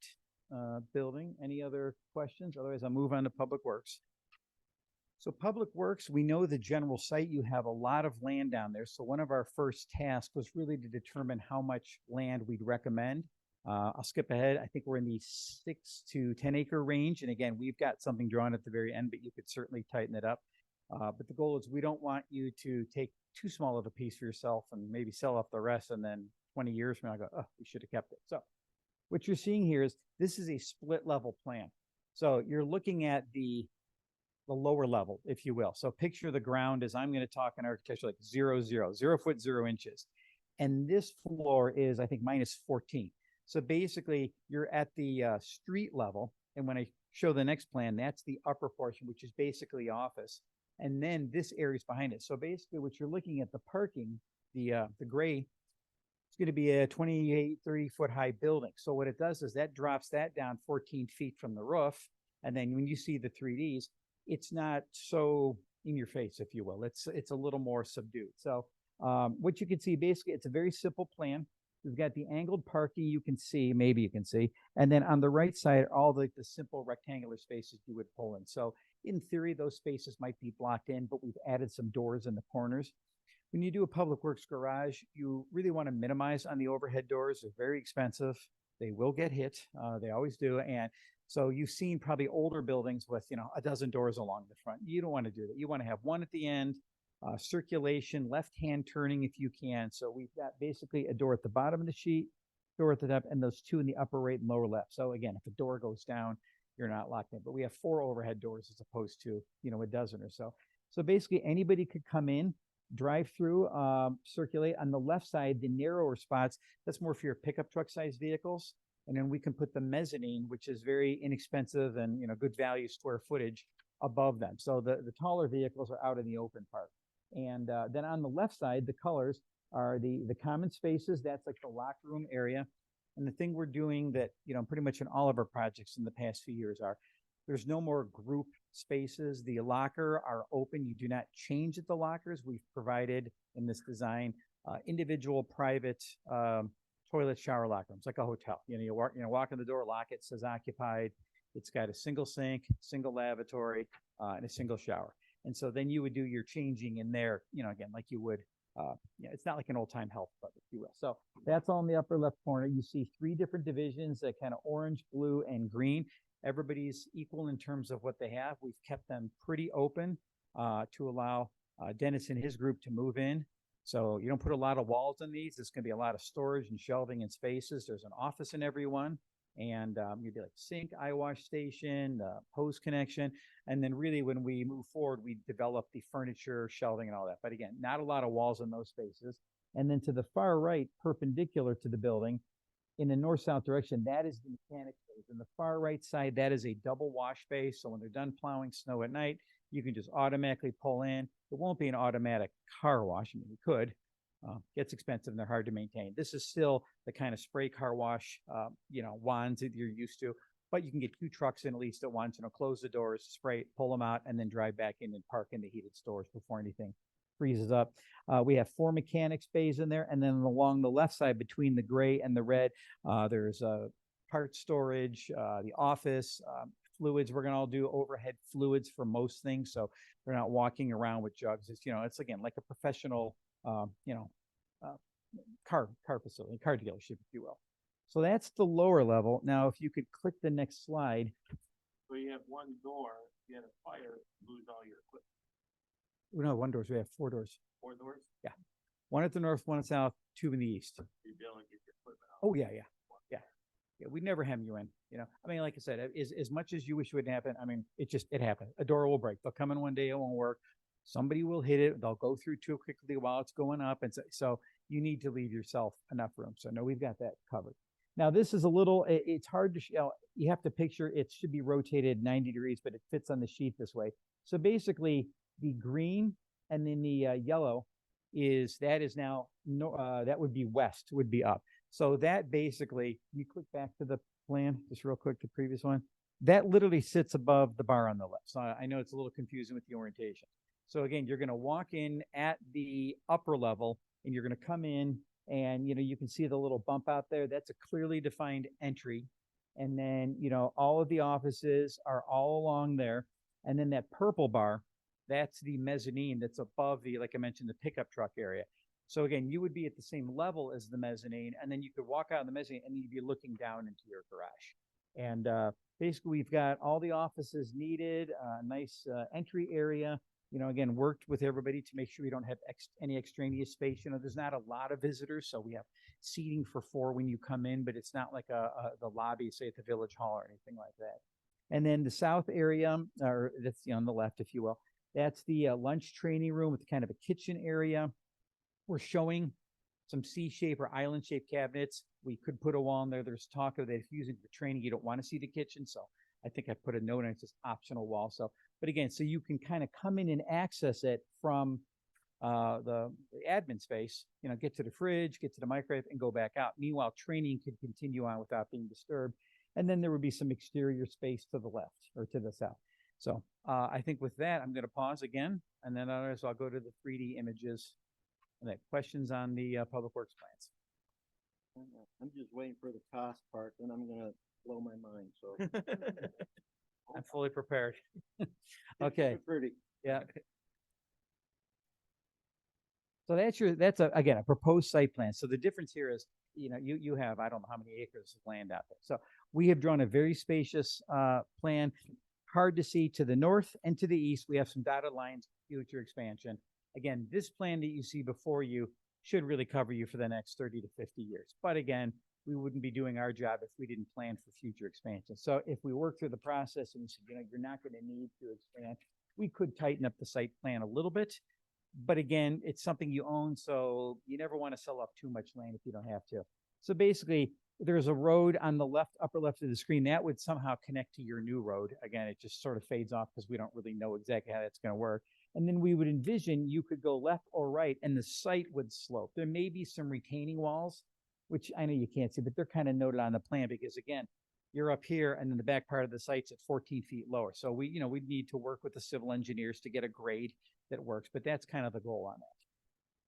building. Any other questions? Otherwise, I'll move on to Public Works. So Public Works, we know the general site, you have a lot of land down there. So one of our first tasks was really to determine how much land we'd recommend. I'll skip ahead. I think we're in the 6 to 10 acre range. And again, we've got something drawn at the very end, but you could certainly tighten it up. But the goal is we don't want you to take too small of a piece for yourself and maybe sell off the rest. And then 20 years from now, go, oh, we should have kept it. So what you're seeing here is this is a split level plan. So you're looking at the lower level, if you will. So picture the ground as I'm going to talk in architecture like 0, foot, 0 inches. And this floor is, I think, -14. So basically you're at the street level. And when I show the next plan, that's the upper portion, which is basically office. And then this area is behind it. So basically what you're looking at, the parking, the gray, it's going to be a 28, 30 foot high building. So what it does is that drops that down 14 feet from the roof. And then when you see the 3Ds, it's not so in your face, if you will. It's a little more subdued. So what you can see, basically, it's a very simple plan. We've got the angled parking you can see, maybe you can see. And then on the right side, all the simple rectangular spaces you would pull in. So in theory, those spaces might be blocked in, but we've added some doors in the corners. When you do a public works garage, you really want to minimize on the overhead doors. They're very expensive. They will get hit. They always do. And so you've seen probably older buildings with, a dozen doors along the front. You don't want to do that. You want to have one at the end, circulation, left-hand turning if you can. So we've got basically a door at the bottom of the sheet, door at the top, and those two in the upper right and lower left. So again, if a door goes down, you're not locked in. But we have 4 overhead doors as opposed to, a dozen or so. So basically anybody could come in, drive through, circulate. On the left side, the narrower spots, that's more for your pickup truck size vehicles. And then we can put the mezzanine, which is very inexpensive and, good value square footage above them. So the taller vehicles are out in the open part. And then on the left side, the colors are the common spaces. That's like the locker room area. And the thing we're doing that, pretty much in all of our projects in the past few years are, there's no more group spaces. The locker are open. You do not change at the lockers. We've provided in this design individual private toilet shower locker rooms, like a hotel. You walk in the door, lock it, says occupied. It's got a single sink, single lavatory, and a single shower. And so then you would do your changing in there, again, like you would. It's not like an old time health club, if you will. So that's all in the upper left corner. You see 3 different divisions, that kind of orange, blue, and green. Everybody's equal in terms of what they have. We've kept them pretty open to allow Dennis and his group to move in. So you don't put a lot of walls in these. There's going to be a lot of storage and shelving and spaces. There's an office in every one. And you'd be like sink, eye wash station, hose connection. And then really when we move forward, we develop the furniture, shelving, and all that. But again, not a lot of walls in those spaces. And then to the far right, perpendicular to the building, in the north-south direction, that is the mechanic space. In the far right side, that is a double wash space. So when they're done plowing snow at night, you can just automatically pull in. It won't be an automatic car wash. I mean, you could. Gets expensive and they're hard to maintain. This is still the kind of spray car wash, wands that you're used to, but you can get 2 trucks in at least at once, close the doors, spray, pull them out, and then drive back in and park in the heated stores before anything freezes up. We have 4 mechanics bays in there, and then along the left side between the gray and the red, there's part storage, the office, fluids. We're going to all do overhead fluids for most things, so they're not walking around with jugs. It's again like a professional car facility, car dealership, if you will. So that's the lower level. Now, if you could click the next slide. So you have one door, you had a fire, lose all your equipment. No, 1 doors. We have 4 doors. 4 doors? Yeah. 1 at the north, 1 at the south, 2 in the east. You'd be able to get your equipment out. Oh, yeah. Yeah, we'd never hem you in, I mean, like I said, as much as you wish it wouldn't happen, I mean, it happened. A door will break. They'll come in one day, it won't work. Somebody will hit it. They'll go through too quickly while it's going up. And so you need to leave yourself enough room. So no, we've got that covered. Now this is a little, it's hard to, you have to picture it should be rotated 90 degrees, but it fits on the sheet this way. So basically the green and then the yellow that is now, that would be west, would be up. So that basically, you click back to the plan, just real quick, the previous one, that literally sits above the bar on the left. So I know it's a little confusing with the orientation. So again, you're going to walk in at the upper level and you're going to come in and, you can see the little bump out there. That's a clearly defined entry. And then, all of the offices are all along there. And then that purple bar, that's the mezzanine that's above like I mentioned, the pickup truck area. So again, you would be at the same level as the mezzanine, and then you could walk out of the mezzanine and you'd be looking down into your garage. And basically, we've got all the offices needed, a nice entry area. Again, worked with everybody to make sure we don't have any extraneous space. There's not a lot of visitors, so we have seating for 4 when you come in, but it's not like the lobby, say at the Village Hall or anything like that. And then the south area, or that's on the left, if you will, that's the lunch training room with kind of a kitchen area. We're showing some C-shape or island-shaped cabinets. We could put a wall in there. There's talk of that if you're using it for training, you don't want to see the kitchen, so I think I put a note on it, says optional wall. So, but again, so you can kind of come in and access it from the admin space, get to the fridge, get to the microwave, and go back out. Meanwhile, training could continue on without being disturbed. And then there would be some exterior space to the left or to the south. So I think with that, I'm going to pause again, and then I'll go to the 3D images. And that questions on the public works plans. I'm just waiting for the cost part, then I'm gonna blow my mind, so. I'm fully prepared. Okay, Pretty. yeah. So that's again, a proposed site plan. So the difference here is, you have, I don't know how many acres of land out there. So we have drawn a very spacious plan, hard to see to the north and to the east. We have some dotted lines, future expansion. Again, this plan that you see before you should really cover you for the next 30 to 50 years. But again, we wouldn't be doing our job if we didn't plan for future expansion. So if we work through the process and we said, you're not going to need to expand, we could tighten up the site plan a little bit. But again, it's something you own, so you never want to sell off too much land if you don't have to. So basically, there's a road on the left, upper left of the screen that would somehow connect to your new road. Again, it just sort of fades off because we don't really know exactly how that's going to work. And then we would envision you could go left or right and the site would slope. There may be some retaining walls, which I know you can't see, but they're kind of noted on the plan because again, you're up here and then the back part of the site's at 14 feet lower. So we need to work with the civil engineers to get a grade that works, but that's kind of the goal on that.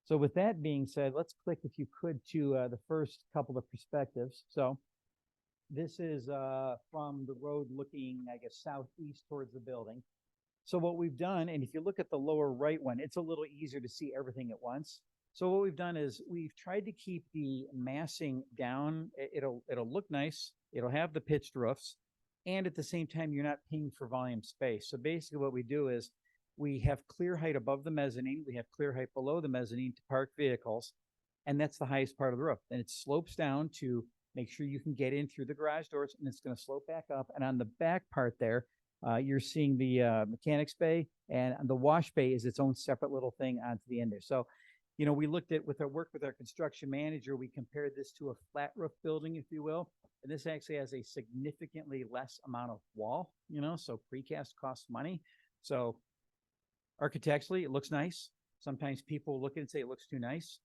So with that being said, let's click, if you could, to the first couple of perspectives. So this is from the road looking, I guess, southeast towards the building. So what we've done, and if you look at the lower right one, it's a little easier to see everything at once. So what we've done is we've tried to keep the massing down. It'll look nice. It'll have the pitched roofs. And at the same time, you're not paying for volume space. So basically what we do is we have clear height above the mezzanine. We have clear height below the mezzanine to park vehicles. And that's the highest part of the roof. And it slopes down to make sure you can get in through the garage doors, and it's going to slope back up. And on the back part there, you're seeing the mechanics bay, and the wash bay is its own separate little thing onto the end there. So, we looked at with our construction manager, we compared this to a flat roof building, if you will. And this actually has a significantly less amount of wall, so precast costs money. So architecturally, it looks nice. Sometimes people look at it and say it looks too nice.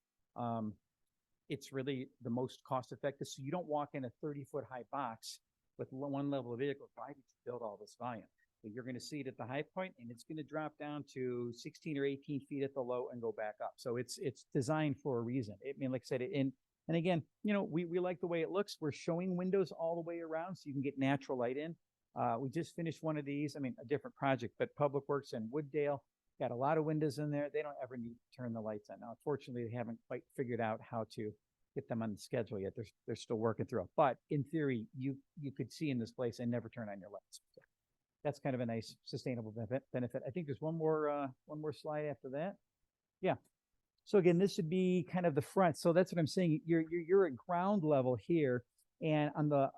It's really the most cost effective. So you don't walk in a 30-foot high box with one level of vehicle. Why did you build all this volume? But you're going to see it at the high point, and it's going to drop down to 16 or 18 feet at the low and go back up. So it's designed for a reason. Like I said, and again, we like the way it looks. We're showing windows all the way around so you can get natural light in. We just finished one of these. A different project, but Public Works in Wooddale got a lot of windows in there. They don't ever need to turn the lights on. Now, unfortunately, they haven't quite figured out how to get them on the schedule yet. They're still working through it. But in theory, you could see in this place and never turn on your lights. So that's kind of a nice sustainable benefit. I think there's one more slide after that. Yeah. So again, this would be kind of the front. So that's what I'm saying. You're at ground level here, and on the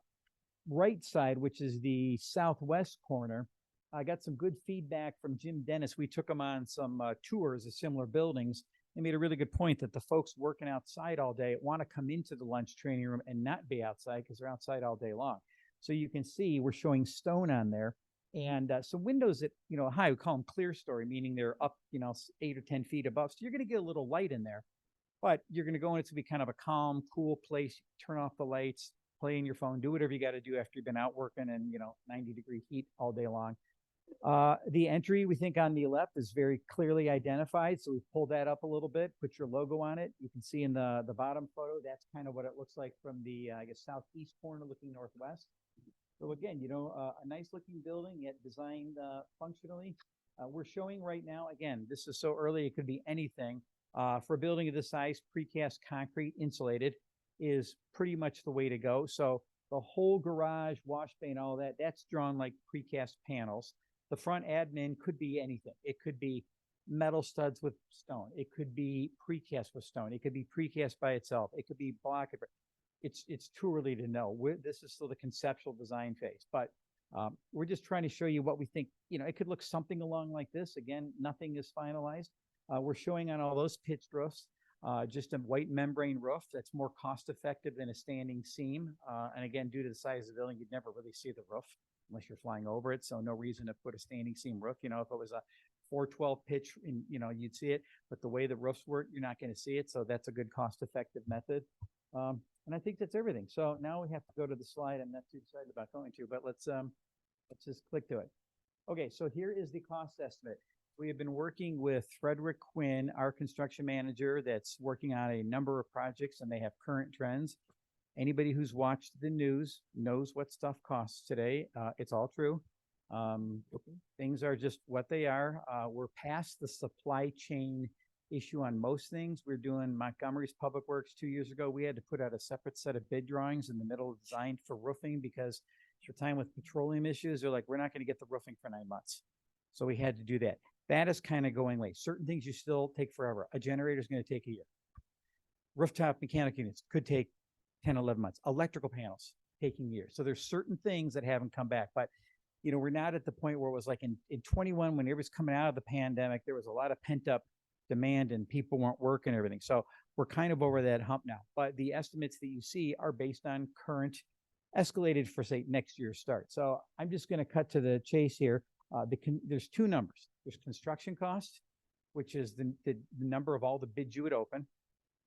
right side, which is the southwest corner, I got some good feedback from Jim Dennis. We took him on some tours of similar buildings. They made a really good point that the folks working outside all day want to come into the lunch training room and not be outside because they're outside all day long. So you can see we're showing stone on there. And some windows that, high, we call them clear story, meaning they're up, 8 or 10 feet above. So you're going to get a little light in there, but you're going to go in, it's going to be kind of a calm, cool place. Turn off the lights, play in your phone, do whatever you got to do after you've been out working in, 90-degree heat all day long. The entry, we think on the left is very clearly identified. So we pulled that up a little bit, put your logo on it. You can see in the bottom photo, that's kind of what it looks like from the, southeast corner looking northwest. So again, a nice looking building, yet designed functionally. We're showing right now, again, this is so early, it could be anything. For a building of this size, precast concrete insulated is pretty much the way to go. So the whole garage, wash bay and all that, that's drawn like precast panels. The front admin could be anything. It could be metal studs with stone. It could be precast with stone. It could be precast by itself. It could be block. It's too early to know. This is still the conceptual design phase, but we're just trying to show you what we think. It could look something along like this. Again, nothing is finalized. We're showing on all those pitched roofs, just a white membrane roof that's more cost effective than a standing seam. And again, due to the size of the building, you'd never really see the roof unless you're flying over it. So no reason to put a standing seam roof. If it was a 412 pitch, you'd see it. But the way the roofs work, you're not going to see it. So that's a good cost effective method. And I think that's everything. So now we have to go to the slide I'm not too excited about going to, but let's just click to it. Okay, so here is the cost estimate. We have been working with Frederick Quinn, our construction manager that's working on a number of projects, and they have current trends. Anybody who's watched the news knows what stuff costs today. It's all true. Things are just what they are. We're past the supply chain issue on most things. We're doing Montgomery's Public Works 2 years ago. We had to put out a separate set of bid drawings in the middle of design for roofing because for time with petroleum issues, they're like, we're not going to get the roofing for 9 months. So we had to do that. That is kind of going late. Certain things you still take forever. A generator is going to take a year. Rooftop mechanical units could take 10, 11 months. Electrical panels taking years. So there's certain things that haven't come back, but we're not at the point where it was like in 21, when everybody's coming out of the pandemic, there was a lot of pent up demand and people weren't working and everything. So we're kind of over that hump now, but the estimates that you see are based on current escalated for say next year's start. So I'm just going to cut to the chase here. There's two numbers. There's construction cost, which is the number of all the bids you would open.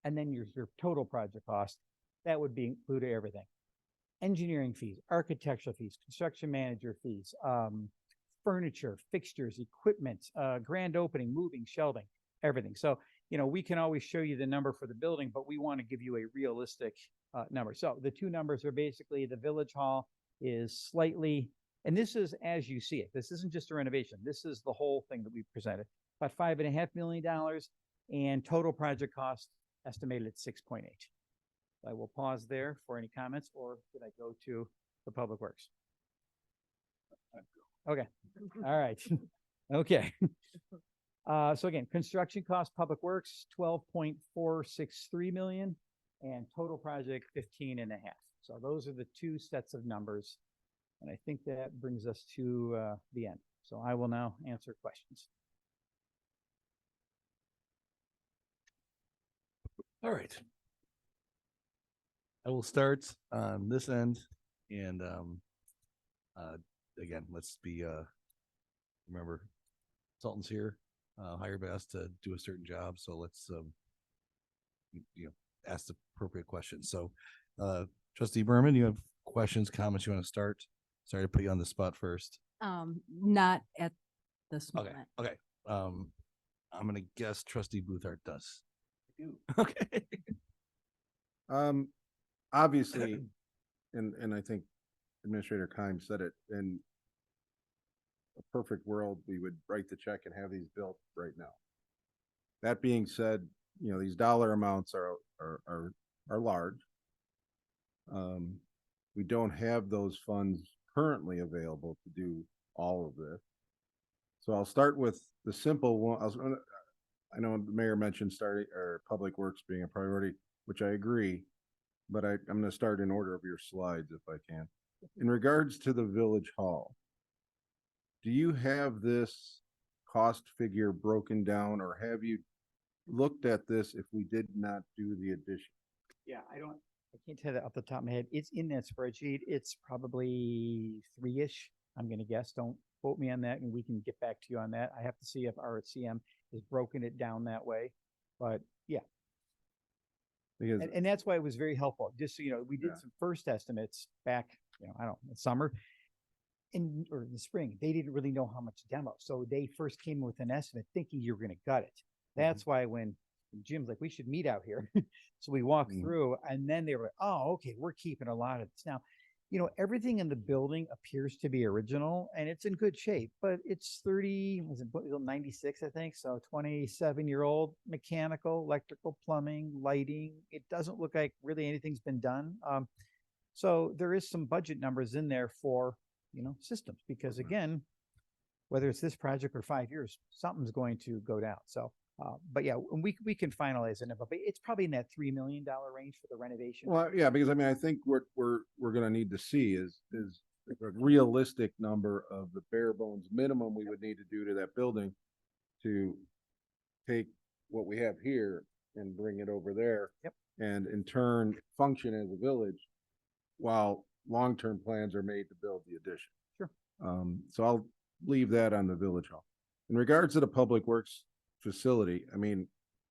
And then your total project cost, that would be included everything. Engineering fees, architectural fees, construction manager fees, furniture, fixtures, equipment, grand opening, moving, shelving, everything. So, we can always show you the number for the building, but we want to give you a realistic number. So the two numbers are basically the village hall is slightly, and this is as you see it. This isn't just a renovation. This is the whole thing that we've presented. About $5.5 million and total project cost estimated at 6.8. I will pause there for any comments, or should I go to the Public Works? Okay. All right. Okay. So again, construction cost, Public Works, 12.463 million, and total project 15.5. So those are the two sets of numbers. And I think that brings us to the end. So I will now answer questions. All right. I will start on this end, and again, let's be remember, consultants here hire best to do a certain job, so let's ask the appropriate questions. So, Trustee Berman, you have questions, comments you want to start? Sorry to put you on the spot first. Not at this Okay. moment. Okay. I'm gonna guess Trustee Boothart does. I do. Okay. Obviously, and I think Administrator Keim said it, in a perfect world, we would write the check and have these built right now. That being said, these dollar amounts are large. We don't have those funds currently available to do all of this. So I'll start with the simple one. I know the mayor mentioned Public Works being a priority, which I agree. But I'm going to start in order of your slides if I can. In regards to the Village Hall, do you have this cost figure broken down, or have you looked at this if we did not do the addition? Yeah, I can't tell that off the top of my head. It's in that spreadsheet. It's probably 3-ish, I'm going to guess. Don't quote me on that, and we can get back to you on that. I have to see if our CM has broken it down that way. But yeah. Because, and that's why it was very helpful. Just so you know, we did some first estimates back, I don't know, in summer or in the spring. They didn't really know how much demo. So they first came with an estimate thinking you were going to gut it. That's why when Jim's like, we should meet out here. So we walked through, and then they were like, oh, okay, we're keeping a lot of this. Now, everything in the building appears to be original and it's in good shape, but it's 96, I think. So 27-year-old mechanical, electrical, plumbing, lighting. It doesn't look like really anything's been done. So there is some budget numbers in there for, systems, because again, whether it's this project or 5 years, something's going to go down. So, but yeah, we can finalize it, but it's probably in that $3 million range for the renovation. well, yeah, because I think what we're going to need to see is a realistic number of the bare bones minimum we would need to do to that building to take what we have here and bring it over there. Yep. And in turn function as a village while long-term plans are made to build the addition. Sure. So I'll leave that on the Village Hall. In regards to the Public Works facility,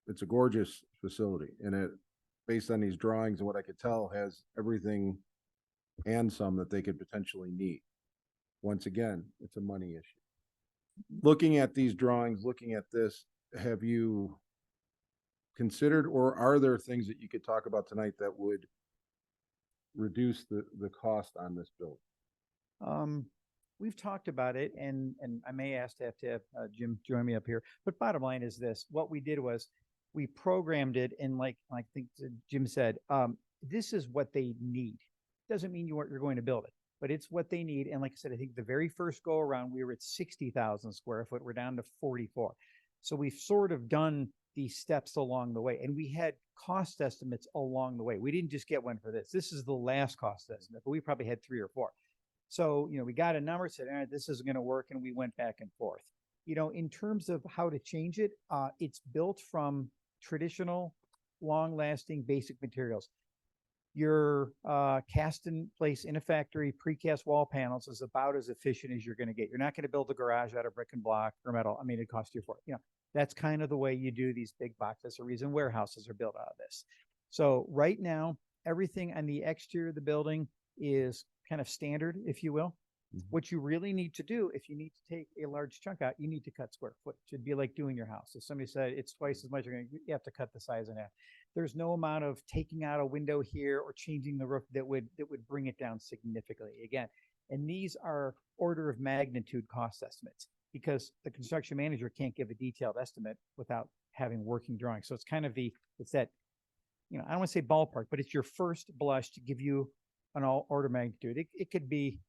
it's a gorgeous facility, and it, based on these drawings and what I could tell, has everything and some that they could potentially need. Once again, it's a money issue. Looking at these drawings, looking at this, have you considered, or are there things that you could talk about tonight that would reduce the cost on this building? we've talked about it, and I may ask to have Jim join me up here. But bottom line is this: what we did was we programmed it, and like I think Jim said, this is what they need. Doesn't mean you're going to build it, but it's what they need. And like I said, I think the very first go around, we were at 60,000 square foot. We're down to 44. So we've sort of done these steps along the way, and we had cost estimates along the way. We didn't just get one for this. This is the last cost estimate, but we probably had 3 or 4. So, we got a number, said, all right, this isn't going to work. And we went back and forth. In terms of how to change it, it's built from traditional, long-lasting, basic materials. Your cast in place in a factory precast wall panels is about as efficient as you're going to get. You're not going to build a garage out of brick and block or metal. I mean, it costs you for it. That's kind of the way you do these big boxes. The reason warehouses are built out of this. So right now, everything on the exterior of the building is kind of standard, if you will. What you really need to do, if you need to take a large chunk out, you need to cut square footage. It'd be like doing your house. If somebody said it's twice as much, you have to cut the size in half. There's no amount of taking out a window here or changing the roof that would bring it down significantly again. And these are order of magnitude cost estimates, because the construction manager can't give a detailed estimate without having working drawings. So it's kind of it's that, I don't want to say ballpark, but it's your first blush to give you an order of magnitude. It could be,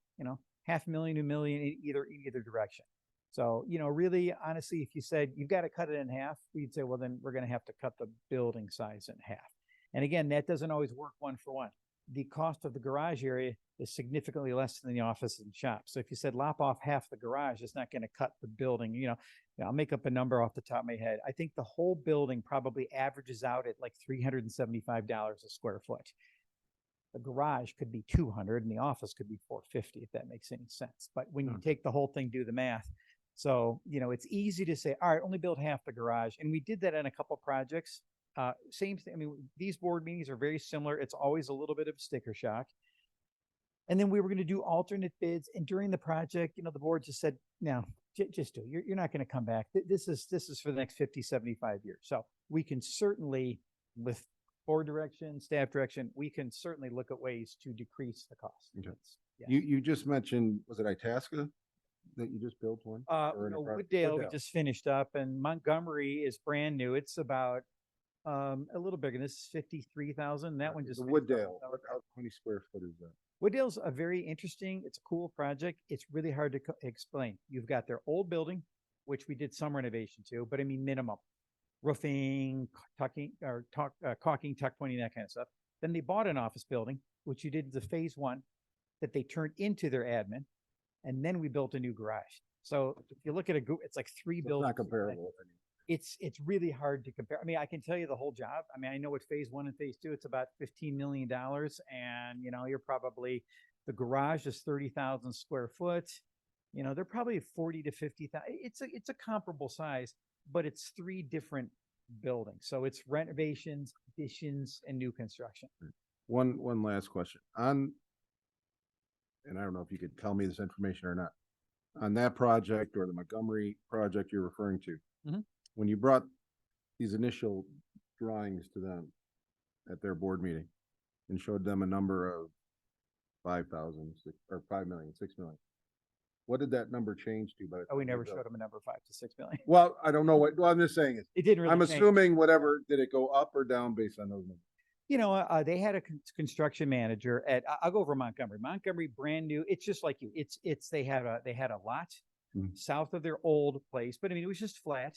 $500,000 to $1 million in either direction. So, really, honestly, if you said you've got to cut it in half, we'd say, well, then we're going to have to cut the building size in half. And again, that doesn't always work one for one. The cost of the garage area is significantly less than the office and shop. So if you said lop off half the garage, it's not going to cut the building. I'll make up a number off the top of my head. I think the whole building probably averages out at like $375 a square foot. The garage could be 200 and the office could be 450, if that makes any sense. But when you take the whole thing, do the math. So, it's easy to say, all right, only build half the garage. And we did that on a couple projects. Same thing. I mean, these board meetings are very similar. It's always a little bit of sticker shock. And then we were going to do alternate bids. And during the project, the board just said, no, just do it. You're not going to come back. This is for the next 50, 75 years. So we can certainly, with board direction, staff direction, we can certainly look at ways to decrease the cost. Okay. Yeah. You just mentioned, was it Itasca that you just built one? Or in a Wooddale, we just finished up, and Montgomery is brand new. It's about a little bigger. This is 53,000. That one just The finished up. Wooddale, how many square foot is that? Wooddale's a very interesting, it's a cool project. It's really hard to explain. You've got their old building, which we did some renovation to, but I mean minimum. Roofing, caulking, tuck pointing, that kind of stuff. Then they bought an office building, which you did the phase 1, that they turned into their admin. And then we built a new garage. So if you look at it's like 3 buildings. Not comparable. It's really hard to compare. I mean, I can tell you the whole job. I mean, I know what phase 1 and phase 2, it's about $15 million. And, you're probably, the garage is 30,000 square foot. They're probably 40 to 50,000. It's a comparable size, but it's 3 different buildings. So it's renovations, additions, and new construction. One last question and I don't know if you could tell me this information or not. On that project or the Montgomery project you're referring to, when you brought these initial drawings to them at their board meeting and showed them a number of 5,000 or 5 million, 6 million, what did that number change to? We never showed them a number of 5 to 6 million. Well, I don't know well, I'm just saying it didn't really I'm change. assuming whatever, did it go up or down based on those numbers? They had a construction manager I'll go over Montgomery. Montgomery, brand new. It's just like you. They had a lot south of their old place, but I mean, it was just flat.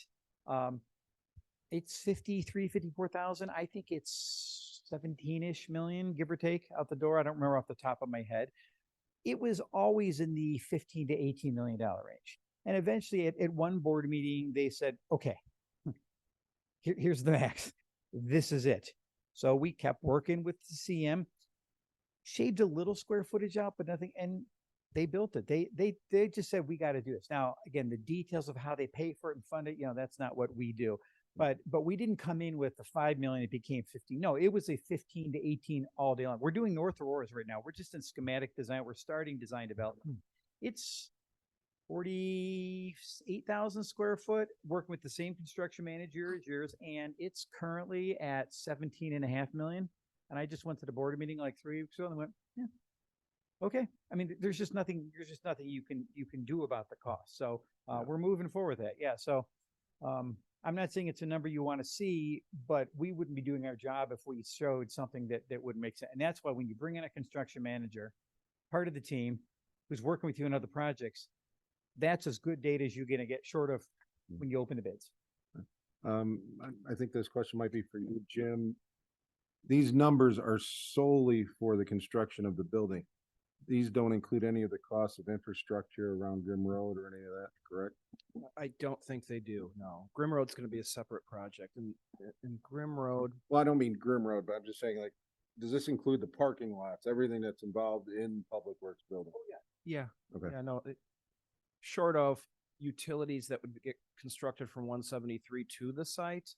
It's 54,000. I think it's 17-ish million, give or take, out the door. I don't remember off the top of my head. It was always in the 15 to $18 million range. And eventually at one board meeting, they said, okay, here's the max. This is it. So we kept working with the CM, shaved a little square footage out, but nothing. And they built it. They just said, we got to do this. Now, again, the details of how they pay for it and fund it, that's not what we do. But we didn't come in with the 5 million. It became 15. No, it was a 15 to 18 all day long. We're doing North Aurora's right now. We're just in schematic design. We're starting design development. It's 48,000 square foot, working with the same construction manager as yours, and it's currently at 17.5 million. And I just went to the board meeting like 3 weeks ago and went, yeah, Okay, I mean, there's just nothing you can do about the cost. So, we're moving forward with that. Yeah, so, I'm not saying it's a number you want to see, but we wouldn't be doing our job if we showed something that would make sense. And that's why when you bring in a construction manager, part of the team who's working with you on other projects, that's as good data as you're gonna get, short of when you open the bids. I think this question might be for you, Jim. These numbers are solely for the construction of the building. These don't include any of the costs of infrastructure around Grim Road or any of that, correct? I don't think they do, no. Grim Road's gonna be a separate project and Grim Road, Well, I don't mean Grim Road, but I'm just saying, like, does this include the parking lots, everything that's involved in Public Works building? yeah, Okay. yeah, no, short of utilities that would get constructed from 173 to the site,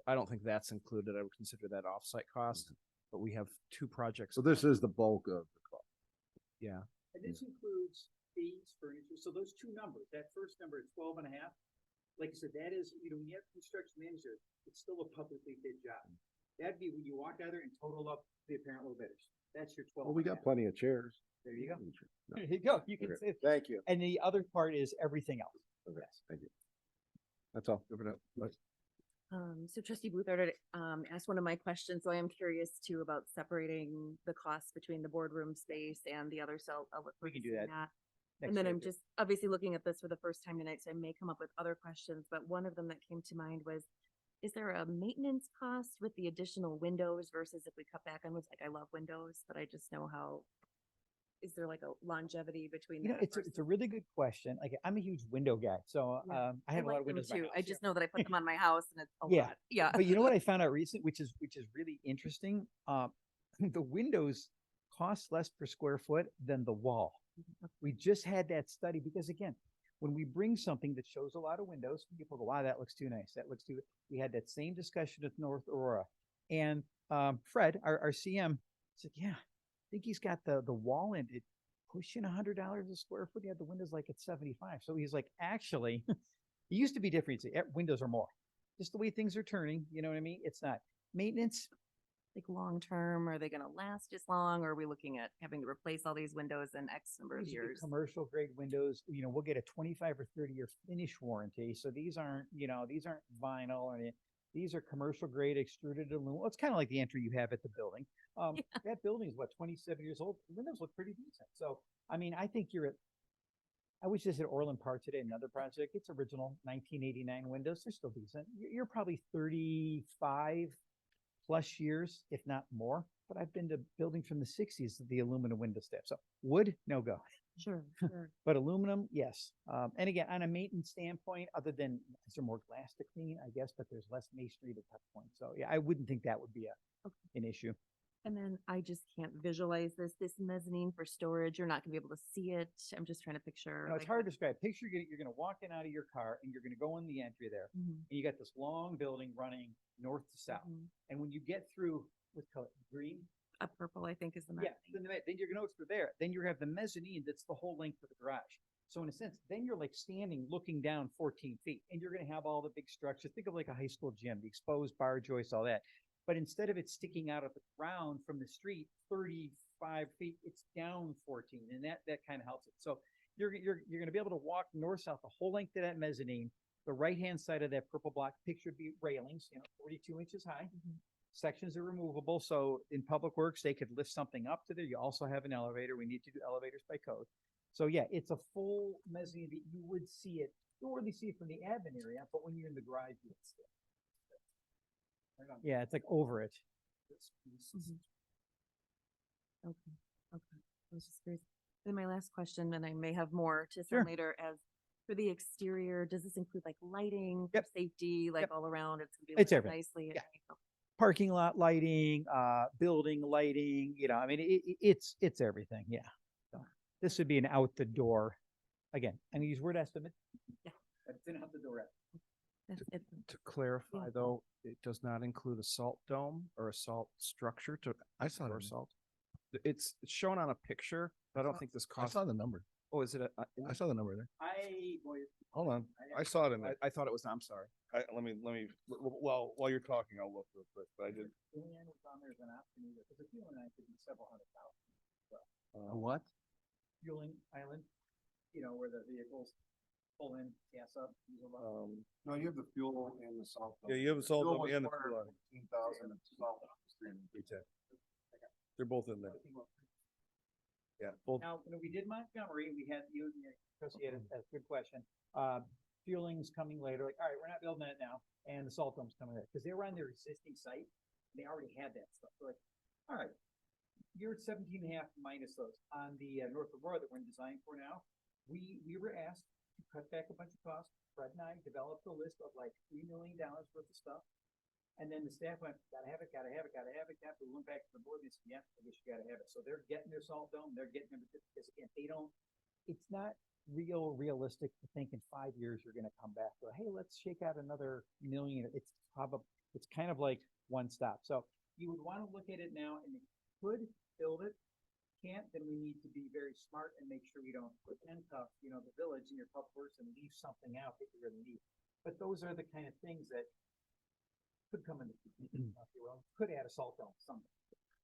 I don't think that's included. I would consider that offsite cost, but we have two projects. So this is the bulk of the cost. Yeah. And this includes fees, furniture, so those two numbers, that first number is 12 and a half. Like I said, that is, when you have a construction manager, it's still a publicly bid job. That'd be when you walk out there and total up the apparent low bidders. That's your 12. Well, we got plenty of chairs. There you go. No. There you go. You can Okay. say, Thank you. and the other part is everything else. Okay, thank you. That's all. Give it up. Bye. So trustee Bluthart, asked one of my questions, so I am curious too about separating the costs between the boardroom space and the other cell. We can do that. next Next And then I'm page. just obviously looking at this for the first time tonight, so I may come up with other questions, but one of them that came to mind was, is there a maintenance cost with the additional windows versus if we cut back on windows? Like, I love windows, but I just know how, is there like a longevity between You know, that? it's a really good question. Like, I'm a huge window guy, so, Yeah. I have a lot like of them windows in my too. house, I yeah. just know that I put them on my house and it's a Yeah, lot. Yeah. But you know what I found out recently, which is really interesting? The windows cost less per square foot than the wall. We just had that study because again, when we bring something that shows a lot of windows, people go, wow, that looks too nice. That looks too, we had that same discussion with North Aurora. And Fred, our CM, said, yeah, I think he's got the wall in it pushing $100 a square foot. He had the windows like at 75. So he's like, actually, it used to be different. You'd say, windows are more. Just the way things are turning, you know what I mean? It's not. Maintenance, Like long term, are they gonna last as long? Or are we looking at having to replace all these windows in X number of these are years? commercial grade windows, we'll get a 25 or 30-year finish warranty. So these aren't vinyl or anything. These are commercial grade extruded aluminum. Well, it's kind of like the entry you have at the building. That building is 27 years old. The windows look pretty decent. So, I mean, I think I was just at Orland Park today, another project. It's original 1989 windows. They're still decent. You're probably 35 plus years, if not more. But I've been to buildings from the 60s, the aluminum window step. So wood, no go. Sure, sure. But aluminum, yes. And again, on a maintenance standpoint, other than is there more glass to clean, I guess, but there's less masonry to touch point. So yeah, I wouldn't think that would be an issue. And then I just can't visualize this mezzanine for storage. You're not gonna be able to see it. I'm just trying to picture. No, it's like, hard to describe. Picture you're gonna walk in out of your car and you're gonna go in the entry there, Mhm. and you got this long building running north to south. Mhm. And when you get through, what's color? Green? A purple, I think, is the Yeah, mezzanine. then you're gonna know through there. Then you have the mezzanine that's the whole length of the garage. So in a sense, then you're like standing looking down 14 feet, and you're gonna have all the big structures. Think of like a high school gym, the exposed bar joists, all that. But instead of it sticking out of the ground from the street 35 feet, it's down 14, and that kind of helps it. So you're gonna be able to walk north south the whole length of that mezzanine. The right hand side of that purple block picture would be railings, 42 inches high. Sections are removable. So in Public Works, they could lift something up to there. You also have an elevator. We need to do elevators by code. So yeah, it's a full mezzanine that you would see it. You don't really see it from the admin area, but when you're in the garage, you would see it. Yeah, it's like over it. Mhm. Okay, okay. I was just curious. Then my last question, and I may have more to Sure. send later, as for the exterior, does this include like lighting, for safety, like all around? It's gonna be It's lit everything. nicely. at Yeah. night? Okay. Parking lot lighting, building lighting, I mean, it's everything. Yeah. So this would be an out the door. Again, I'm gonna use word estimate. Yeah. It's an out the door. That's it. to clarify Yeah. though, it does not include a salt dome or a salt structure to. I saw store that. salt. It's shown on a picture, but I don't think this I costs. saw the number. Oh, is it I saw the number there. Boy, Hold on. I saw it in there. I thought it was, I'm sorry. Let me, well, while you're talking, I'll look real quick, but I did. was on there as an option either, because if you and I could be several hundred thousand. What? fueling island, where the vehicles pull in, gas up. No, you have the fuel and the salt. Yeah, you have the salt Fuel dump was and the part fuel of 15,000 and salt was 310. They're both in there. Yeah, both. Now, when we did Montgomery, we had you, Trustee, had a good question. Fueling's coming later, like, all right, we're not building it now, and the salt dump's coming later, because they were on their existing site, and they already had that stuff. They're like, all right, you're at 17 and a half minus those. On the North Aurora that we're designing for now, we were asked to cut back a bunch of costs. Fred and I developed a list of like $3 million worth of stuff. And then the staff went, gotta have it, gotta have it, gotta have it. We went back to the board and said, yeah, I guess you gotta have it. So they're getting their salt dome, they're getting them, because again, it's not realistic to think in 5 years you're gonna come back to, hey, let's shake out another million. It's kind of like one stop. So you would want to look at it now, and if you could build it, can't, then we need to be very smart and make sure we don't put handcuff, the village and your public works and leave something out that you really need. But those are the kind of things that could come in the future. Could add a salt dome someday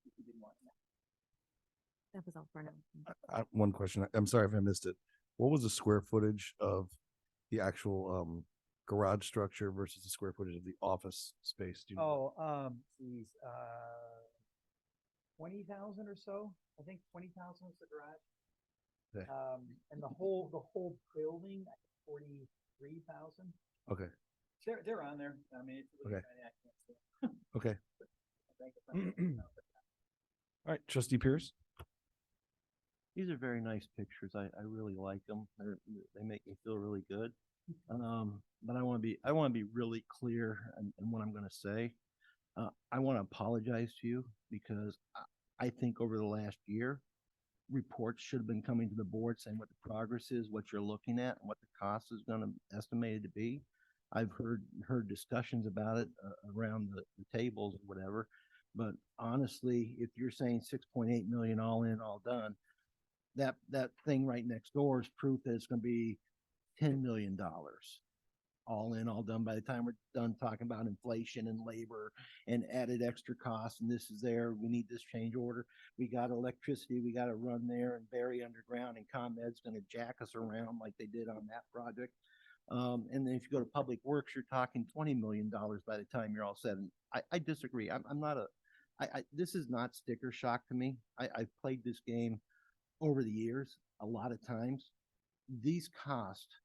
if you didn't want that. That was all for now. One question. I'm sorry if I missed it. What was the square footage of the actual garage structure versus the square footage of the office space? Do you know? 20,000 or so. I think 20,000 was the garage. Okay. And the whole building, I think 43,000. Okay. They're on there. I mean, it's Okay. I can't see. Okay. I think it's All right, Trustee Pierce. These are very nice pictures. I really like them. They make me feel really good. But I want to be really clear in what I'm going to say. I want to apologize to you because I think over the last year, reports should have been coming to the board saying what the progress is, what you're looking at, and what the cost is going to estimated to be. I've heard discussions about it around the tables or whatever. But honestly, if you're saying 6.8 million all in, all done, that thing right next door is proof that it's going to be $10 million all in, all done by the time we're done talking about inflation and labor and added extra costs. And this is there. We need this change order. We got electricity. We got to run there and bury underground, and ComEd's going to jack us around like they did on that project. And then if you go to Public Works, you're talking $20 million by the time you're all set. And I disagree. I'm not this is not sticker shock to me. I've played this game over the years a lot of times. These costs,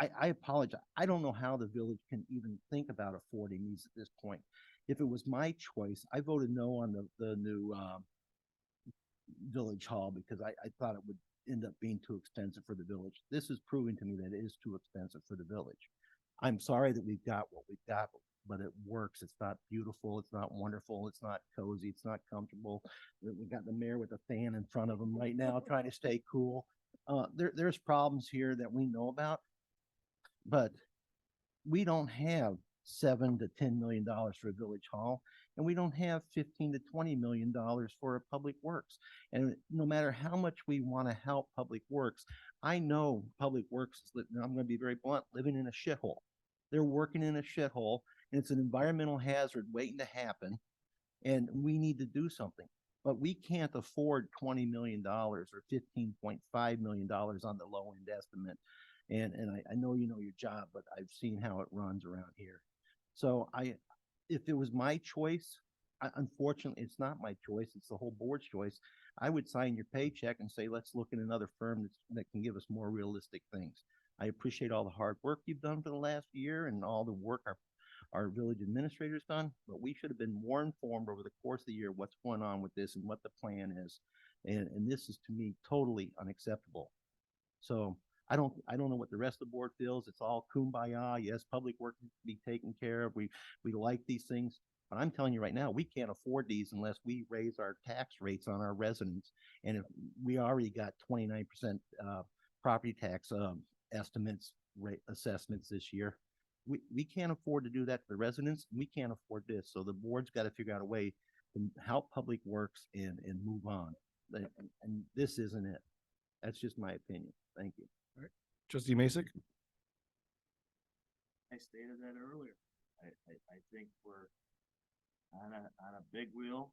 I apologize. I don't know how the village can even think about affording these at this point. If it was my choice, I voted no on the new village hall because I thought it would end up being too expensive for the village. This is proving to me that it is too expensive for the village. I'm sorry that we've got what we've got, but it works. It's not beautiful. It's not wonderful. It's not cozy. It's not comfortable. We got the mayor with a fan in front of him right now trying to stay cool. There's problems here that we know about, but we don't have $7 to $10 million for a village hall, and we don't have $15 to $20 million for a public works. And no matter how much we want to help public works, I know public works is, I'm going to be very blunt, living in a shithole. They're working in a shithole, and it's an environmental hazard waiting to happen, and we need to do something. But we can't afford $20 million or $15.5 million on the low end estimate. And I know you know your job, but I've seen how it runs around here. So if it was my choice, unfortunately, it's not my choice. It's the whole board's choice. I would sign your paycheck and say, let's look at another firm that can give us more realistic things. I appreciate all the hard work you've done for the last year and all the work our village administrators done, but we should have been more informed over the course of the year what's going on with this and what the plan is. And this is, to me, totally unacceptable. So I don't know what the rest of the board feels. It's all kumbaya. Yes, public work needs to be taken care of. We like these things, but I'm telling you right now, we can't afford these unless we raise our tax rates on our residents. And if we already got 29% property tax estimates rate assessments this year, we can't afford to do that to the residents. We can't afford this. So the board's got to figure out a way to help public works and move on. And this isn't it. That's just my opinion. Thank you. All right. Trustee Masek. I stated that earlier. I think we're on a big wheel.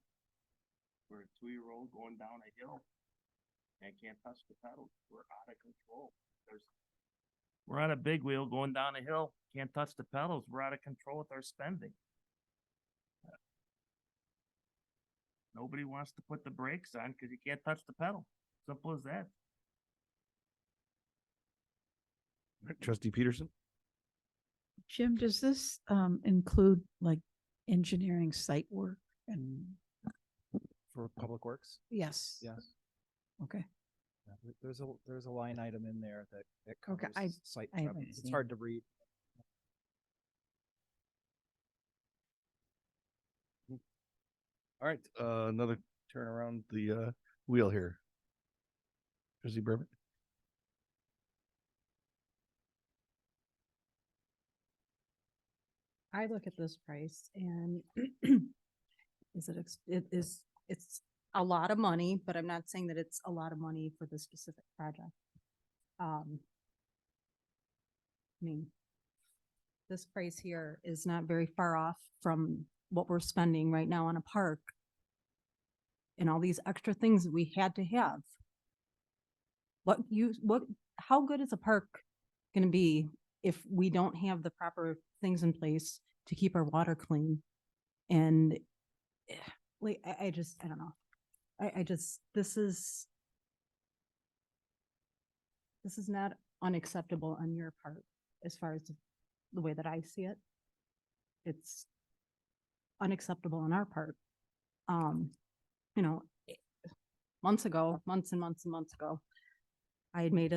We're a 2-year-old going down a hill. I can't touch the pedals. We're out of control. We're on a big wheel going down a hill. Can't touch the pedals. We're out of control with our spending. Nobody wants to put the brakes on because you can't touch the pedal. Simple as that. Trustee Peterson? Jim, does this include like engineering site work and? For Public Works? Yes. Yes. Okay. Yeah, there's a line item in there that Okay, covers site I prep. haven't It's seen hard it. to read. All right, another turn around the wheel here. Trustee Burbank? I look at this price and it's a lot of money, but I'm not saying that it's a lot of money for this specific project. I mean, this price here is not very far off from what we're spending right now on a park and all these extra things that we had to have. How good is a park gonna be if we don't have the proper things in place to keep our water clean? And like, I don't know. This is not unacceptable on your part as far as the way that I see it. It's unacceptable on our part. You know, months and months ago, I had made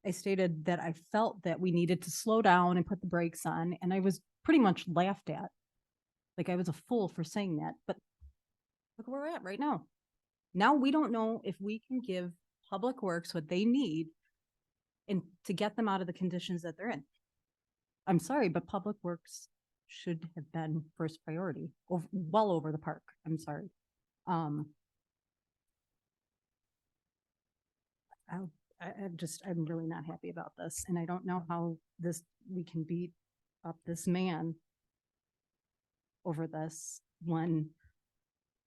I stated that I felt that we needed to slow down and put the brakes on, and I was pretty much laughed at. Like I was a fool for saying that, but look where we're at right now. Now we don't know if we can give Public Works what they need and to get them out of the conditions that they're in. I'm sorry, but Public Works should have been first priority, well over the park. I'm sorry. I'm really not happy about this, and I don't know how we can beat up this man over this when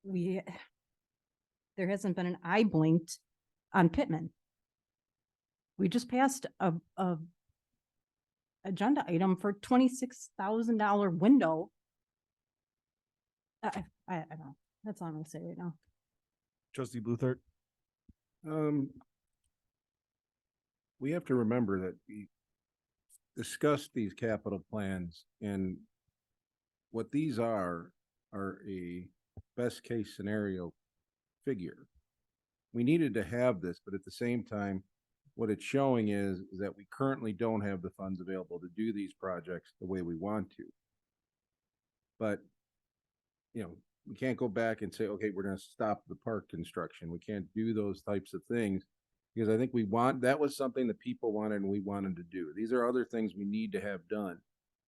there hasn't been an eye blinked on Pittman. We just passed a agenda item for $26,000 window. I don't know. That's all I'm gonna say right now. Trustee Bluthart? We have to remember that we discussed these capital plans, and what these are a best case scenario figure. We needed to have this, but at the same time, what it's showing is that we currently don't have the funds available to do these projects the way we want to. But, you know, we can't go back and say, okay, we're going to stop the park construction. We can't do those types of things because I think that was something that people wanted and we wanted to do. These are other things we need to have done.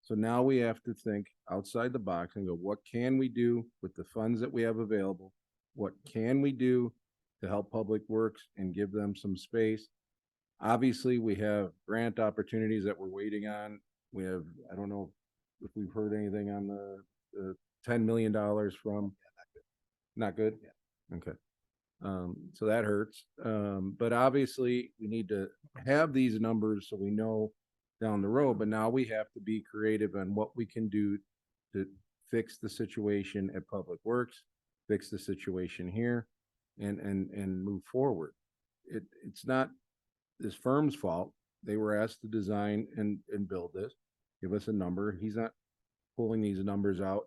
So now we have to think outside the box and go, what can we do with the funds that we have available? What can we do to help Public Works and give them some space? Obviously, we have grant opportunities that we're waiting on. We have, I don't know if we've heard anything on the $10 million from. Not good? Yeah. Okay. So that hurts. But obviously we need to have these numbers so we know down the road, but now we have to be creative on what we can do to fix the situation at Public Works, fix the situation here, and move forward. It's not this firm's fault. They were asked to design and build this, give us a number. He's not pulling these numbers out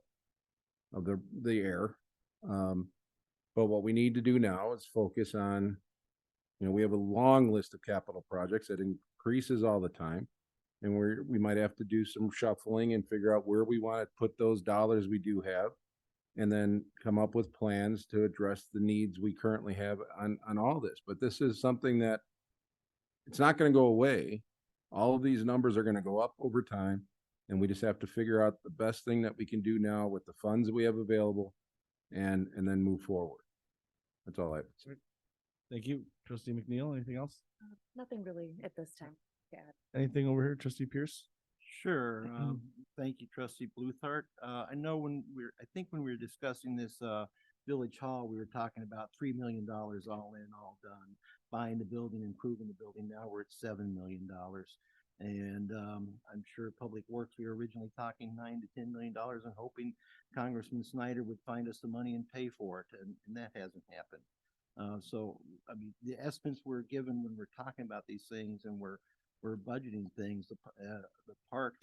of the air. But what we need to do now is focus on, we have a long list of capital projects that increases all the time. And we might have to do some shuffling and figure out where we want to put those dollars we do have, and then come up with plans to address the needs we currently have on all this. But this is something that it's not going to go away. All of these numbers are going to go up over time, and we just have to figure out the best thing that we can do now with the funds that we have available, and then move forward. That's all I have to say. Thank you. Trustee McNeil, anything else? Nothing really at this time to add. Anything over here, Trustee Pierce? Sure. Thank you, Trustee Bluthart. I know I think when we were discussing this Village Hall, we were talking about $3 million all in, all done, buying the building, improving the building. Now we're at $7 million. And I'm sure Public Works, we were originally talking $9 to $10 million and hoping Congressman Snyder would find us the money and pay for it. And that hasn't happened. So, I mean, the estimates we're given when we're talking about these things and we're budgeting things, the park,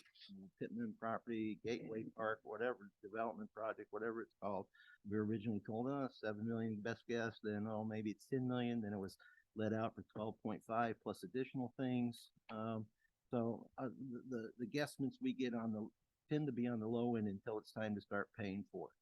Pittman property, Gateway Park, whatever, development project, whatever it's called, we were originally told, 7 million best guess, then, maybe it's 10 million, then it was let out for 12.5 plus additional things. So the guesstimates we get tend to be on the low end until it's time to start paying for it.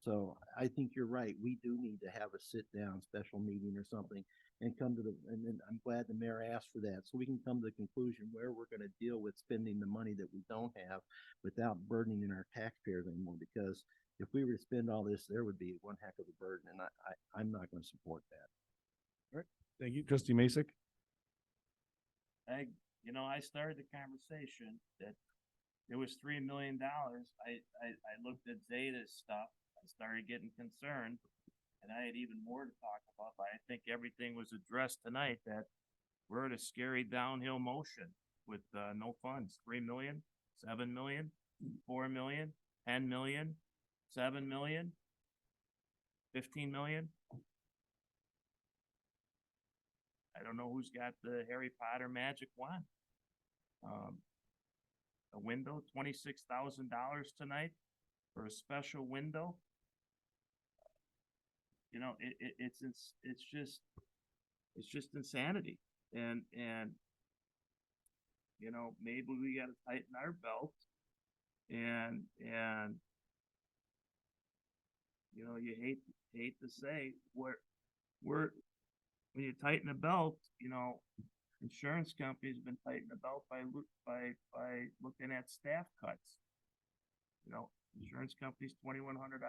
So I think you're right. We do need to have a sit down special meeting or something and and then I'm glad the mayor asked for that. So we can come to the conclusion where we're going to deal with spending the money that we don't have without burdening in our taxpayers anymore. Because if we were to spend all this, there would be one heck of a burden. And I'm not going to support that. All right. Thank you. Trustee Masek. I started the conversation that it was $3 million. I looked at Zeta's stuff. I started getting concerned, and I had even more to talk about, but I think everything was addressed tonight, that we're at a scary downhill motion with no funds. 3 million, 7 million, 4 million, 10 million, 7 million, 15 million. I don't know who's got the Harry Potter magic wand. A window, $26,000 tonight for a special window. It's just insanity. And maybe we got to tighten our belt and you hate to say when you tighten the belt, insurance companies have been tightening the belt by looking at staff cuts. Insurance companies, 2,100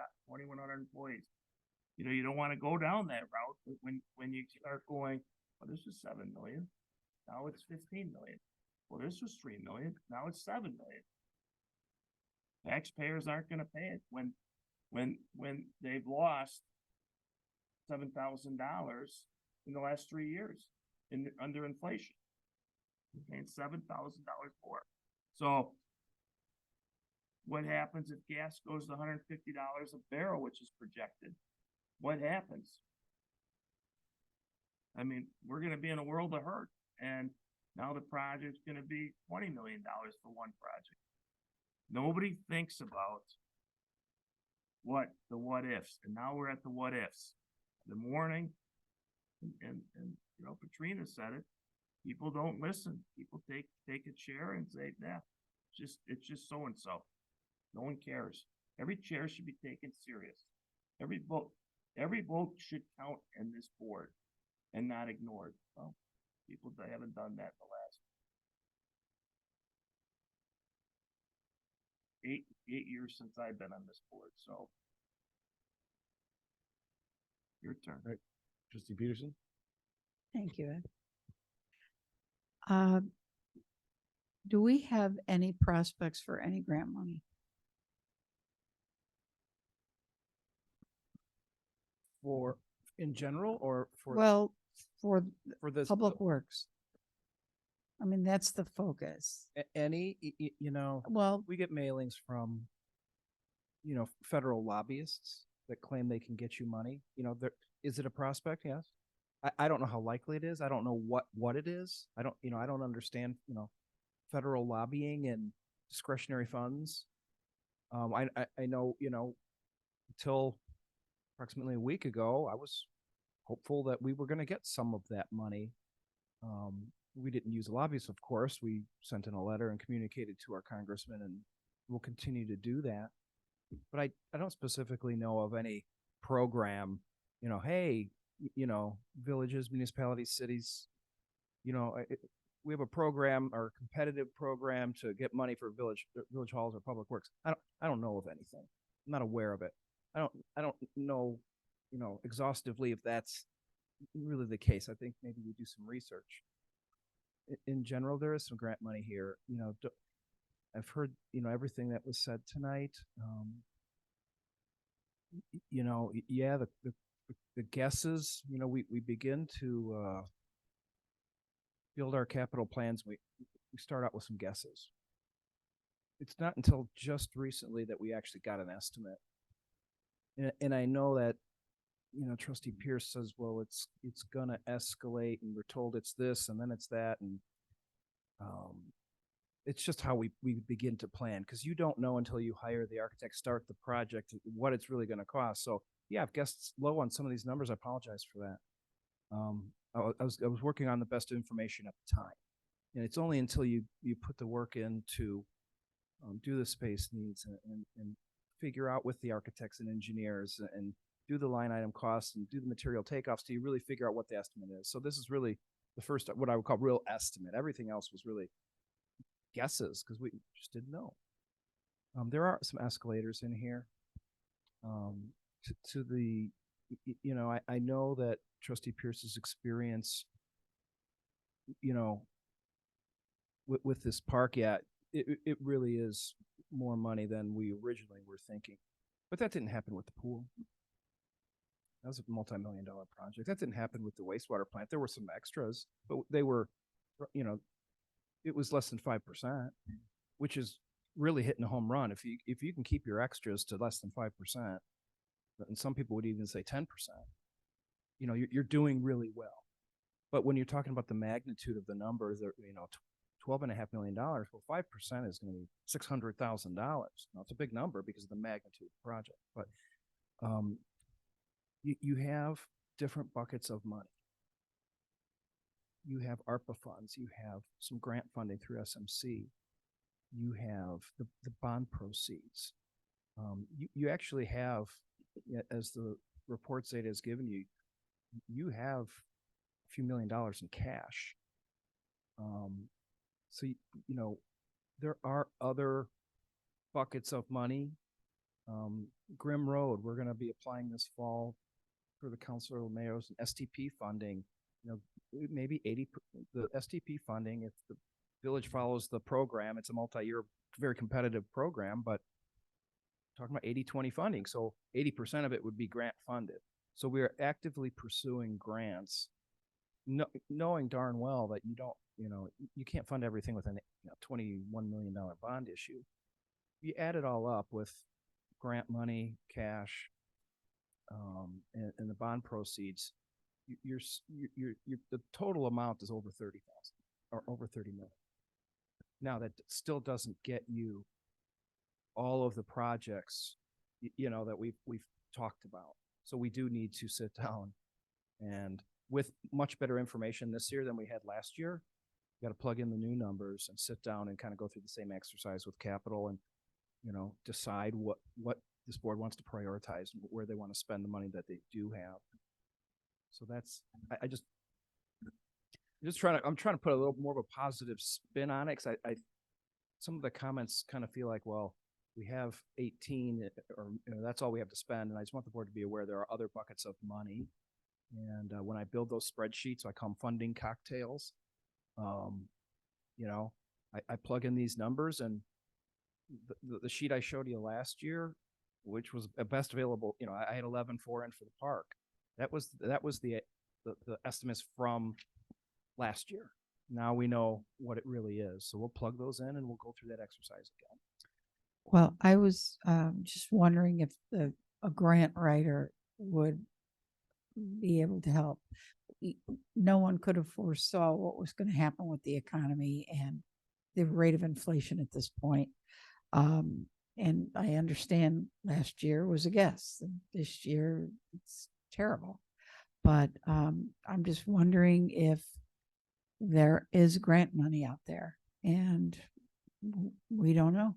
employees. You don't want to go down that route, but when you start going, well, this was 7 million, now it's 15 million. Well, this was 3 million, now it's 7 million. Taxpayers aren't going to pay it when they've lost $7,000 in the last 3 years under inflation. They're paying $7,000 more. So what happens if gas goes to $150 a barrel, which is projected? What happens? I mean, we're going to be in a world of hurt. And now the project's going to be $20 million for one project. Nobody thinks about the what ifs. And now we're at the what ifs. The morning, and Katrina said it, people don't listen. People take a chair and say, nah, it's just so and so. No one cares. Every chair should be taken serious. Every vote should count in this board and not ignored. Well, people haven't done that the last 8 years since I've been on this board. So your turn. All right. Trustee Peterson. Thank you, Ed. Do we have any prospects for any grant money? For in general or for for this Public Works. I mean, that's the focus. any Well, we get mailings from federal lobbyists that claim they can get you money. Is it a prospect? Yes. I don't know how likely it is. I don't know what it is. I don't understand federal lobbying and discretionary funds. I know until approximately a week ago, I was hopeful that we were going to get some of that money. We didn't use lobbyists, of course. We sent in a letter and communicated to our congressman, and we'll continue to do that. But I don't specifically know of any program, hey, villages, municipalities, cities, we have a program or a competitive program to get money for village halls or public works. I don't know of anything. I'm not aware of it. I don't know, exhaustively if that's really the case. I think maybe we do some research. In general, there is some grant money here. I've heard, everything that was said tonight. yeah, the guesses, we begin to build our capital plans. We start out with some guesses. It's not until just recently that we actually got an estimate. And I know that, Trustee Pierce says, well, it's gonna escalate, and we're told it's this and then it's that. And it's just how we begin to plan, because you don't know until you hire the architect, start the project, what it's really gonna cost. So yeah, I've guessed low on some of these numbers. I apologize for that. I was working on the best information at the time. And it's only until you put the work in to do the space needs and figure out with the architects and engineers and do the line item costs and do the material takeoffs till you really figure out what the estimate is. So this is really the first, what I would call real estimate. Everything else was really guesses because we just didn't know. There are some escalators in here. To the, I know that Trustee Pierce's experience, with this park, yeah, it really is more money than we originally were thinking. But that didn't happen with the pool. That was a multi-million-dollar project. That didn't happen with the wastewater plant. There were some extras, but they were, it was less than 5%, which is really hitting a home run. If you can keep your extras to less than 5%, and some people would even say 10%, you're doing really well. But when you're talking about the magnitude of the numbers, $12.5 million, well, 5% is going to be $600,000. Now, it's a big number because of the magnitude of the project, but you have different buckets of money. You have ARPA funds. You have some grant funding through SMC. You have the bond proceeds. You actually have, as the report data has given you, you have a few $1 million in cash. So, there are other buckets of money. Grimm Road, we're going to be applying this fall for the Council of Mayors and STP funding. Maybe 80, the STP funding, if the village follows the program, it's a multi-year, very competitive program, but talking about 80-20 funding. So 80% of it would be grant funded. So we are actively pursuing grants, knowing darn well that you can't fund everything with a $21 million bond issue. You add it all up with grant money, cash, and the bond proceeds, the total amount is over 30,000 or over 30 million. Now that still doesn't get you all of the projects, that we've talked about. So we do need to sit down, and with much better information this year than we had last year, you got to plug in the new numbers and sit down and kind of go through the same exercise with capital and, decide what this board wants to prioritize and where they want to spend the money that they do have. So that's, I'm trying to put a little more of a positive spin on it. Cause some of the comments kind of feel like, well, we have 18 or that's all we have to spend. And I just want the board to be aware there are other buckets of money. And when I build those spreadsheets, I call them funding cocktails. I plug in these numbers, and the sheet I showed you last year, which was a best available, I had 11.4 in for the park. That was the estimates from last year. Now we know what it really is. So we'll plug those in and we'll go through that exercise again. Well, I was just wondering if a grant writer would be able to help. No one could have foresaw what was going to happen with the economy and the rate of inflation at this point. And I understand last year was a guess. And this year it's terrible. But I'm just wondering if there is grant money out there, and we don't know.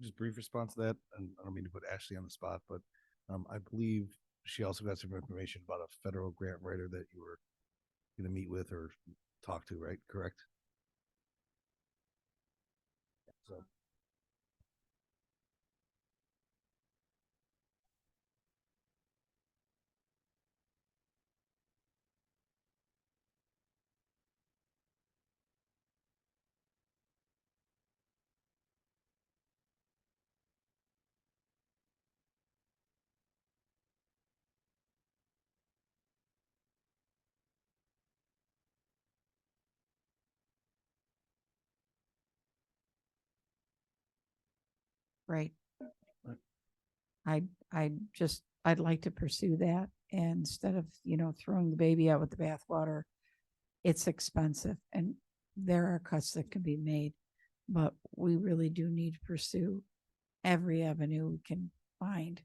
Just brief response to that, and I don't mean to put Ashley on the spot, but I believe she also got some information about a federal grant writer that you were going to meet with or talk to, right? Correct? So. Right. I'd like to pursue that, and instead of, throwing the baby out with the bathwater. It's expensive and there are cuts that can be made, but we really do need to pursue every avenue we can find.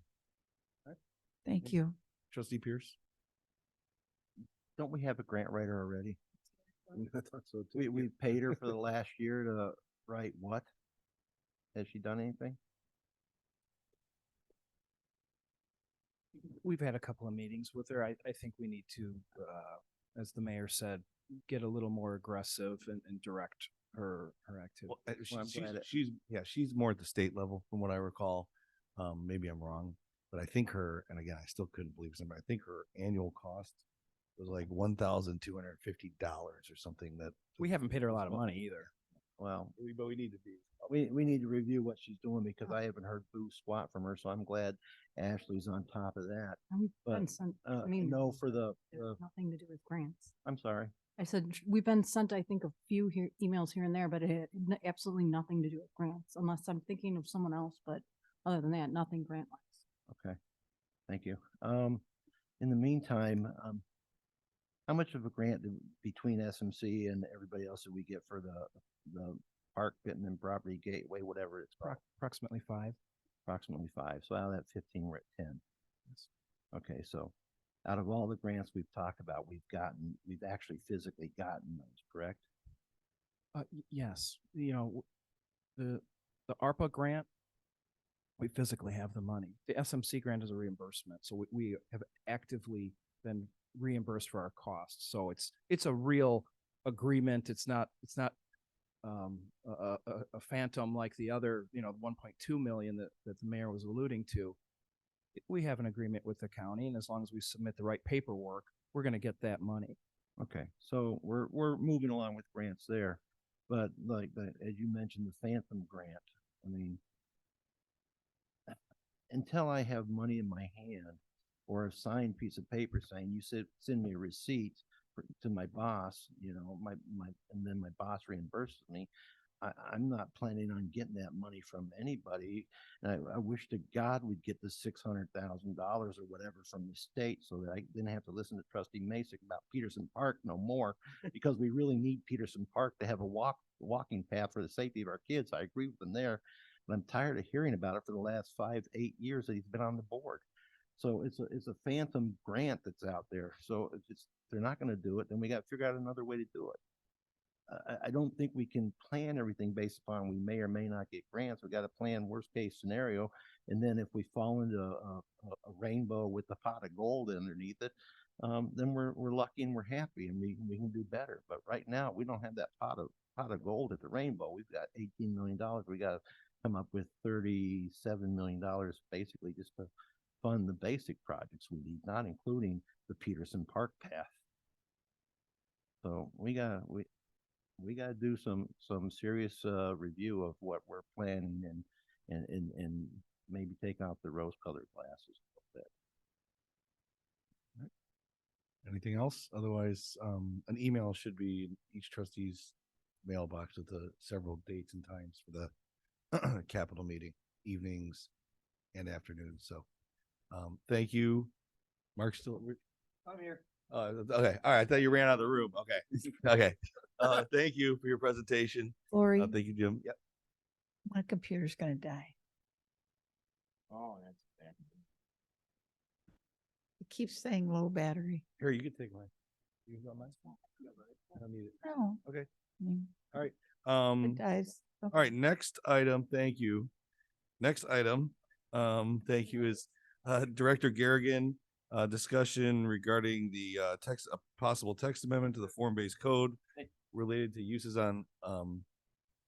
Thank you. Trustee Pierce? Don't we have a grant writer already? I thought so too. We paid her for the last year to write what? Has she done anything? We've had a couple of meetings with her. I think we need to, as the mayor said, get a little more aggressive and direct her activity. Well, she's more at the state level from what I recall. Maybe I'm wrong, but I think and again, I still couldn't believe this number. I think her annual cost was like $1,250 or something. That we haven't paid her a lot of money either. Well, but we need to be. We need to review what she's doing because I haven't heard boo squat from her. So I'm glad Ashley's on top of that. But no, for the Nothing to do with grants. I'm sorry. I said, we've been sent, I think, a few emails here and there, but it had absolutely nothing to do with grants, unless I'm thinking of someone else, but other than that, nothing grant wise. Okay. Thank you. In the meantime, how much of a grant between SMC and everybody else did we get for the park fitting and property gateway, whatever it's called? Approximately 5. Approximately 5. So out of that 15, we're at 10. Okay. So out of all the grants we've talked about, we've actually physically gotten those, correct? Yes. The ARPA grant, we physically have the money. The SMC grant is a reimbursement. So we have actively been reimbursed for our costs. So it's a real agreement. It's not a phantom like the other, 1.2 million that the mayor was alluding to. We have an agreement with the county, and as long as we submit the right paperwork, we're going to get that money. Okay, so we're moving along with grants there, but as you mentioned, the Phantom grant. I mean, until I have money in my hand or a signed piece of paper saying you send me a receipt to my boss, and then my boss reimburses me, I'm not planning on getting that money from anybody. And I wish to God we'd get the $600,000 or whatever from the state so that I didn't have to listen to Trustee Masick about Peterson Park no more, because we really need Peterson Park to have a walking path for the safety of our kids. I agree with them there, but I'm tired of hearing about it for the last 5 to 8 years that he's been on the board. So it's a phantom grant that's out there. So they're not going to do it. Then we got to figure out another way to do it. I don't think we can plan everything based upon we may or may not get grants. We got to plan worst case scenario, and then if we fall into a rainbow with a pot of gold underneath it, then we're lucky and we're happy and we can do better. But right now we don't have that pot of gold at the rainbow. We've got $18 million. We got to come up with $37 million basically just to fund the basic projects we need, not including the Peterson Park path. So we got to do some serious review of what we're planning and maybe take out the rose-colored glasses a little bit. Anything else? Otherwise, an email should be in each trustee's mailbox with the several dates and times for the capital meeting, evenings and afternoons. So, thank you. Mark's still. I'm here. Okay. All right. I thought you ran out of the room. Okay. Okay. Thank you for your presentation. Lori, Thank you, Jim. Yep. my computer's gonna die. Oh, that's bad. It keeps saying low battery. Here, you can take mine. You got mine? I don't need it. No. Okay. I mean, All right. it dies. All right. Next item. Thank you. Next item. Thank you is Director Garrigan. Discussion regarding the possible text amendment to the form-based code related to uses on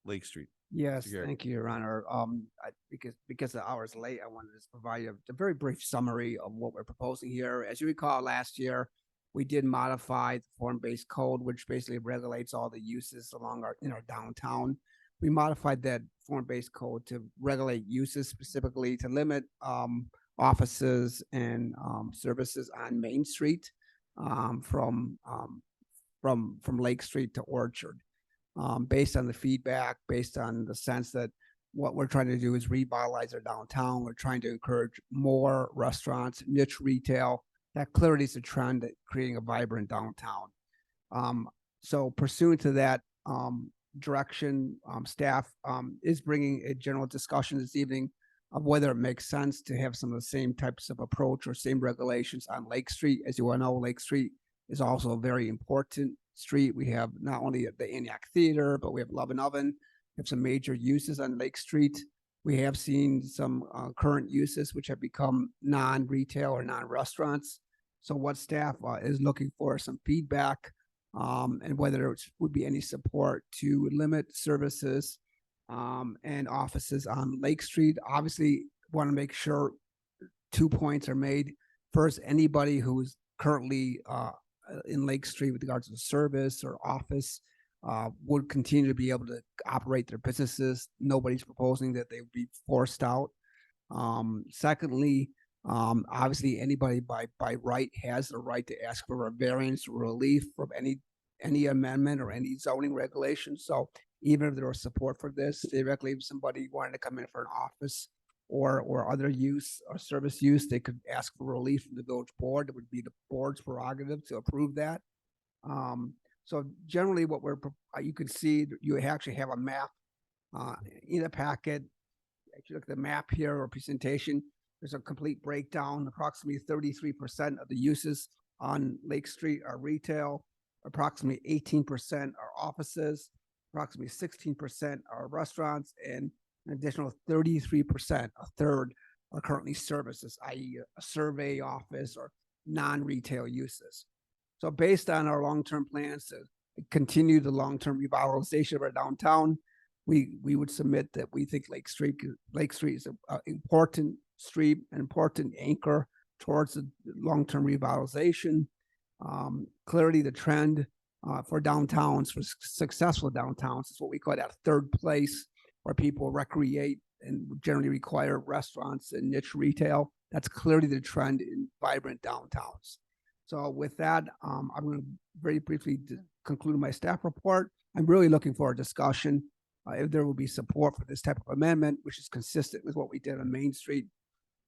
Lake Street. Yes, thank you, Your Honor. Because the hour's late, I wanted to provide a very brief summary of what we're proposing here. As you recall, last year we did modify the form-based code, which basically regulates all the uses along our downtown. We modified that form-based code to regulate uses specifically to limit offices and services on Main Street from Lake Street to Orchard. Based on the feedback, based on the sense that what we're trying to do is revitalize our downtown. We're trying to encourage more restaurants, niche retail. That clearly is a trend that creating a vibrant downtown. So pursuant to that direction, staff is bringing a general discussion this evening of whether it makes sense to have some of the same types of approach or same regulations on Lake Street. As you all know, Lake Street is also a very important street. We have not only the Antioch Theater, but we have Love and Oven. We have some major uses on Lake Street. We have seen some current uses which have become non-retail or non-restaurants. So what staff is looking for some feedback and whether there would be any support to limit services and offices on Lake Street. Obviously, want to make sure 2 points are made. First, anybody who's currently in Lake Street with regards to service or office would continue to be able to operate their businesses. Nobody's proposing that they would be forced out. Secondly, obviously anybody by right has the right to ask for a variance or relief from any amendment or any zoning regulations. So even if there was support for this, theoretically, if somebody wanted to come in for an office or other use or service use, they could ask for relief from the village board. It would be the board's prerogative to approve that. So generally what you can see, you actually have a map in the packet. If you look at the map here or presentation, there's a complete breakdown. Approximately 33% of the uses on Lake Street are retail. Approximately 18% are offices. Approximately 16% are restaurants, and an additional 33%, a third, are currently services, i.e. a survey office or non-retail uses. So based on our long-term plans to continue the long-term revitalization of our downtown, we would submit that we think Lake Street is an important street, an important anchor towards the long-term revitalization. Clearly the trend for downtowns, for successful downtowns, is what we call that third place where people recreate and generally require restaurants and niche retail. That's clearly the trend in vibrant downtowns. So with that, I'm going to very briefly conclude my staff report. I'm really looking for a discussion if there will be support for this type of amendment, which is consistent with what we did on Main Street.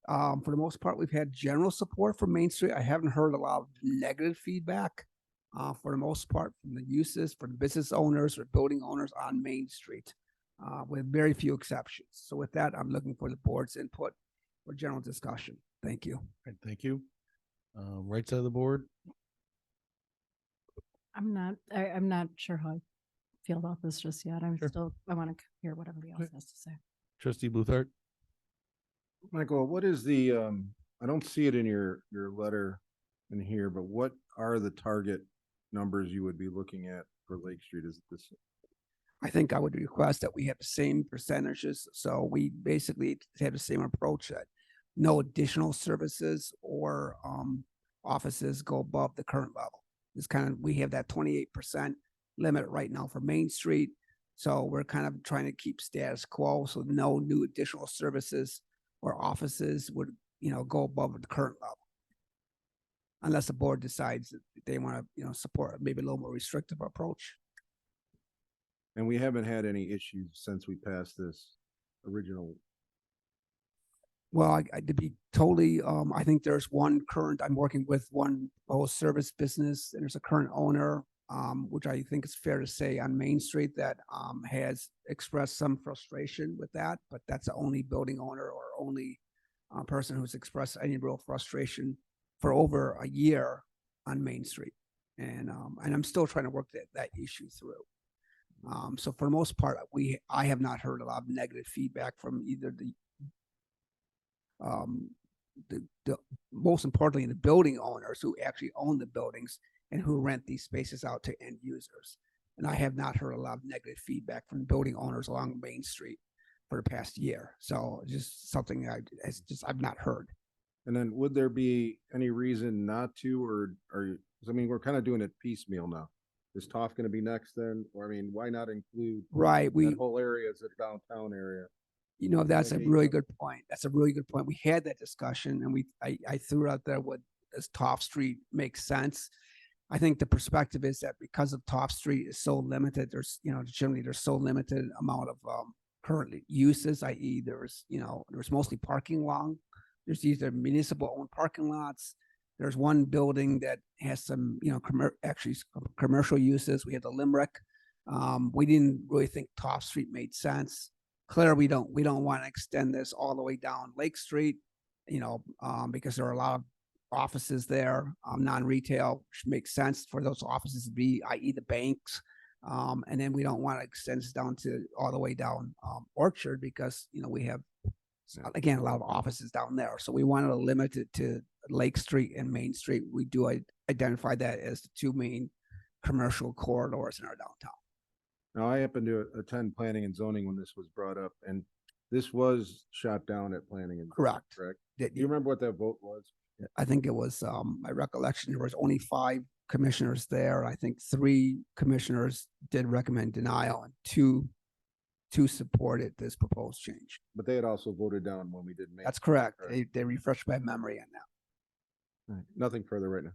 For the most part, we've had general support from Main Street. I haven't heard a lot of negative feedback for the most part from the uses, for the business owners or building owners on Main Street, with very few exceptions. So with that, I'm looking for the board's input for general discussion. Thank you. Right, thank you. Right side of the board. I'm not sure how I feel about this just yet. I want to hear what everybody else has to say. Trustee Bluthart. Michael, what is the, I don't see it in your letter in here, but what are the target numbers you would be looking at for Lake Street? Is it this? I think I would request that we have the same percentages. So we basically have the same approach that no additional services or offices go above the current level. It's kind of, we have that 28% limit right now for Main Street. So we're kind of trying to keep status quo. So no new additional services or offices would, go above the current level. Unless the board decides that they want to, support maybe a little more restrictive approach. And we haven't had any issues since we passed this original. Well, to be totally, I think there's one current, I'm working with one service business, and there's a current owner, which I think is fair to say on Main Street that has expressed some frustration with that, but that's the only building owner or only person who's expressed any real frustration for over a year on Main Street. And I'm still trying to work that issue through. So for the most part, I have not heard a lot of negative feedback from either the most importantly, the building owners who actually own the buildings and who rent these spaces out to end users. And I have not heard a lot of negative feedback from building owners along Main Street for the past year. So just something I've not heard. And then would there be any reason not to, or I mean, we're kind of doing it piecemeal now. Is Toff going to be next then? Or I mean, why not include that whole area as a downtown area? That's a really good point. That's a really good point. We had that discussion, and I threw out there what does Toff Street make sense. I think the perspective is that because of Toff Street is so limited, there's generally there's so limited amount of current uses, i.e. there's mostly parking along. There's either municipal owned parking lots. There's one building that has some, actually some commercial uses. We have the Limerick. We didn't really think Top Street made sense. Clear, we don't want to extend this all the way down Lake Street, because there are a lot of offices there, non-retail, which makes sense for those offices to be, i.e. the banks. And then we don't want to extend this down to all the way down Orchard because, we have, again, a lot of offices down there. So we wanted to limit it to Lake Street and Main Street. We do identify that as the two main commercial corridors in our downtown. Now, I happened to attend planning and zoning when this was brought up, and this was shot down at planning and. Correct. Correct. Do you remember what that vote was? I think it was, my recollection, there was only 5 commissioners there. I think 3 commissioners did recommend denial and two supported this proposed change. But they had also voted down when we did. That's correct. They refreshed my memory on that. All right. Nothing further right now.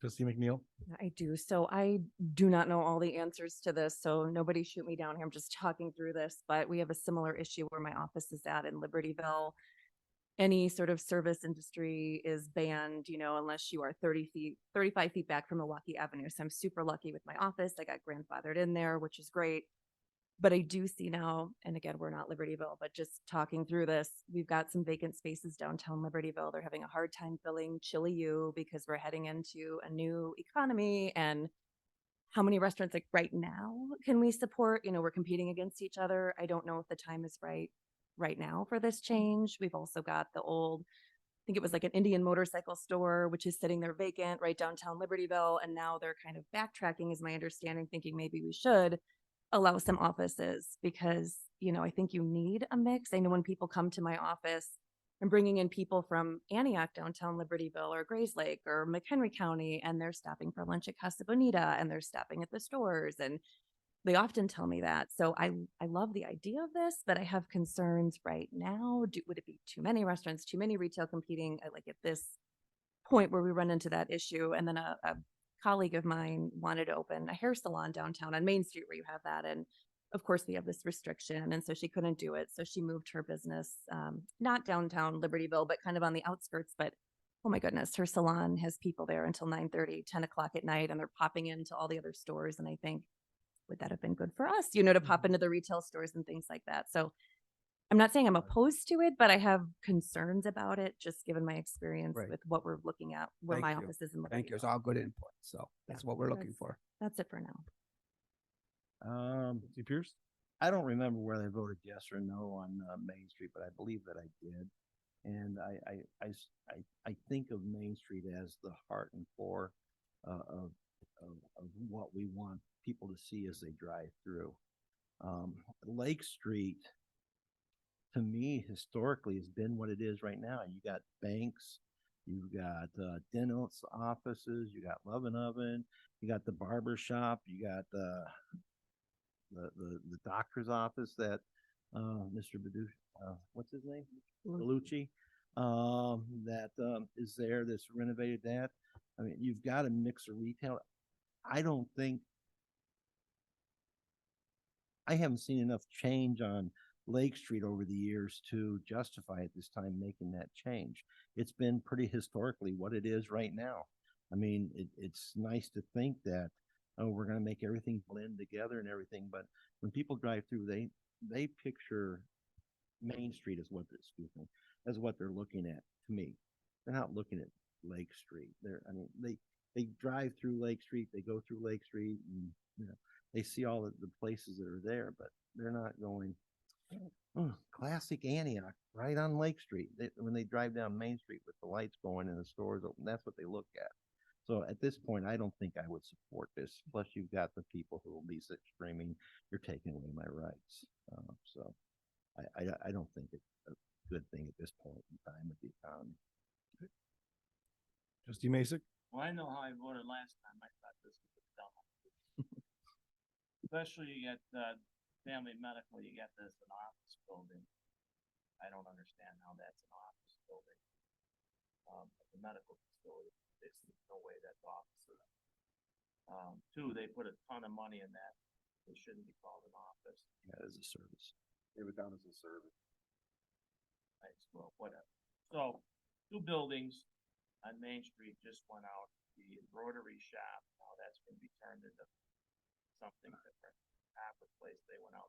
Trustee McNeil? I do. So I do not know all the answers to this, so nobody shoot me down here. I'm just talking through this, but we have a similar issue where my office is at in Libertyville. Any sort of service industry is banned, unless you are 35 feet back from Milwaukee Avenue. So I'm super lucky with my office. I got grandfathered in there, which is great. But I do see now, and again, we're not Libertyville, but just talking through this, we've got some vacant spaces downtown Libertyville. They're having a hard time filling Chili U because we're heading into a new economy. And how many restaurants like right now can we support? We're competing against each other. I don't know if the time is right now for this change. We've also got the old, I think it was like an Indian motorcycle store, which is sitting there vacant right downtown Libertyville. And now they're kind of backtracking, is my understanding, thinking maybe we should allow some offices because, I think you need a mix. I know when people come to my office, I'm bringing in people from Antioch, downtown Libertyville, or Grayslake, or McHenry County, and they're stopping for lunch at Casa Bonita, and they're stopping at the stores, and they often tell me that. So I love the idea of this, but I have concerns right now. Would it be too many restaurants, too many retail competing? Like at this point where we run into that issue, and then a colleague of mine wanted to open a hair salon downtown on Main Street where you have that. And of course we have this restriction. And so she couldn't do it. So she moved her business, not downtown Libertyville, but kind of on the outskirts. But oh my goodness, her salon has people there until 9:30, 10 o'clock at night, and they're popping into all the other stores. And I think, would that have been good for us, to pop into the retail stores and things like that? So I'm not saying I'm opposed to it, but I have concerns about it, just given my experience with what we're looking at, where my office is in Libertyville. Thank you. It's all good input. So that's what we're looking for. That's it for now. Trustee Pierce? I don't remember whether I voted yes or no on Main Street, but I believe that I did. And I think of Main Street as the heart and core of what we want people to see as they drive through. Lake Street, to me, historically, has been what it is right now. You got banks, you've got dentist offices, you got Love and Oven, you got the barber shop, you got the doctor's office that Mr. Beducci, what's his name? Belucci, that is there, that's renovated that. I mean, you've got a mix of retail. I haven't seen enough change on Lake Street over the years to justify at this time making that change. It's been pretty historically what it is right now. I mean, it's nice to think that, oh, we're going to make everything blend together and everything, but when people drive through, they picture Main Street as what they're looking at. To me, they're not looking at Lake Street. They drive through Lake Street, they go through Lake Street, and they see all the places that are there, but they're not going, classic Antioch right on Lake Street. When they drive down Main Street with the lights going and the stores open, that's what they look at. So at this point, I don't think I would support this. Plus, you've got the people who will be screaming, "You're taking away my rights." So I don't think it's a good thing at this point in time with the economy. Trustee Masek? Well, I know how I voted last time. I thought this was dumb. Especially you get Family Medical, you get this an office building. I don't understand how that's an office building. The medical facility, there's no way that's office. Two, they put a ton of money in that. It shouldn't be called an office. Yeah, as a service. Leave it down as a service. Nice, well, whatever. So, two buildings on Main Street just went out, the embroidery shop, now that's gonna be turned into something different. Half the place they went out.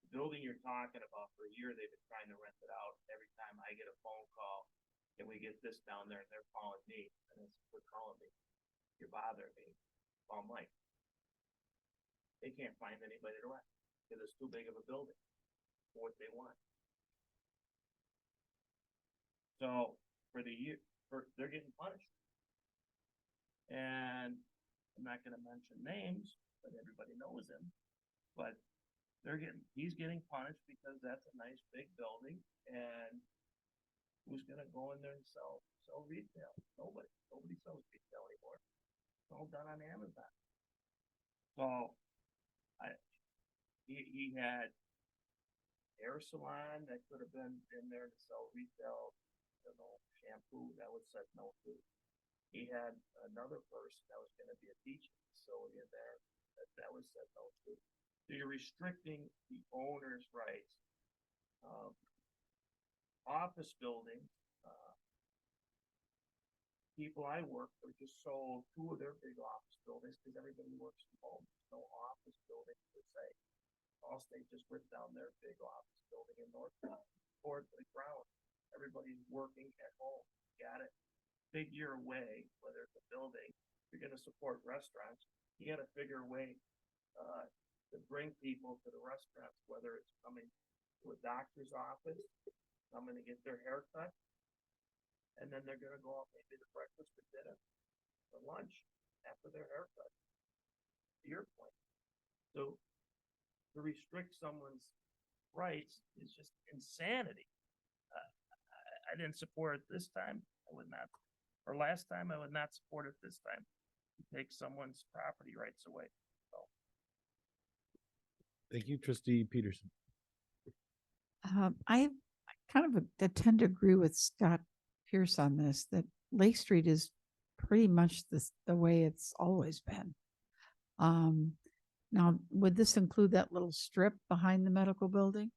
The building you're talking about, for a year, they've been trying to rent it out. Every time I get a phone call, can we get this down there? And they're calling me, and they're calling me. You're bothering me. Call Mike. They can't find anybody to rent, because it's too big of a building for what they want. So, for the year, they're getting punished. And I'm not gonna mention names, but everybody knows him. But he's getting punished because that's a nice big building, and who's gonna go in there and sell retail? Nobody sells retail anymore. It's all done on Amazon. So, he had hair salon that could have been in there to sell retail, shampoo, that was said no to. He had another person that was gonna be a teaching facility in there, that was said no to. So you're restricting the owner's rights. Office building, people I work for just sold two of their big office buildings because everybody works from home. There's no office building per se. Allstate just ripped down their big office building in Northtown, poured to the ground. Everybody's working at home. Got it. Figure a way, whether it's a building, if you're gonna support restaurants, you gotta figure a way to bring people to the restaurants, whether it's coming to a doctor's office, coming to get their hair cut, and then they're gonna go out maybe to breakfast or dinner or lunch after their haircut. To your point. So to restrict someone's rights is just insanity. I didn't support it this time. I would not, or last time, I would not support it this time. Take someone's property rights away. So. Thank you, trustee Peterson. I kind of tend to agree with Scott Pierce on this, that Lake Street is pretty much the way it's always been. Now, would this include that little strip behind the medical building?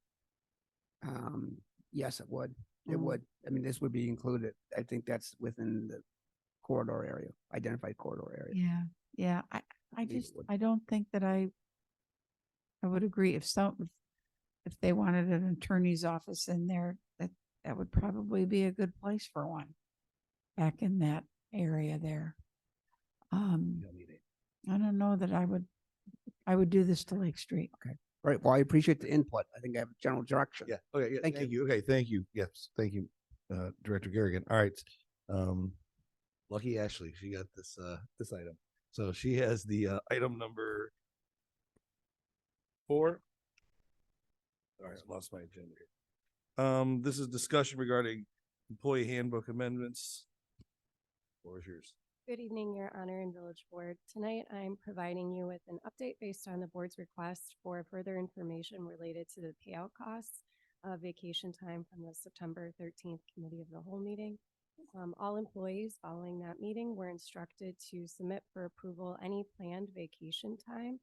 Yes, it would. It would. I mean, this would be included. I think that's within the corridor area, identified corridor area. Yeah, yeah. I believe it just, would. I don't think that I would agree if they wanted an attorney's office in there, that would probably be a good place for one back in that area there. I don't know that I would do this to Lake Street. Okay. All right. Well, I appreciate the input. I think I have a general direction. Yeah. Okay. Yeah, thank you. Okay. Thank you. Yes. Thank you, Director Garrigan. All right. Lucky Ashley, she got this item. So she has the item number 4. All right, I lost my agenda here. This is discussion regarding employee handbook amendments. Floor is yours. Good evening, Your Honor and Village Board. Tonight, I'm providing you with an update based on the board's request for further information related to the payout costs of vacation time from the September 13th Committee of the Whole meeting. All employees following that meeting were instructed to submit for approval any planned vacation time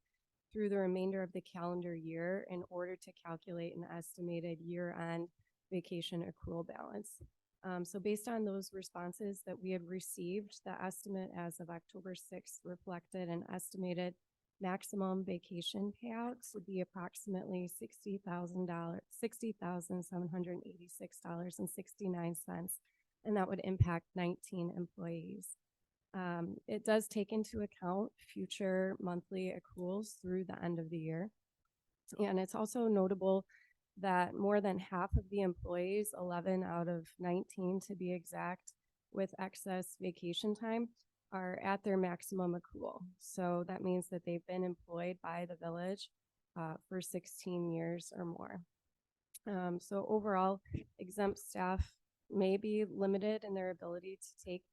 through the remainder of the calendar year in order to calculate an estimated year-end vacation accrual balance. So based on those responses that we had received, the estimate as of October 6th reflected an estimated maximum vacation payouts would be approximately $60,786.69, and that would impact 19 employees. It does take into account future monthly accruals through the end of the year. And it's also notable that more than half of the employees, 11 out of 19 to be exact, with excess vacation time are at their maximum accrual. So that means that they've been employed by the village for 16 years or more. So overall, exempt staff may be limited in their ability to take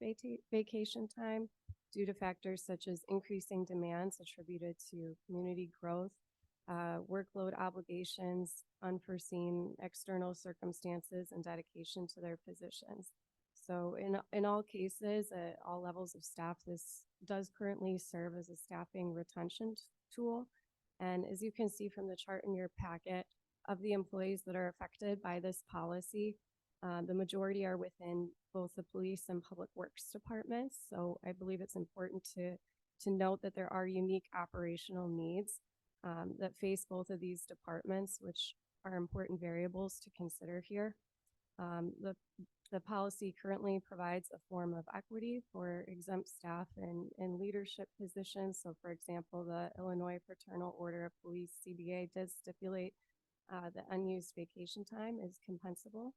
vacation time due to factors such as increasing demands attributed to community growth, workload obligations, unforeseen external circumstances, and dedication to their positions. So in all cases, at all levels of staff, this does currently serve as a staffing retention tool And as you can see from the chart in your packet, of the employees that are affected by this policy, the majority are within both the police and public works departments. So I believe it's important to note that there are unique operational needs that face both of these departments, which are important variables to consider here. The policy currently provides a form of equity for exempt staff in leadership positions. So for example, the Illinois Fraternal Order of Police, CBA, does stipulate that unused vacation time is compensable.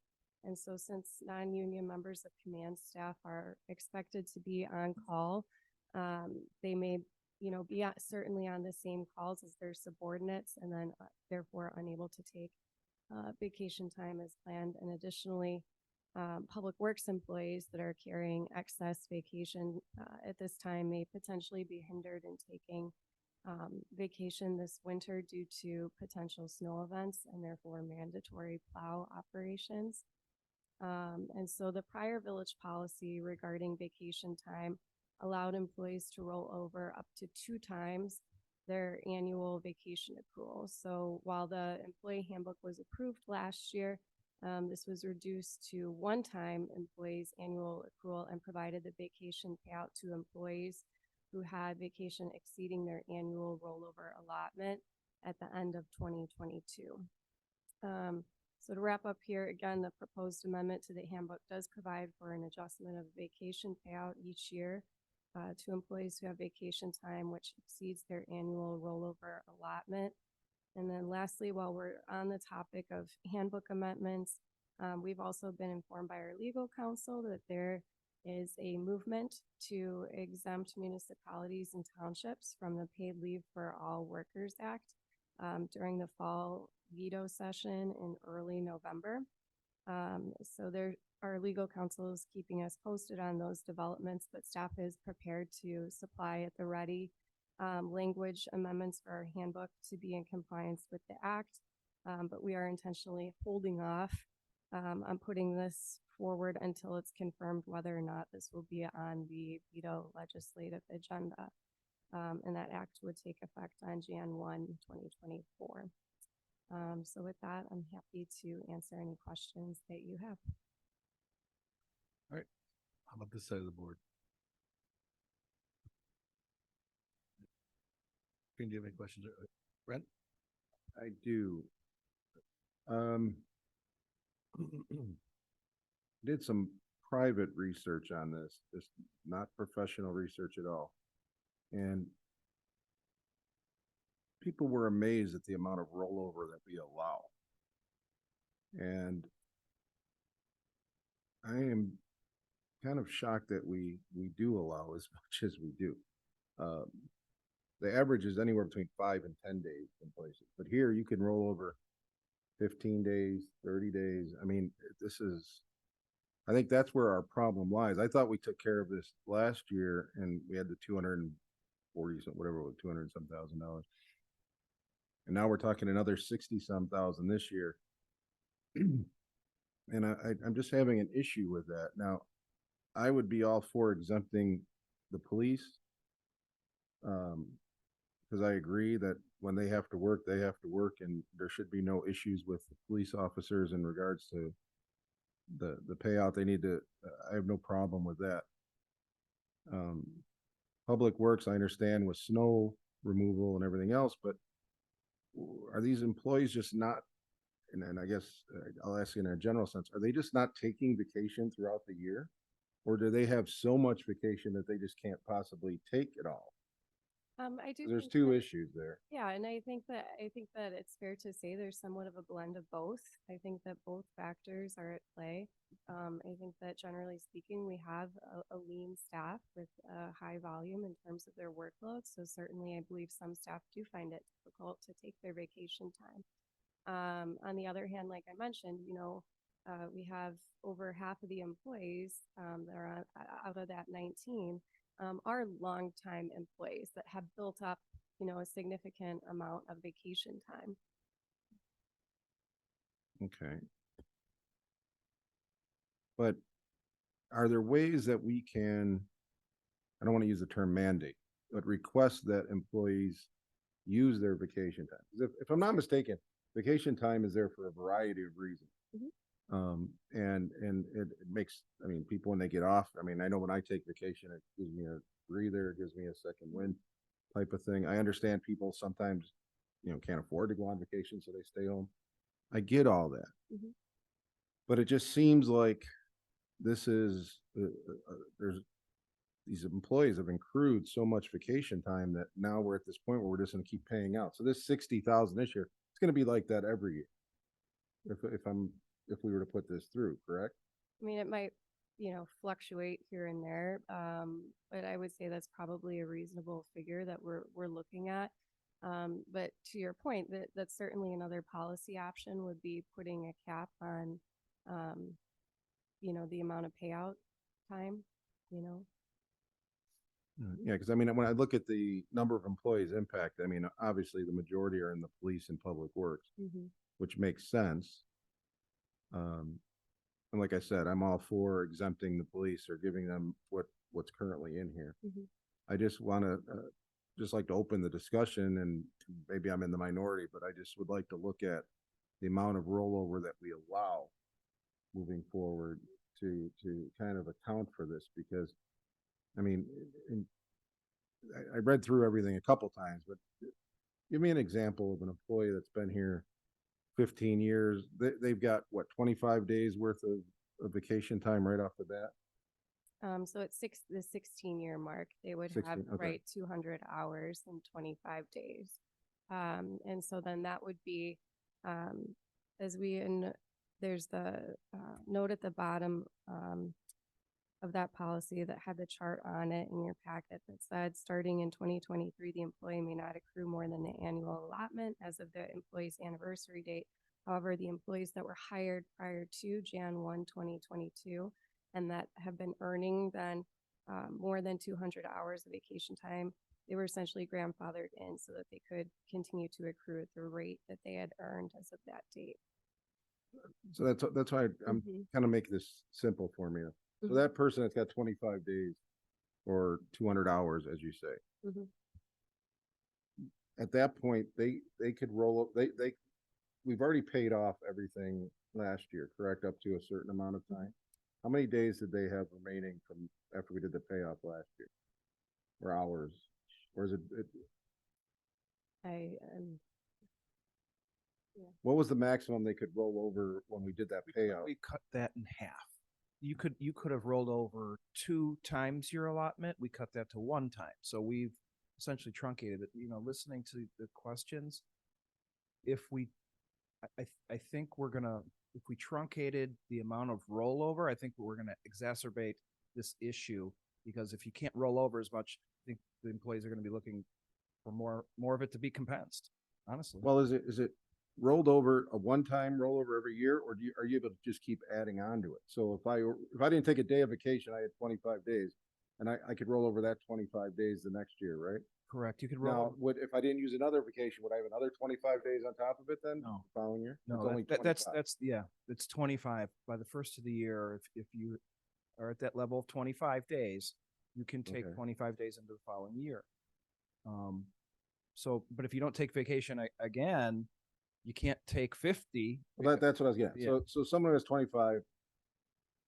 And so since non-union members of command staff are expected to be on call, they may be certainly on the same calls as their subordinates, and then therefore unable to take vacation time as planned. And additionally, public works employees that are carrying excess vacation at this time may potentially be hindered in taking vacation this winter due to potential snow events and therefore mandatory plow operations. And so the prior village policy regarding vacation time allowed employees to roll over up to 2 times their annual vacation accrual. So while the employee handbook was approved last year, this was reduced to 1 time employees' annual accrual and provided the vacation payout to employees who had vacation exceeding their annual rollover allotment at the end of 2022. So to wrap up here, again, the proposed amendment to the handbook does provide for an adjustment of vacation payout each year to employees who have vacation time which exceeds their annual rollover allotment. And then lastly, while we're on the topic of handbook amendments, we've also been informed by our legal counsel that there is a movement to exempt municipalities and townships from the Paid Leave for All Workers Act during the fall veto session in early November. So our legal counsel is keeping us posted on those developments, but staff is prepared to supply at the ready language amendments for our handbook to be in compliance with the act. But we are intentionally holding off on putting this forward until it's confirmed whether or not this will be on the veto legislative agenda. And that act would take effect on Jan 1, 2024. So with that, I'm happy to answer any questions that you have. All right. How about this side of the board? Do you have any questions? Brent? I do. Did some private research on this, just not professional research at all. And people were amazed at the amount of rollover that we allow. And I am kind of shocked that we do allow as much as we do. The average is anywhere between 5 and 10 days in places, but here you can roll over 15 days, 30 days. I mean, I think that's where our problem lies. I thought we took care of this last year and we had the 240 some, whatever it was, 200 some $1,000. And now we're talking another 60 some thousand this year. And I'm just having an issue with that. Now, I would be all for exempting the police. Because I agree that when they have to work, they have to work, and there should be no issues with the police officers in regards to the payout they need to. I have no problem with that. Public works, I understand with snow removal and everything else, but are these employees just not, and I guess I'll ask you in a general sense, are they just not taking vacation throughout the year? Or do they have so much vacation that they just can't possibly take it all? I do. There's think 2 that- issues there. Yeah, and I think that it's fair to say there's somewhat of a blend of both. I think that both factors are at play. I think that generally speaking, we have a lean staff with a high volume in terms of their workload. So certainly, I believe some staff do find it difficult to take their vacation time. On the other hand, like I mentioned, we have over half of the employees that are out of that 19 are longtime employees that have built up, a significant amount of vacation time. Okay. But are there ways that we can, I don't want to use the term mandate, but request that employees use their vacation time. 'Cause if I'm not mistaken, vacation time is there for a variety of reasons. And it makes, I mean, people when they get off, I mean, I know when I take vacation, it gives me a breather, it gives me a second wind type of thing. I understand people sometimes, can't afford to go on vacation, so they stay home. I get all that. But it just seems like this is, there's, these employees have accrued so much vacation time that now we're at this point where we're just gonna keep paying out. So this 60,000 this year, it's gonna be like that every year. If we were to put this through, correct? I mean, it might, fluctuate here and there. But I would say that's probably a reasonable figure that we're looking at. But to your point, that's certainly another policy option would be putting a cap on, the amount of payout time, Yeah, because I mean, when I look at the number of employees impacted, I mean, obviously the majority are in the police and public works, which makes sense. And like I said, I'm all for exempting the police or giving them what's currently in here. I just want to just like to open the discussion, and maybe I'm in the minority, but I just would like to look at the amount of rollover that we allow moving forward to kind of account for this, because I mean, I read through everything a couple times, but give me an example of an employee that's been here 15 years. They've got what, 25 days worth of vacation time right off the bat? So at the 16-year mark, they would 16, have, okay. right, 200 hours and 25 days. And so then that would be, there's the note at the bottom of that policy that had the chart on it in your packet that said, starting in 2023, the employee may not accrue more than the annual allotment as of the employee's anniversary date. However, the employees that were hired prior to Jan 1, 2022, and that have been earning then more than 200 hours of vacation time, they were essentially grandfathered in so that they could continue to accrue at the rate that they had earned as of that date. So that's why I'm kind of making this simple for me. So that person that's got 25 days or 200 hours, as you say, at that point, they could roll up, we've already paid off everything last year, correct? Up to a certain amount of time. How many days did they have remaining from after we did the payoff last year? Or hours? Or is it what was the maximum they could roll over when we did that payout? We cut that in half. You could have rolled over 2 times your allotment. We cut that to 1 time. So we've essentially truncated it. Listening to the questions, I think if we truncated the amount of rollover, I think we're gonna exacerbate this issue, because if you can't roll over as much, I think the employees are gonna be looking for more of it to be compensed, honestly. Well, is it rolled over, a one-time rollover every year, or are you able to just keep adding on to it? So if I didn't take a day of vacation, I had 25 days, and I could roll over that 25 days the next year, right? Correct. You could Now, if I didn't use another vacation, would I have another 25 days on top of it then? No. The following year? No, It's only that's 25. it's 25 by the first of the year. If you are at that level of 25 days, you can take 25 days into the following year. But if you don't take vacation again, you can't take 50. Well, that's what I was getting. Yeah. So someone has 25,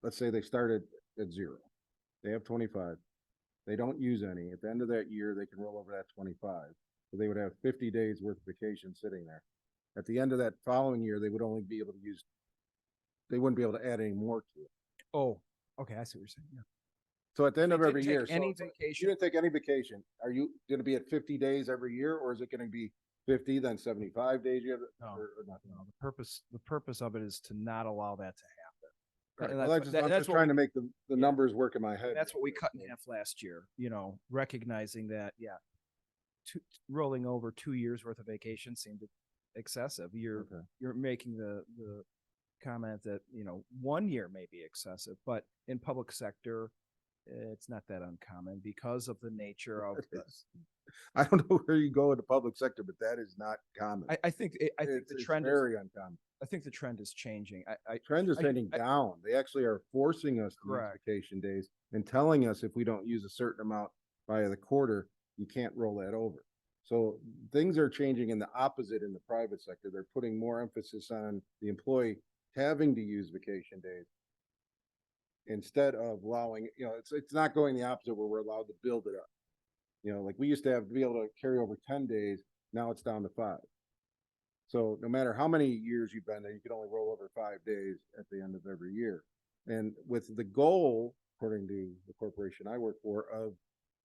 let's say they started at 0. They have 25. They don't use any. At the end of that year, they can roll over that 25. So they would have 50 days worth of vacation sitting there. At the end of that following year, they would only be able to they wouldn't be able to add any more to it. Oh, okay. I see what you're saying. Yeah. So at the end They of every didn't year, take any if you vacation. didn't take any vacation, are you going to be at 50 days every year, or is it going to be 50, then 75 days you have No, or nothing? no. The purpose of it is to not allow that to happen. Right. And Well, that's- I'm that's just what trying we- to make the numbers work in my head. That's what we cut in half last year, recognizing that, rolling over 2 years worth of vacation seemed excessive. You're making the comment that, 1 year may be excessive, but in public sector, it's not that uncommon because of the nature of this. I don't know where you go in the public sector, but that is not common. I think the trend is very uncommon. I think the trend is changing. Trend is trending down. They actually are forcing us to use vacation days and telling us if we don't use a certain amount by the quarter, you can't roll that over. So things are changing in the opposite in the private sector. They're putting more emphasis on the employee having to use vacation days instead of allowing, it's not going the opposite where we're allowed to build it up. Like we used to have to be able to carry over 10 days. Now it's down to 5. So no matter how many years you've been there, you can only roll over 5 days at the end of every year. And with the goal, according to the corporation I work for, of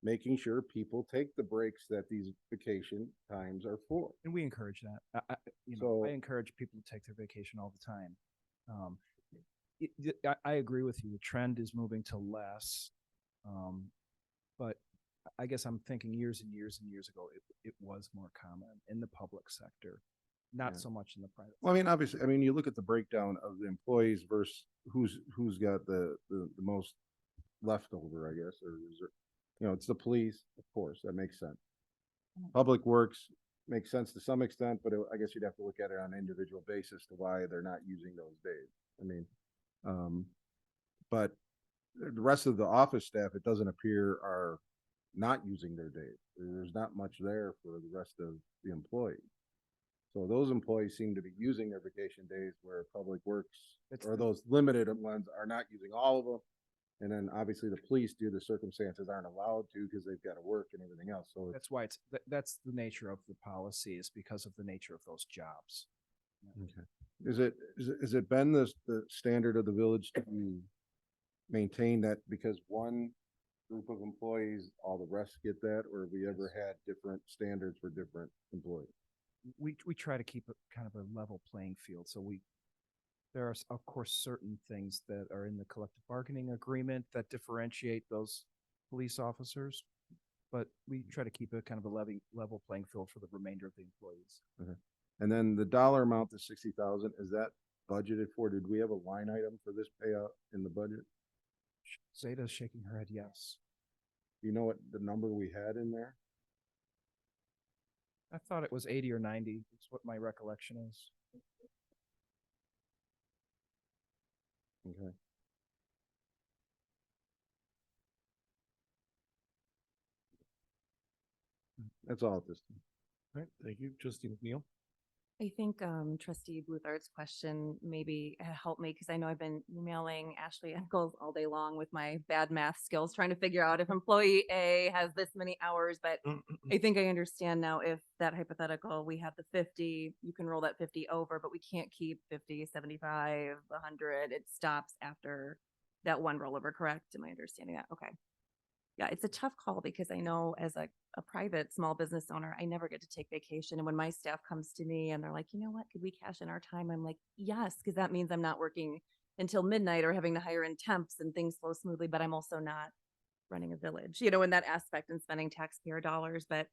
making sure people take the breaks that these vacation times are for. And we encourage that. I encourage people to take their vacation all the time. I agree with you. The trend is moving to less. But I guess I'm thinking years and years and years ago, it was more common in the public sector, not so much in the private. Well, I mean, obviously, you look at the breakdown of the employees versus who's got the most leftover, I guess, or is there, it's the police, of course, that makes sense. Public Works makes sense to some extent, but I guess you'd have to look at it on an individual basis to why they're not using those days. I mean, but the rest of the office staff, it doesn't appear, are not using their days. There's not much there for the rest of the employees. So those employees seem to be using their vacation days, where Public Works or those limited ones are not using all of them. And then obviously the police, due to circumstances, aren't allowed to because they've got to work and everything else. So that's why that's the nature of the policy, is because of the nature of those jobs. Okay. Is it been the standard of the village to maintain that because one group of employees, all the rest get that, or have we ever had different standards for different employees? We try to keep a kind of a level playing field. So there are, of course, certain things that are in the collective bargaining agreement that differentiate those police officers, but we try to keep a kind of a level playing field for the remainder of the employees. Okay. And then the dollar amount, the 60,000, is that budgeted for? Did we have a line item for this payout in the budget? Zeta's shaking her head yes. You know what the number we had in there? I thought it was 80 or 90. That's what my recollection is. Okay. That's all at this time. All right, thank you, Trustee McNeil. I think trustee Bluthardt's question maybe helped me, because I know I've been emailing Ashley Eccles all day long with my bad math skills, trying to figure out if employee A has this many hours. But I think I understand now, if that hypothetical, we have the 50, you can roll that 50 over, but we can't keep 50, 75, 100. It stops after that one rollover, correct? Am I understanding that? Okay. Yeah, it's a tough call, because I know as a private small business owner, I never get to take vacation. And when my staff comes to me and they're like, you know what, could we cash in our time? I'm like, yes, because that means I'm not working until midnight or having to hire in temps and things flow smoothly, but I'm also not running a village, in that aspect, and spending taxpayer dollars. But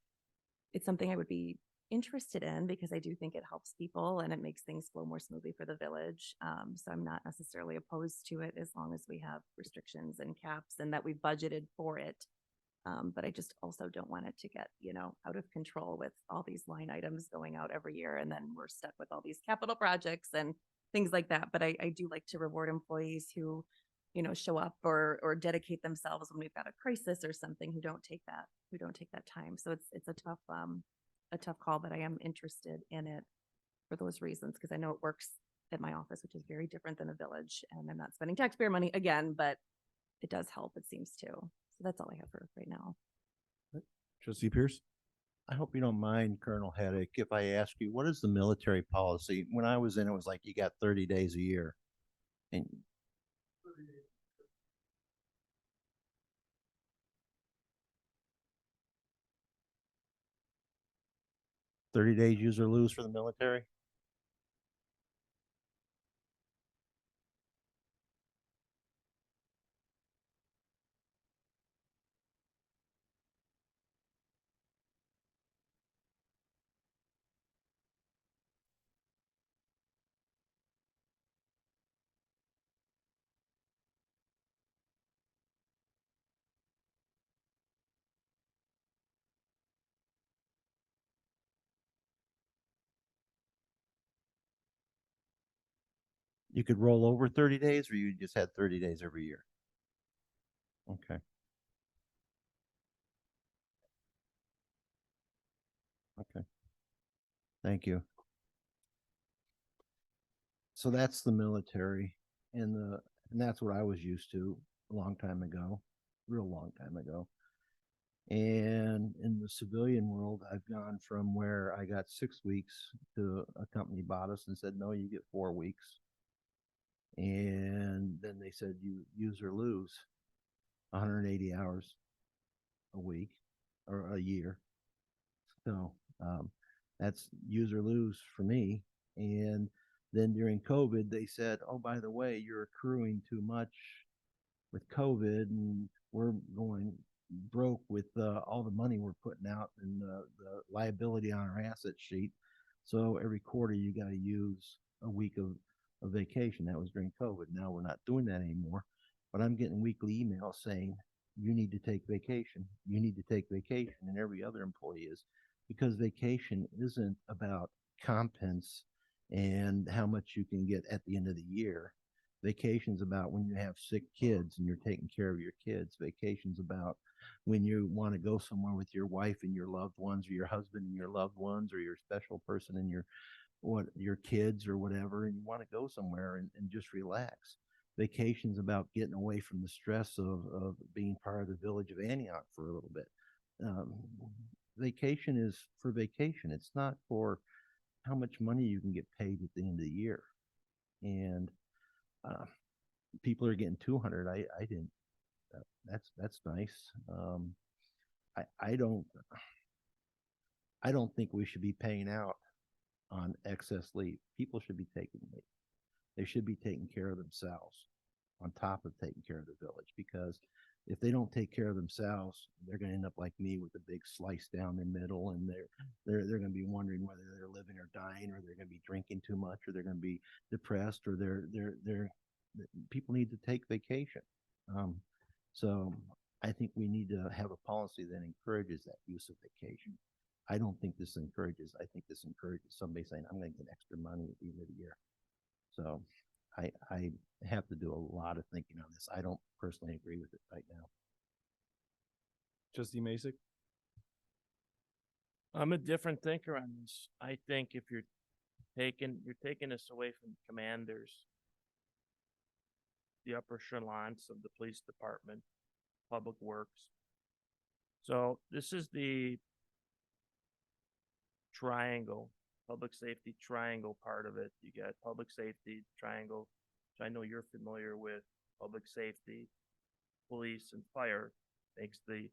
it's something I would be interested in, because I do think it helps people and it makes things flow more smoothly for the village. So I'm not necessarily opposed to it, as long as we have restrictions and caps and that we budgeted for it. But I just also don't want it to get, out of control with all these line items going out every year, and then we're stuck with all these capital projects and things like that. But I do like to reward employees who, show up or dedicate themselves when we've got a crisis or something, who don't take that time. So it's a tough call, but I am interested in it for those reasons, because I know it works at my office, which is very different than a village, and I'm not spending taxpayer money again, but it does help, it seems to. So that's all I have for right now. Trustee Pierce? I hope you don't mind, Colonel Heddick, if I ask you, what is the military policy? When I was in, it was like you got 30 days a year. And 30 days use or lose for the military? You could roll over 30 days, or you just had 30 days every year? Okay. Okay. Thank you. So that's the military and that's what I was used to a long time ago, real long time ago. And in the civilian world, I've gone from where I got 6 weeks to a company bought us and said, no, you get 4 weeks. And then they said, you use or lose 180 hours a week or a year. So that's use or lose for me. And then during COVID, they said, oh, by the way, you're accruing too much with COVID and we're going broke with all the money we're putting out and the liability on our asset sheet. So every quarter you got to use a week of vacation. That was during COVID. Now we're not doing that anymore. But I'm getting weekly emails saying, you need to take vacation. You need to take vacation. And every other employee is, because vacation isn't about compens and how much you can get at the end of the year. Vacation's about when you have sick kids and you're taking care of your kids. Vacation's about when you want to go somewhere with your wife and your loved ones, or your husband and your loved ones, or your special person and your kids or whatever, and you want to go somewhere and just relax. Vacation's about getting away from the stress of being part of the village of Antioch for a little bit. Vacation is for vacation. It's not for how much money you can get paid at the end of the year. And people are getting 200. I didn't. That's nice. I don't think we should be paying out on excess leave. People should be taking leave. They should be taking care of themselves on top of taking care of the village, because if they don't take care of themselves, they're going to end up like me with a big slice down the middle, and they're going to be wondering whether they're living or dying, or they're going to be drinking too much, or they're going to be depressed, or they're people need to take vacation. So I think we need to have a policy that encourages that use of vacation. I don't think this encourages. I think this encourages somebody saying, I'm going to get extra money at the end of the year. So I have to do a lot of thinking on this. I don't personally agree with it right now. Trustee Masek? I'm a different thinker on this. I think if you're taking this away from commanders, the upper echelons of the police department, public works. So this is the triangle, public safety triangle part of it. You got public safety triangle, which I know you're familiar with. Public safety, police, and fire makes the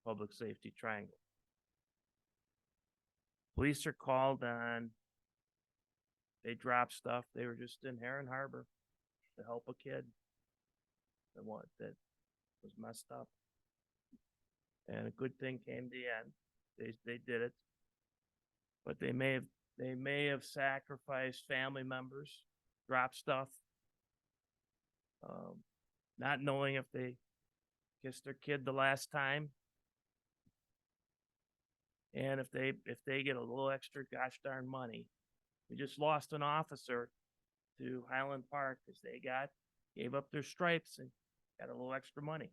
public safety triangle. Police are called on, they drop stuff. They were just in Heron Harbor to help a kid that was messed up. And a good thing came to the end. They did it. But they may have sacrificed family members, dropped stuff, not knowing if they kissed their kid the last time. And if they get a little extra gosh darn money. We just lost an officer to Highland Park because they gave up their stripes and got a little extra money.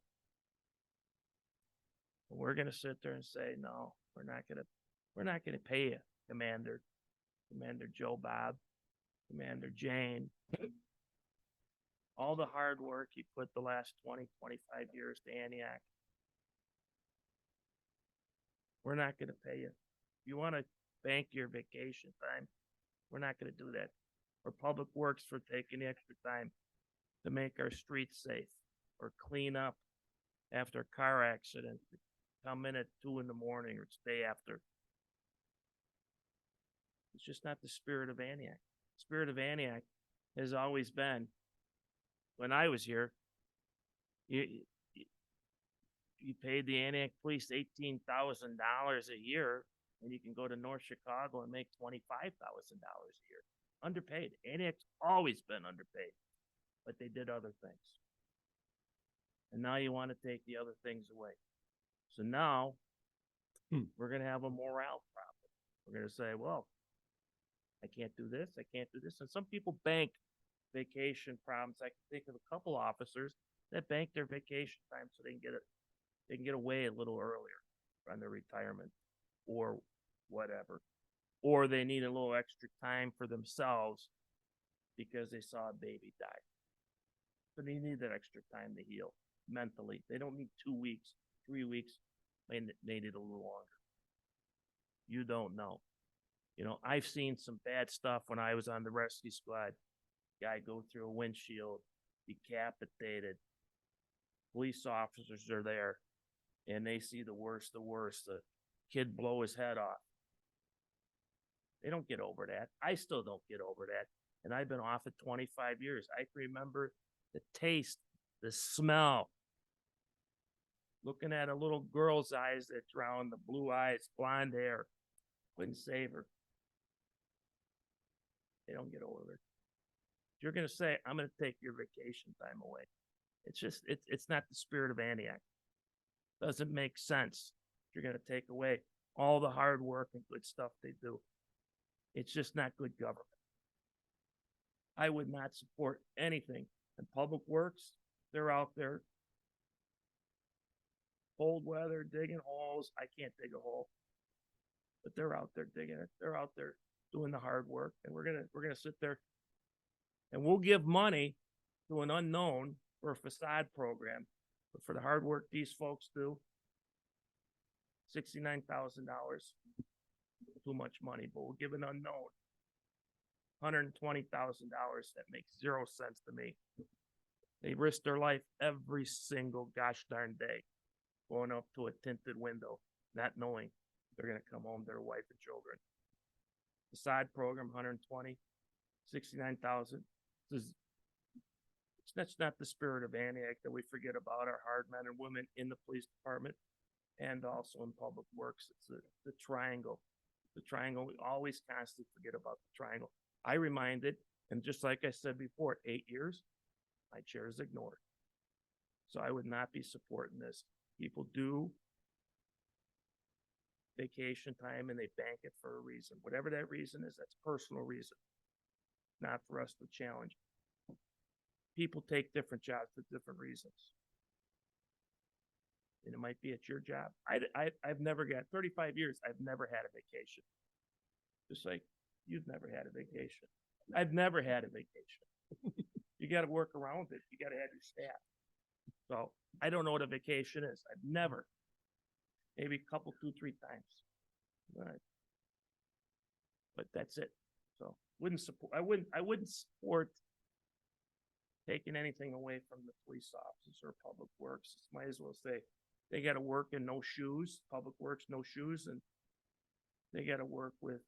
But we're gonna sit there and say, no, we're not gonna pay you, Commander Joe Bob, Commander Jane. All the hard work you put the last 20, 25 years to Antioch. We're not going to pay you. If you want to bank your vacation time, we're not going to do that. Or Public Works for taking the extra time to make our streets safe or clean up after a car accident. Come in at 2 a.m. or stay after. It's just not the spirit of Antioch. The spirit of Antioch has always been, when I was here, you paid the Antioch police $18,000 a year, and you can go to North Chicago and make $25,000 a year. Underpaid. Antioch's always been underpaid, but they did other things. And now you want to take the other things away. So now we're going to have a morale problem. We're going to say, well, I can't do this. I can't do this. And some people bank vacation problems. I can think of a couple officers that bank their vacation time so they can get away a little earlier on their retirement or whatever. Or they need a little extra time for themselves because they saw a baby die. But they need that extra time to heal mentally. They don't need 2 weeks, 3 weeks. They need it a little longer. You don't know. You know, I've seen some bad stuff when I was on the rescue squad. Guy go through a windshield, decapitated. Police officers are there, and they see the worst. The kid blow his head off. They don't get over that. I still don't get over that. And I've been off it 25 years. I can remember the taste, the smell. Looking at a little girl's eyes that drowned, the blue eyes, blonde hair. Couldn't save her. They don't get over it. If you're going to say, I'm going to take your vacation time away, it's not the spirit of Antioch. Doesn't make sense. If you're going to take away all the hard work and good stuff they do. It's just not good government. I would not support anything. And Public Works, they're out there. Cold weather, digging holes. I can't dig a hole. But they're out there digging it. They're out there doing the hard work. And we're gonna sit there and we'll give money to an unknown for a facade program. But for the hard work these folks do, $69,000. Too much money, but we'll give an unknown $120,000. That makes 0 sense to me. They risk their life every single gosh darn day going up to a tinted window, not knowing they're going to come home to their wife and children. The side program, 120, 69,000. That's not the spirit of Antioch that we forget about our hard men and women in the police department and also in Public Works. It's the triangle. The triangle, we always constantly forget about the triangle. I reminded, and just like I said before, 8 years, my chair is ignored. So I would not be supporting this. People do vacation time and they bank it for a reason. Whatever that reason is, that's a personal reason. Not for us to challenge. People take different jobs for different reasons. And it might be at your job. I've never got 35 years. I've never had a vacation. Just like you've never had a vacation. I've never had a vacation. You got to work around it. You got to have your staff. So I don't know what a vacation is. I've never. Maybe a couple, 2, 3 times. All right. But that's it. So I wouldn't support taking anything away from the police officers or Public Works. Might as well say they got to work in no shoes. Public Works, no shoes, and they got to work with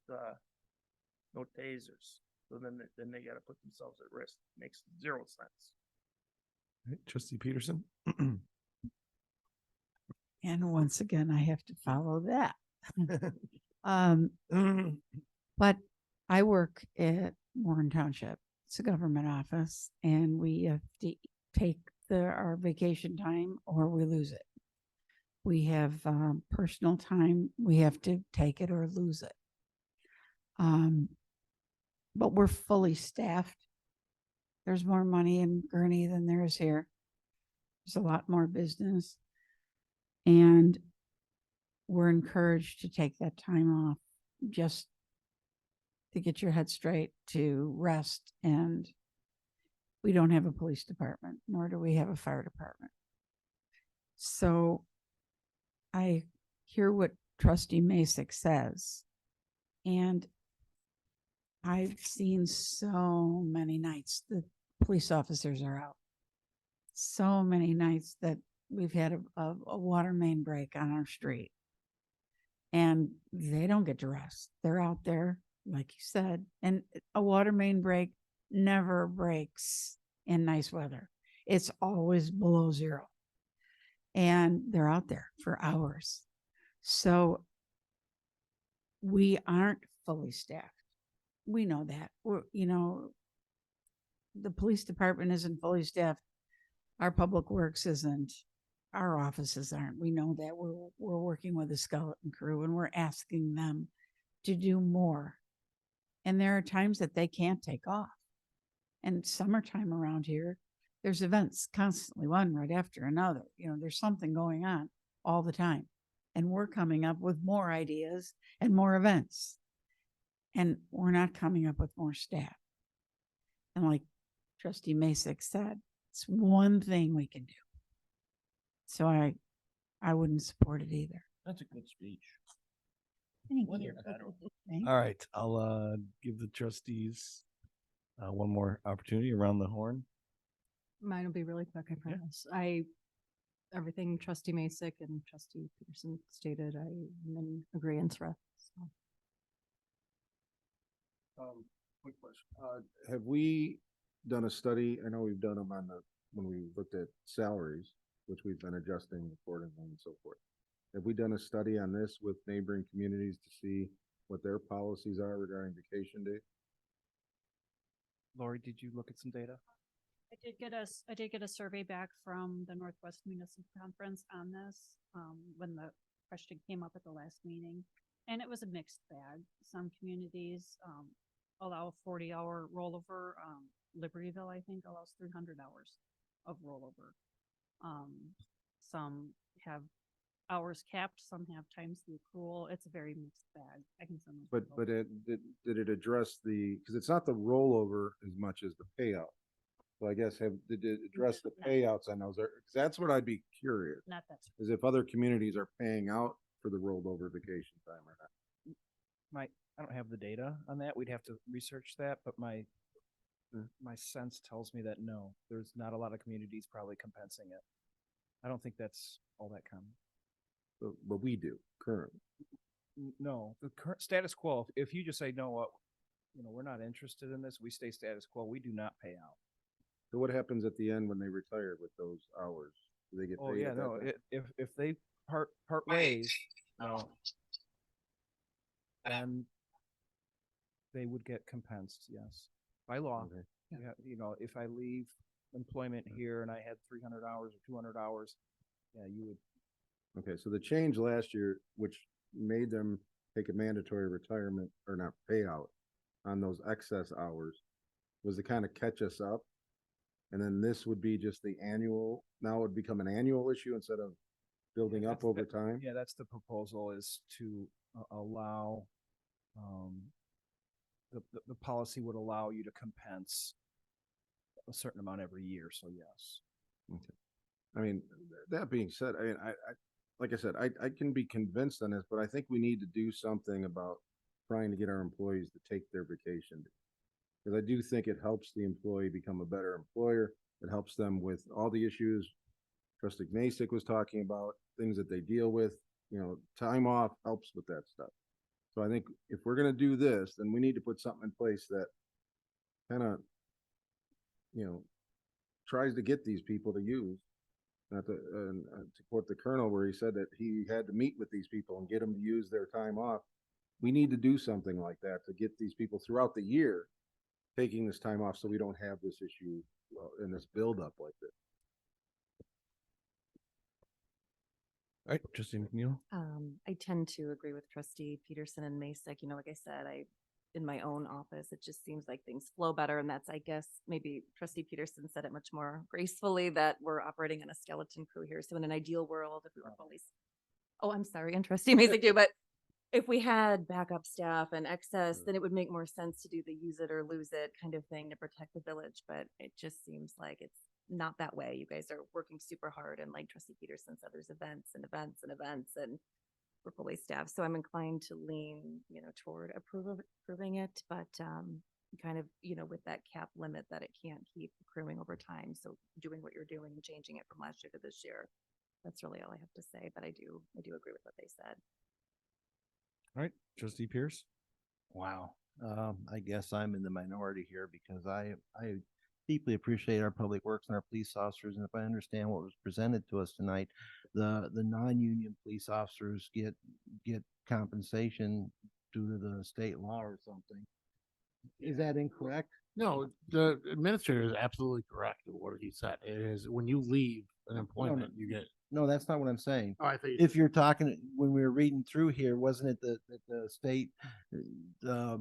no tasers. So then they got to put themselves at risk. Makes 0 sense. Right, Trustee Peterson. And once again, I have to follow that. But I work at Warren Township. It's a government office, and we have to take our vacation time or we lose it. We have personal time. We have to take it or lose it. But we're fully staffed. There's more money in Gurney than there is here. There's a lot more business. And we're encouraged to take that time off just to get your head straight, to rest. And we don't have a police department, nor do we have a fire department. So I hear what Trustee Masick says, and I've seen so many nights that police officers are out. So many nights that we've had a water main break on our street. And they don't get to rest. They're out there, like you said. And a water main break never breaks in nice weather. It's always below 0. And they're out there for hours. So we aren't fully staffed. We know that. The police department isn't fully staffed. Our Public Works isn't. Our offices aren't. We know that. We're working with a skeleton crew, and we're asking them to do more. And there are times that they can't take off. And summertime around here, there's events constantly, one right after another. There's something going on all the time. And we're coming up with more ideas and more events. And we're not coming up with more staff. And like Trustee Masek said, it's one thing we can do. So I wouldn't support it either. That's a good speech. Thank One you. year better. Thank All right, I'll give the trustees one more opportunity around the horn. Mine will be really quick, I promise. Everything trustee Masek and trustee Peterson stated, I am in agreeance with. So. Quick question. Have we done a study? I know we've done them when we looked at salaries, which we've been adjusting accordingly and so forth. Have we done a study on this with neighboring communities to see what their policies are regarding vacation days? Lori, did you look at some data? I did get a survey back from the Northwest Municipal Conference on this, when the question came up at the last meeting. And it was a mixed bag. Some communities, allow a 40-hour rollover. Libertyville, I think, allows 300 hours of rollover. Some have hours capped, some have times the accrual. It's a very mixed bag. I can send those. But did it address because it's not the rollover as much as the payout. So I guess did it address the payouts on those? 'Cause that's what I'd be curious. Not that. Is if other communities are paying out for the rolled over vacation time or not. I don't have the data on that. We'd have to research that, but my sense tells me that no, there's not a lot of communities probably compensing it. I don't think that's all that common. But we do currently. No, the current status quo, if you just say, no, we're not interested in this, we stay status quo, we do not pay out. So what happens at the end when they retire with those hours? Do they get paid? Oh, yeah, at that no, time? if they part ways, then they would get compensed, yes, by law. Okay. Yeah, if I leave employment here and I had 300 hours or 200 hours, yeah, you would. Okay, so the change last year, which made them take a mandatory retirement or not payout on those excess hours, was to kind of catch us up. And then this would be just the annual, now it would become an annual issue instead of building up over time. Yeah, that's the proposal, is to allow, the policy would allow you to compense a certain amount every year, so yes. Okay. I mean, that being said, I mean, like I said, I can be convinced on this, but I think we need to do something about trying to get our employees to take their vacation. Because I do think it helps the employee become a better employer. It helps them with all the issues Trustee Masek was talking about, things that they deal with, time off helps with that stuff. So I think if we're going to do this, then we need to put something in place that kind of, tries to get these people to use. Not to quote the colonel, where he said that he had to meet with these people and get them to use their time off. We need to do something like that to get these people throughout the year taking this time off, so we don't have this issue and this buildup like this. All right, Trustee McNeil. I tend to agree with Trustee Peterson and Masek. Like I said, in my own office, it just seems like things flow better. And that's, I guess, maybe Trustee Peterson said it much more gracefully, that we're operating on a skeleton crew here. So in an ideal world, if we were fully, I'm sorry, and Trustee Masek too, but if we had backup staff and excess, then it would make more sense to do the use it or lose it kind of thing to protect the village. But it just seems like it's not that way. You guys are working super hard. And like Trustee Peterson said, there's events and we're fully staffed. So I'm inclined to lean, toward approving it, but kind of, with that cap limit that it can't keep accruing over time. So doing what you're doing, changing it from last year to this year. That's really all I have to say, but I do agree with what they said. All right, Trustee Pierce. Wow. I guess I'm in the minority here, because I deeply appreciate our public works and our police officers. And if I understand what was presented to us tonight, the non-union police officers get compensation due to the state law or something. Is that incorrect? No, the administrator is absolutely correct in what he said. It is when you leave an employment, you get. No, that's not what I'm saying. Oh, I think if you're talking, when we were reading through here, wasn't it that the state, the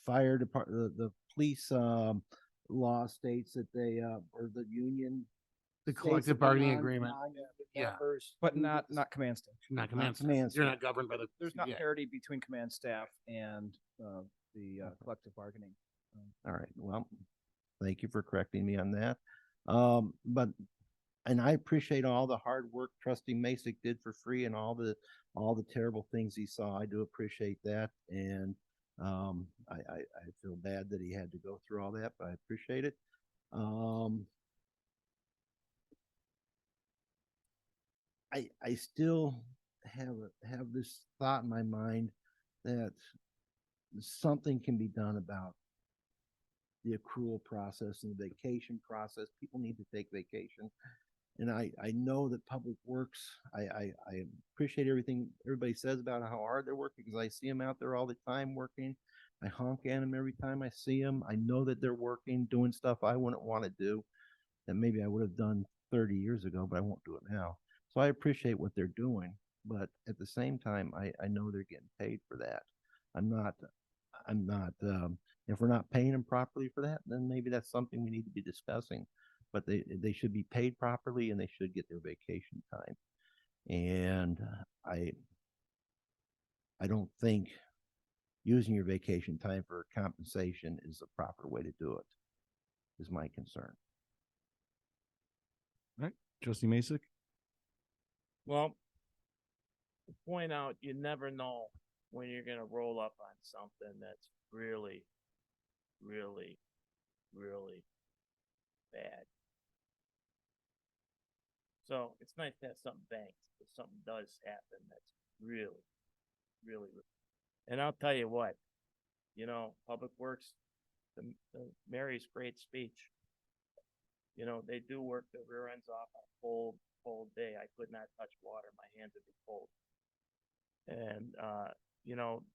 fire department, the police law states that they, or the union, The states collective of the bargaining non- agreement. non-union Yeah. members But who not, get- not command staff. Not Not command command staff. You're staff. not governed by the. There's not yeah. parity between command staff and the collective bargaining. All right, well, thank you for correcting me on that. But, and I appreciate all the hard work Trustee Masick did for free and all the terrible things he saw. I do appreciate that. And, I feel bad that he had to go through all that, but I appreciate it. I still have this thought in my mind that something can be done about the accrual process and the vacation process. People need to take vacation. And I know that Public Works, I appreciate everything everybody says about how hard they're working because I see them out there all the time working. I honk at them every time I see them. I know that they're working, doing stuff I wouldn't want to do that maybe I would have done 30 years ago, but I won't do it now. So I appreciate what they're doing. But at the same time, I know they're getting paid for that. I'm not, if we're not paying them properly for that, then maybe that's something we need to be discussing. But they should be paid properly and they should get their vacation time. And I don't think using your vacation time for compensation is the proper way to do it, is my concern. All right, Trustee Masick? Well, to point out, you never know when you're gonna roll up on something that's really, really, really bad. So it's nice to have something banked, if something does happen that's really, really, and I'll tell you what, Public Works, the Mary's great speech. They do work their rear ends off on a cold day. I could not touch water. My hands would be cold. And,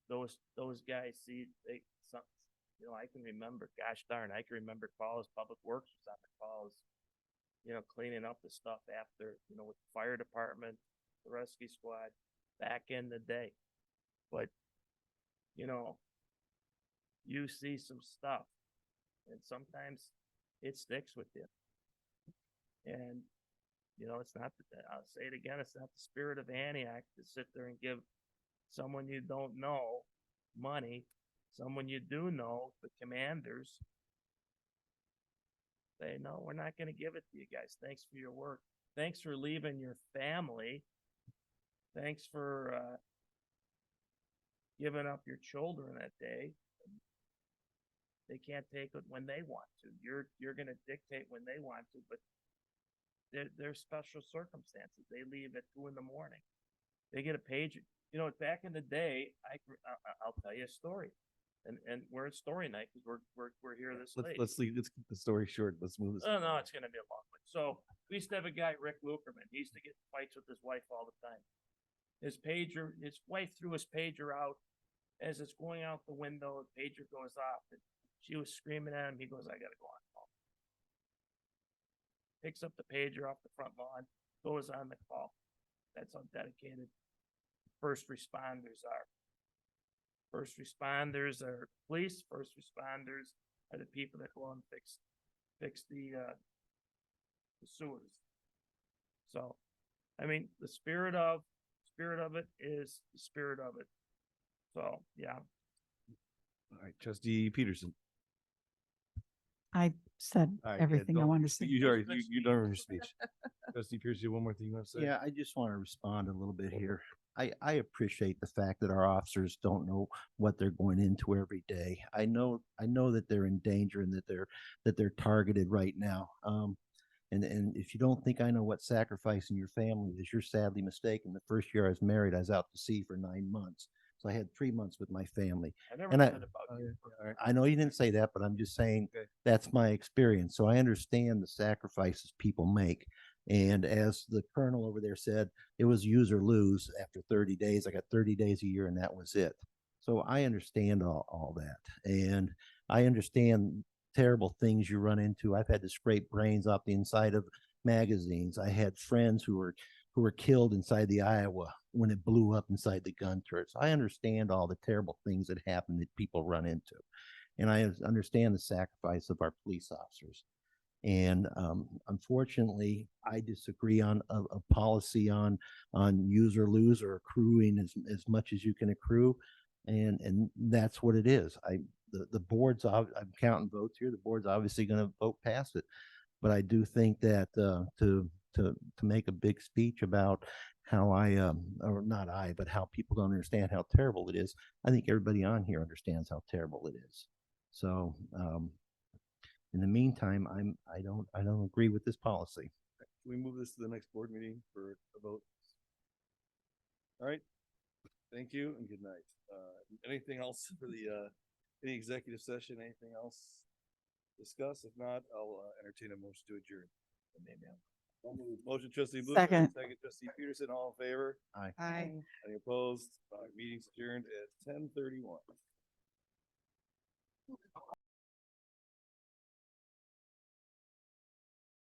those guys I can remember, gosh darn, I can remember calls, Public Works was on the calls, cleaning up the stuff after, with the fire department, the rescue squad back in the day. But, you see some stuff and sometimes it sticks with you. And, it's not, I'll say it again, it's not the spirit of Antioch to sit there and give someone you don't know money, someone you do know, the commanders, say, no, we're not going to give it to you guys. Thanks for your work. Thanks for leaving your family. Thanks for giving up your children that day. They can't take it when they want to. You're going to dictate when they want to, but there's special circumstances. They leave at 2 a.m. They get a pager. Back in the day, I'll tell you a story, and we're at story night because we're here this late. Let's keep the story short. Let's move this. Oh no, it's going to be a long one. So we used to have a guy, Rick Lukerman. He used to get in fights with his wife all the time. His wife threw his pager out. As it's going out the window, the pager goes off, and she was screaming at him. He goes, "I gotta go on call." Picks up the pager off the front lawn, goes on the call. That's how dedicated first responders are. First responders are police. First responders are the people that go and fix the sewers. So, the spirit of it is the spirit of it. So, yeah. All right, Trustee Peterson. I said All right, everything I don't- wanted to say. You done your speech. Trustee Pierce, you have one more thing you want to say? Yeah, I just want to respond a little bit here. I appreciate the fact that our officers don't know what they're going into every day. I know that they're in danger and that they're targeted right now. And if you don't think I know what sacrificing your family is, you're sadly mistaken. The first year I was married, I was out to sea for 9 months. So I had 3 months with my family. I never And said about you. I know you didn't say that, but I'm just saying that's my experience. So I understand the sacrifices people make. And as the colonel over there said, it was use or lose after 30 days. I got 30 days a year and that was it. So I understand all that. And I understand terrible things you run into. I've had to scrape brains off the inside of magazines. I had friends who were killed inside the Iowa when it blew up inside the gun turrets. I understand all the terrible things that happen that people run into. And I understand the sacrifice of our police officers. And unfortunately, I disagree on a policy on use or lose or accruing as much as you can accrue. And that's what it is. The board's, I'm counting votes here. The board's obviously going to vote past it. But I do think that to make a big speech about how or not I, but how people don't understand how terrible it is. I think everybody on here understands how terrible it is. So in the meantime, I don't agree with this policy. Can we move this to the next board meeting for a vote? All right. Thank you and good night. Anything else for the any executive session? Anything else discuss? If not, I'll entertain a motion to adjourn. Motion trustee Blue. Second. Second trustee Peterson. All in favor? Aye. Aye. Any opposed? Meeting's adjourned at 10:31.